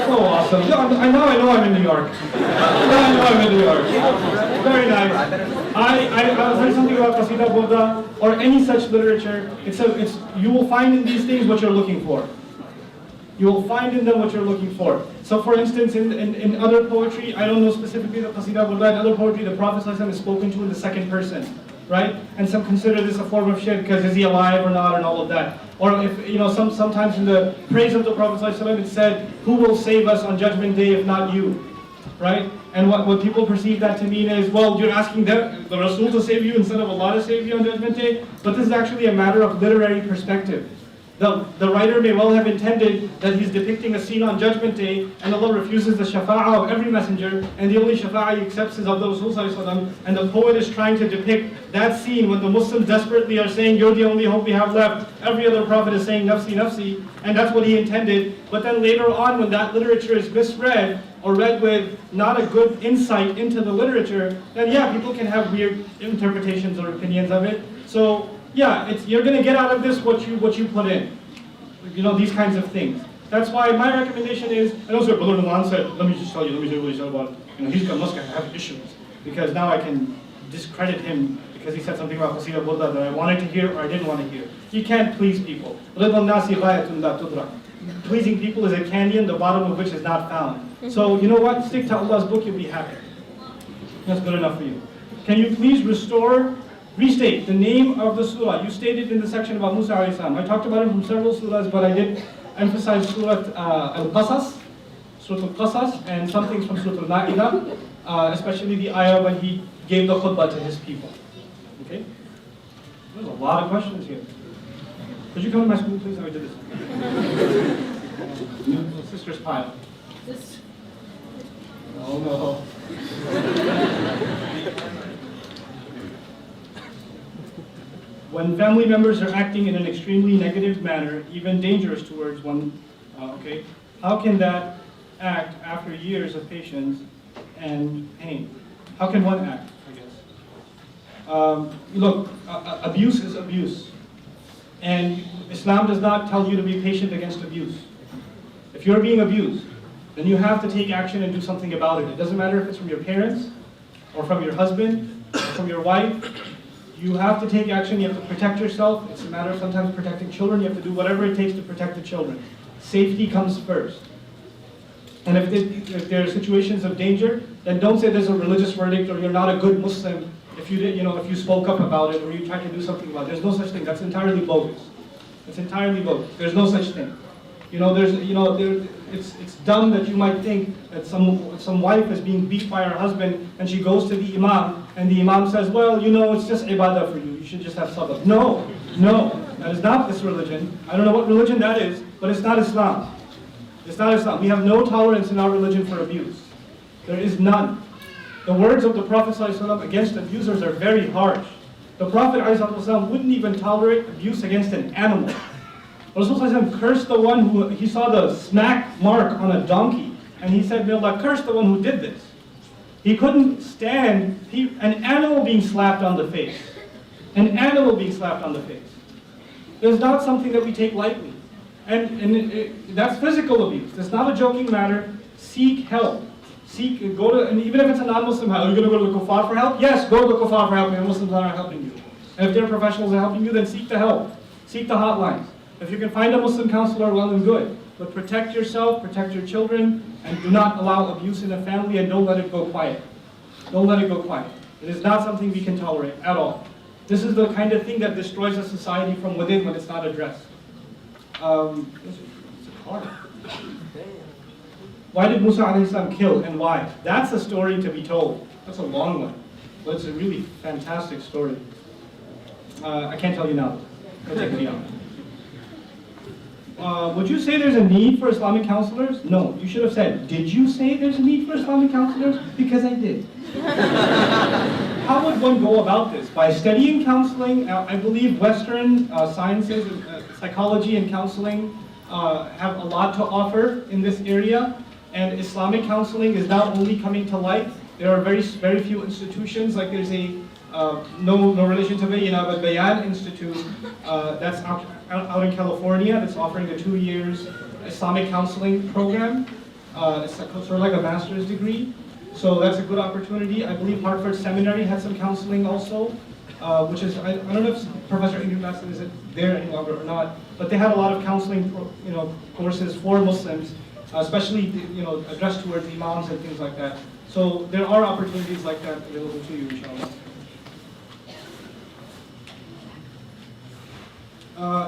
So awesome. I know I'm in New York. Now I know I'm in New York. Very nice. I'll say something about Qasida Burda or any such literature. You will find in these things what you're looking for. You will find in them what you're looking for. So for instance, in other poetry, I don't know specifically the Qasida Burda, in other poetry, the Prophet ﷺ is spoken to in the second person. Right? And some consider this a form of shirk because is he alive or not and all of that. Or if, sometimes in the praise of the Prophet ﷺ it said, who will save us on Judgment Day if not you? Right? And what people perceive that to mean is, well, you're asking the Rasul to save you instead of Allah to save you on Judgment Day. But this is actually a matter of literary perspective. The writer may well have intended that he's depicting a scene on Judgment Day, and Allah refuses the shafa'ah of every messenger, and the only shafa'ah he accepts is of the Rasul ﷺ, and the poet is trying to depict that scene when the Muslims desperately are saying, you're the only hope we have left, every other prophet is saying, nafsi, nafsi, and that's what he intended. But then later on, when that literature is misread, or read with not a good insight into the literature, then yeah, people can have weird interpretations or opinions of it. So yeah, you're going to get out of this what you put in. These kinds of things. That's why my recommendation is, and also Brother Nouman said, let me say what he said about, he must have issues. Because now I can discredit him because he said something about Qasida Burda that I wanted to hear or I didn't want to hear. You can't please people. Pleasing people is a canyon, the bottom of which is not found. So you know what? Stick to Allah's book, you'll be happy. That's good enough for you. Can you please restate the name of the surah? You stated in the section about Musa alayhi salam. I talked about it from several surahs, but I did emphasize Surah Al-Qasas, Surah Al-Qasas, and some things from Surah Al-Ma'idah, especially the ayah when he gave the khutbah to his people. Okay? There's a lot of questions here. Could you come to my school, please? How we did this? Sister's pile. Oh no. When family members are acting in an extremely negative manner, even dangerous towards one, how can that act after years of patience and pain? How can one act, I guess? Look, abuse is abuse. And Islam does not tell you to be patient against abuse. If you're being abused, then you have to take action and do something about it. It doesn't matter if it's from your parents, or from your husband, or from your wife. You have to take action, you have to protect yourself. It's a matter of sometimes protecting children. You have to do whatever it takes to protect the children. Safety comes first. And if there are situations of danger, then don't say there's a religious verdict or you're not a good Muslim if you spoke up about it or you tried to do something about it. There's no such thing. That's entirely bogus. It's entirely bogus. There's no such thing. It's dumb that you might think that some wife is being beat by her husband and she goes to the imam and the imam says, well, it's just ibadah for you. You should just have sabr. No, that is not this religion. I don't know what religion that is, but it's not Islam. It's not Islam. We have no tolerance in our religion for abuse. There is none. The words of the Prophet ﷺ against abusers are very harsh. The Prophet ﷺ wouldn't even tolerate abuse against an animal. Rasulullah cursed the one who, he saw the smack mark on a donkey, and he said, may Allah curse the one who did this. He couldn't stand an animal being slapped on the face. An animal being slapped on the face. It's not something that we take lightly. And that's physical abuse. It's not a joking matter. Seek help. And even if it's a non-Muslim, are you going to go to the kuffar for help? Yes, go to the kuffar for help, and Muslims are not helping you. And if they're professionals are helping you, then seek the help. Seek the hotlines. If you can find a Muslim counselor, well and good. But protect yourself, protect your children, and do not allow abuse in the family, and don't let it go quiet. Don't let it go quiet. It is not something we can tolerate at all. This is the kind of thing that destroys a society from within when it's not addressed. It's a car. Why did Musa alayhi salam kill and why? That's a story to be told. That's a long one, but it's a really fantastic story. I can't tell you now. It'll take me out. Would you say there's a need for Islamic counselors? No. You should have said, did you say there's a need for Islamic counselors? Because I did. How would one go about this? By studying counseling. I believe Western sciences, psychology and counseling have a lot to offer in this area. And Islamic counseling is now only coming to light. There are very few institutions, like there's a no relation to Bayyina, but Bayan Institute that's out in California that's offering a 2 years Islamic counseling program. It's sort of like a master's degree. So that's a good opportunity. I believe Hartford Seminary had some counseling also, which is, I don't know if Professor Ingrid is there any longer or not, but they had a lot of counseling courses for Muslims, especially addressed towards imams and things like that. So there are opportunities like that available to you, inshallah.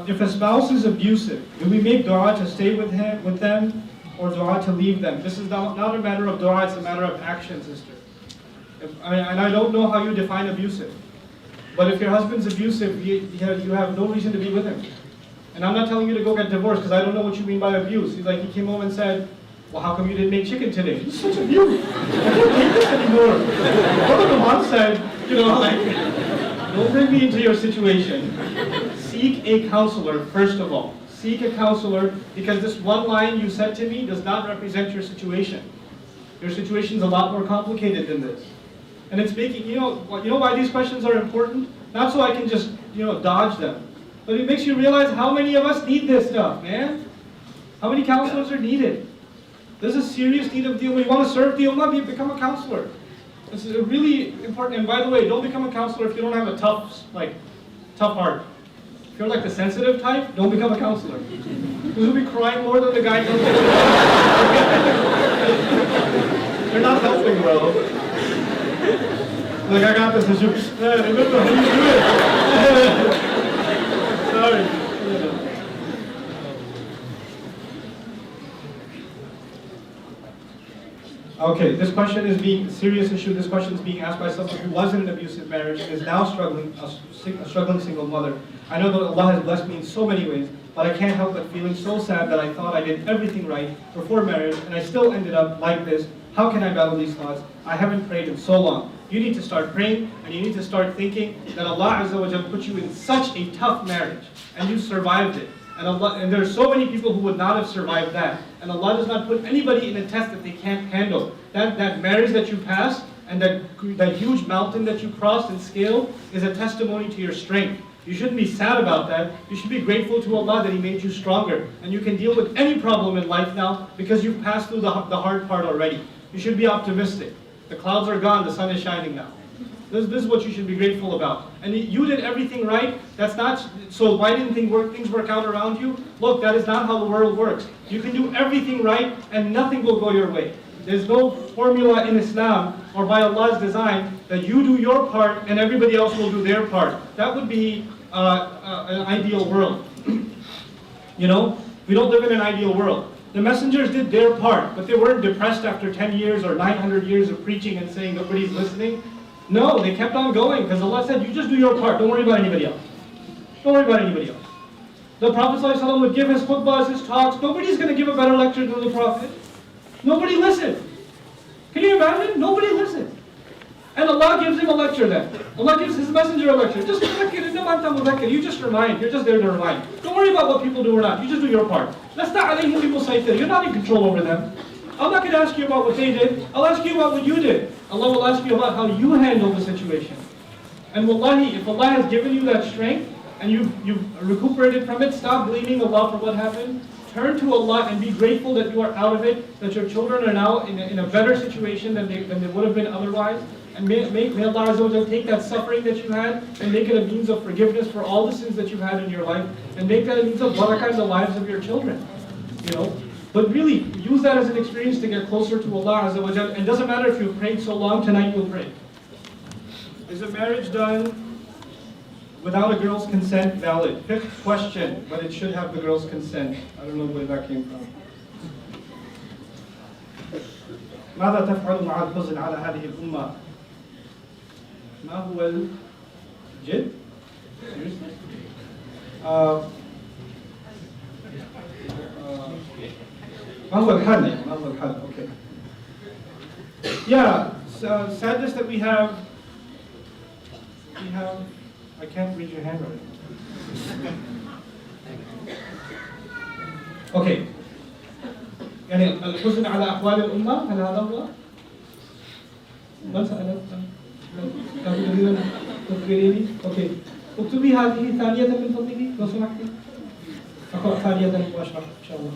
If a spouse is abusive, do we make dua to stay with them, or dua to leave them? This is not a matter of dua, it's a matter of action, sister. And I don't know how you define abusive, but if your husband's abusive, you have no reason to be with him. And I'm not telling you to go get divorced, because I don't know what you mean by abuse. He's like, he came home and said, well, how come you didn't make chicken today? It's such abuse. I can't take this anymore. Brother Nouman said, don't bring me into your situation. Seek a counselor, first of all. Seek a counselor, because this one line you said to me does not represent your situation. Your situation's a lot more complicated than this. And it's making, you know why these questions are important? Not so I can just, dodge them. But it makes you realize how many of us need this stuff, man. How many counselors are needed? There's a serious need of the ummah. You want to serve the ummah, become a counselor. This is really important. And by the way, don't become a counselor if you don't have a tough heart. If you're like the sensitive type, don't become a counselor. Because you'll be crying more than the guy does. You're not helping, bro. Like, I got this. And remember how you do it. Sorry. Okay, this question is being a serious issue. This question is being asked by someone who was in an abusive marriage and is now a struggling single mother. I know that Allah has blessed me in so many ways, but I can't help but feeling so sad that I thought I did everything right before marriage and I still ended up like this. How can I battle these thoughts? I haven't prayed in so long. You need to start praying and you need to start thinking that Allah Azza wa Jalla put you in such a tough marriage and you survived it. And there are so many people who would not have survived that. And Allah does not put anybody in a test that they can't handle. That marriage that you passed and that huge mountain that you crossed and scaled is a testimony to your strength. You shouldn't be sad about that. You should be grateful to Allah that He made you stronger. And you can deal with any problem in life now because you've passed through the hard part already. You should be optimistic. The clouds are gone, the sun is shining now. This is what you should be grateful about. And you did everything right. That's not, so why didn't things work out around you? Look, that is not how the world works. You can do everything right and nothing will go your way. There's no formula in Islam or by Allah's design that you do your part and everybody else will do their part. That would be an ideal world. We don't live in an ideal world. The messengers did their part, but they weren't depressed after 10 years or 900 years of preaching and saying nobody's listening. No, they kept on going because Allah said, you just do your part. Don't worry about anybody else. Don't worry about anybody else. The Prophet ﷺ would give his khutbahs, his talks. Nobody's going to give a better lecture than the Prophet. Nobody listened. Can you imagine? Nobody listened. And Allah gives him a lecture then. Allah gives his messenger a lecture. Just you just remind. You're just there to remind. Don't worry about what people do or not. You just do your part. You're not in control over them. I'm not going to ask you about what they did. I'll ask you about what you did. Allah will ask you about how you handle the situation. And wallahi, if Allah has given you that strength and you've recuperated from it, stop blaming Allah for what happened. Turn to Allah and be grateful that you are out of it, that your children are now in a better situation than they would have been otherwise. And may Allah Azza wa Jalla take that suffering that you had and make it a means of forgiveness for all the sins that you've had in your life and make that a means of barakah in the lives of your children. But really, use that as an experience to get closer to Allah Azza wa Jalla. And it doesn't matter if you've prayed so long, tonight you'll pray. Is a marriage done without a girl's consent valid? Fifth question, but it should have the girl's consent. I don't know where that came from. ماذا تفعل مع الحزن على هذه الأمة؟ ما هو الجد؟ Seriously? ما هو الحل؟ ما هو الحل؟ Okay. Yeah, so sadness that we have, I can't read your handwriting. Okay. يعني الحزن على أحوال الأمة هل هذا هو؟ من سألت؟ تخبريني؟ أوكي. اكتبي هذه ثانية من فضلك لو سمحتي. أقرأ ثانية وأشرح إن شاء الله.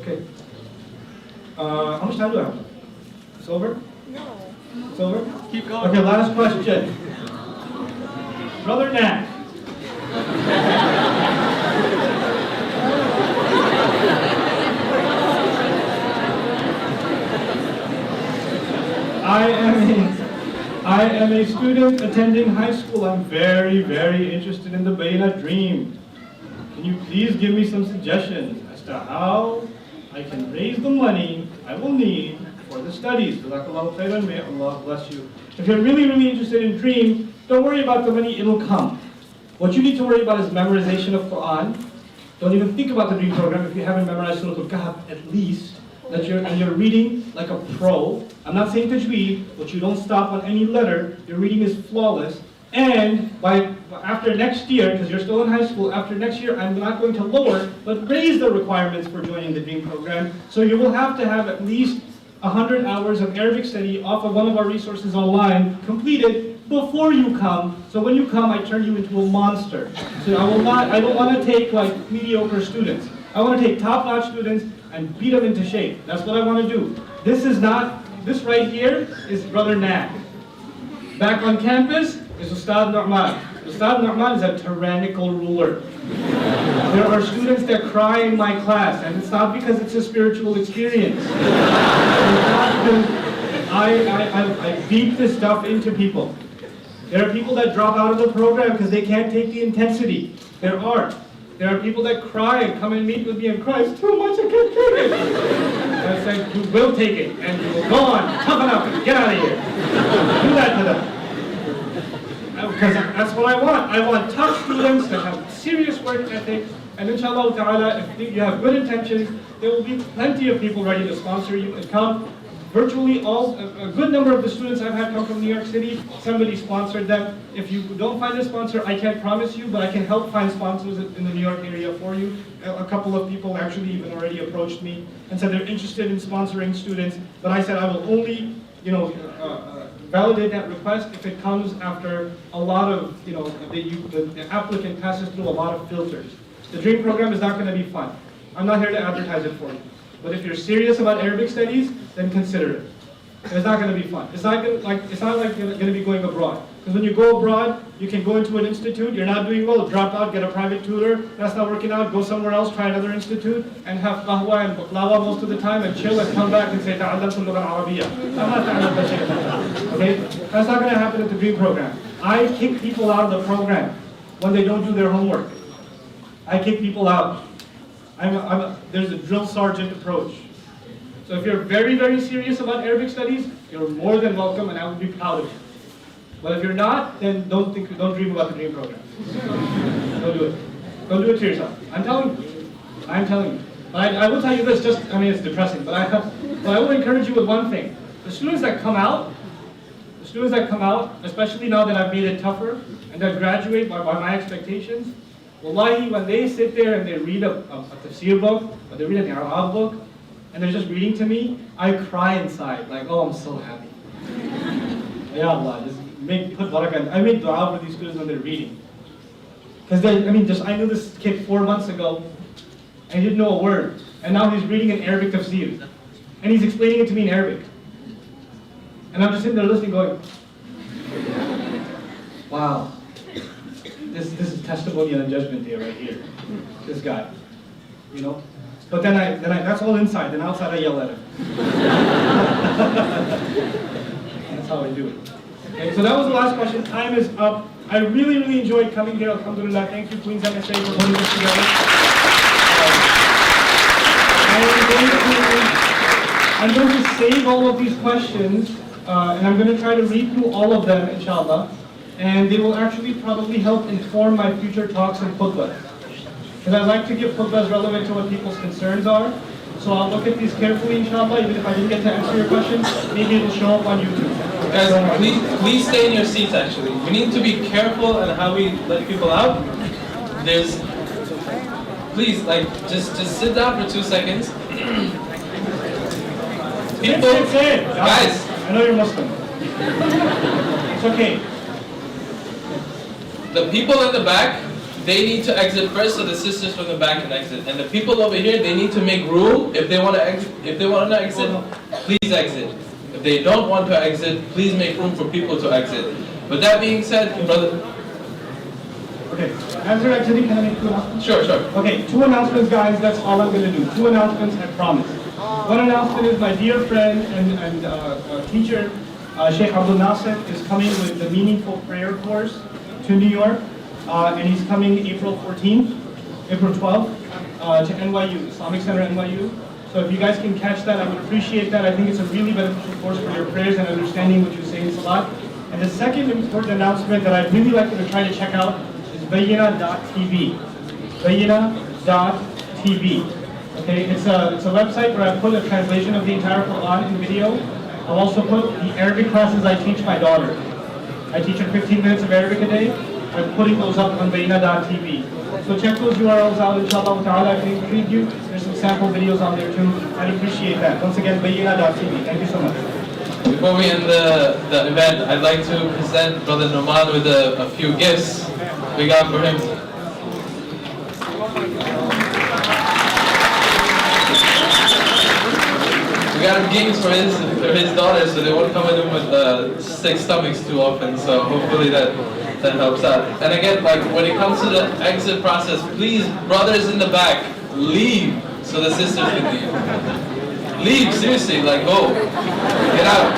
Okay. How much time do I have? It's over? No. It's over? Keep going. Okay, last question. Brother Nat. I am a student attending high school. I'm very, very interested in the Bayna dream. Can you please give me some suggestions as to how I can raise the money I will need for the studies? Jazakallahu khairan, may Allah bless you. If you're really, really interested in dream, don't worry about the money, it'll come. What you need to worry about is memorization of Quran. Don't even think about the dream program if you haven't memorized Surah Al-Kahf at least. That you're reading like a pro. I'm not saying tajweed, but you don't stop on any letter. Your reading is flawless. And after next year, because you're still in high school, after next year, I'm not going to lower, but raise the requirements for joining the dream program. So you will have to have at least 100 hours of Arabic study off of one of our resources online completed before you come. So when you come, I turn you into a monster. So I don't want to take like mediocre students. I want to take top-notch students and beat them into shape. That's what I want to do. This right here is Brother Nat. Back on campus is Ustad Nouman. Ustad Nouman is a tyrannical ruler. There are students that cry in my class, and it's not because it's a spiritual experience. It's not because I beat this stuff into people. There are people that drop out of the program because they can't take the intensity. There are people that cry and come and meet with me and cry, it's too much, I can't take it. And I said, you will take it, and you will go on, toughen up, and get out of here. Do that to them. Because that's what I want. I want tough students that have serious work ethic, and inshallah ta'ala, if you have good intentions, there will be plenty of people ready to sponsor you and come. Virtually a good number of the students I've had come from New York City, somebody sponsored them. If you don't find a sponsor, I can't promise you, but I can help find sponsors in the New York area for you. A couple of people actually even already approached me and said they're interested in sponsoring students, but I said I will only, validate that request if it comes after a lot of, the applicant passes through a lot of filters. The DREAM program is not going to be fun. I'm not here to advertise it for you. But if you're serious about Arabic studies, then consider it. It's not going to be fun. It's not like you're going to be going abroad. Because when you go abroad, you can go into an institute, you're not doing well, drop out, get a private tutor, that's not working out, go somewhere else, try another institute, and have qahwa and baklava most of the time, and chill and come back and say, ta'allamtu al-lugha al-arabiyya. Okay? That's not going to happen at the DREAM program. I kick people out of the program when they don't do their homework. I kick people out. There's a drill sergeant approach. So if you're very, very serious about Arabic studies, you're more than welcome, and I would be proud of you. But if you're not, then don't dream about the DREAM program. Don't do it. Don't do it to yourself. I'm telling you. But I will tell you this. It's depressing, but I will encourage you with one thing. The students that come out, especially now that I've made it tougher and that graduate by my expectations, wallahi, when they sit there and they read a tafsir book, or they read an Arab book, and they're just reading to me, I cry inside, like, oh, I'm so happy. Ya Allah, just put barakah. I make dua for these students when they're reading. Because I knew this kid 4 months ago, and he didn't know a word, and now he's reading an Arabic tafsir, and he's explaining it to me in Arabic. And I'm just sitting there listening, going, wow. This is testimony on Judgment Day right here. This guy, But then that's all inside. Then outside I yell at him. That's how I do it. Okay, so that was the last question. Time is up. I really, really enjoyed coming here, alhamdulillah. Thank you, Queens MSA, for putting this together. I'm going to save all of these questions, and I'm going to try to read through all of them, inshallah. And they will actually probably help inform my future talks and khutbahs. Because I like to give khutbahs relevant to what people's concerns are. So I'll look at these carefully, inshallah. Even if I didn't get to answer your question, maybe it'll show up on YouTube. Guys, please stay in your seats actually. We need to be careful in how we let people out. Please, just sit down for 2 seconds. People, Sit. guys. I know you're Muslim. It's okay. The people in the back, they need to exit first, so the sisters from the back can exit. And the people over here, they need to make room. If they want to exit, please exit. If they don't want to exit, please make room for people to exit. With that being said, brother. Okay. As you're exiting, can I make 2 announcements? Sure. Okay, 2 announcements, guys. That's all I'm going to do. 2 announcements, I promise. One announcement is my dear friend and teacher, Sheikh Abdul Nasser, is coming with the Meaningful Prayer course to New York. And he's coming April 14th, April 12th, to NYU, Islamic Center NYU. So if you guys can catch that, I would appreciate that. I think it's a really beneficial course for your prayers and understanding what you say in Salat. And the second important announcement that I'd really like you to try to check out is Bayyina.tv. Bayyina.tv. Okay, it's a website where I put a translation of the entire Quran in video. I'll also put the Arabic classes I teach my daughter. I teach her 15 minutes of Arabic a day. I'm putting those up on Bayyina.tv. So check those URLs out, inshallah ta'ala, if they intrigue you. There's some sample videos on there too. I'd appreciate that. Once again, Bayyina.tv. Thank you so much. Before we end the event, I'd like to present Brother Nouman with a few gifts we got for him. We got him games for his daughter, so they won't come at him with 6 stomachs too often. So hopefully that helps out. And again, when it comes to the exit process, please, brothers in the back, leave so the sisters can leave. Leave, seriously, go. Get out.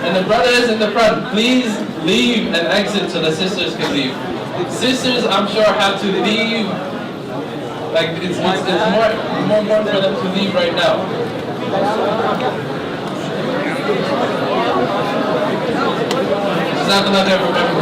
And the brothers in the front, please leave and exit so the sisters can leave. Sisters, I'm sure, have to leave. It's more important for them to leave right now. Jazakallah khair for coming.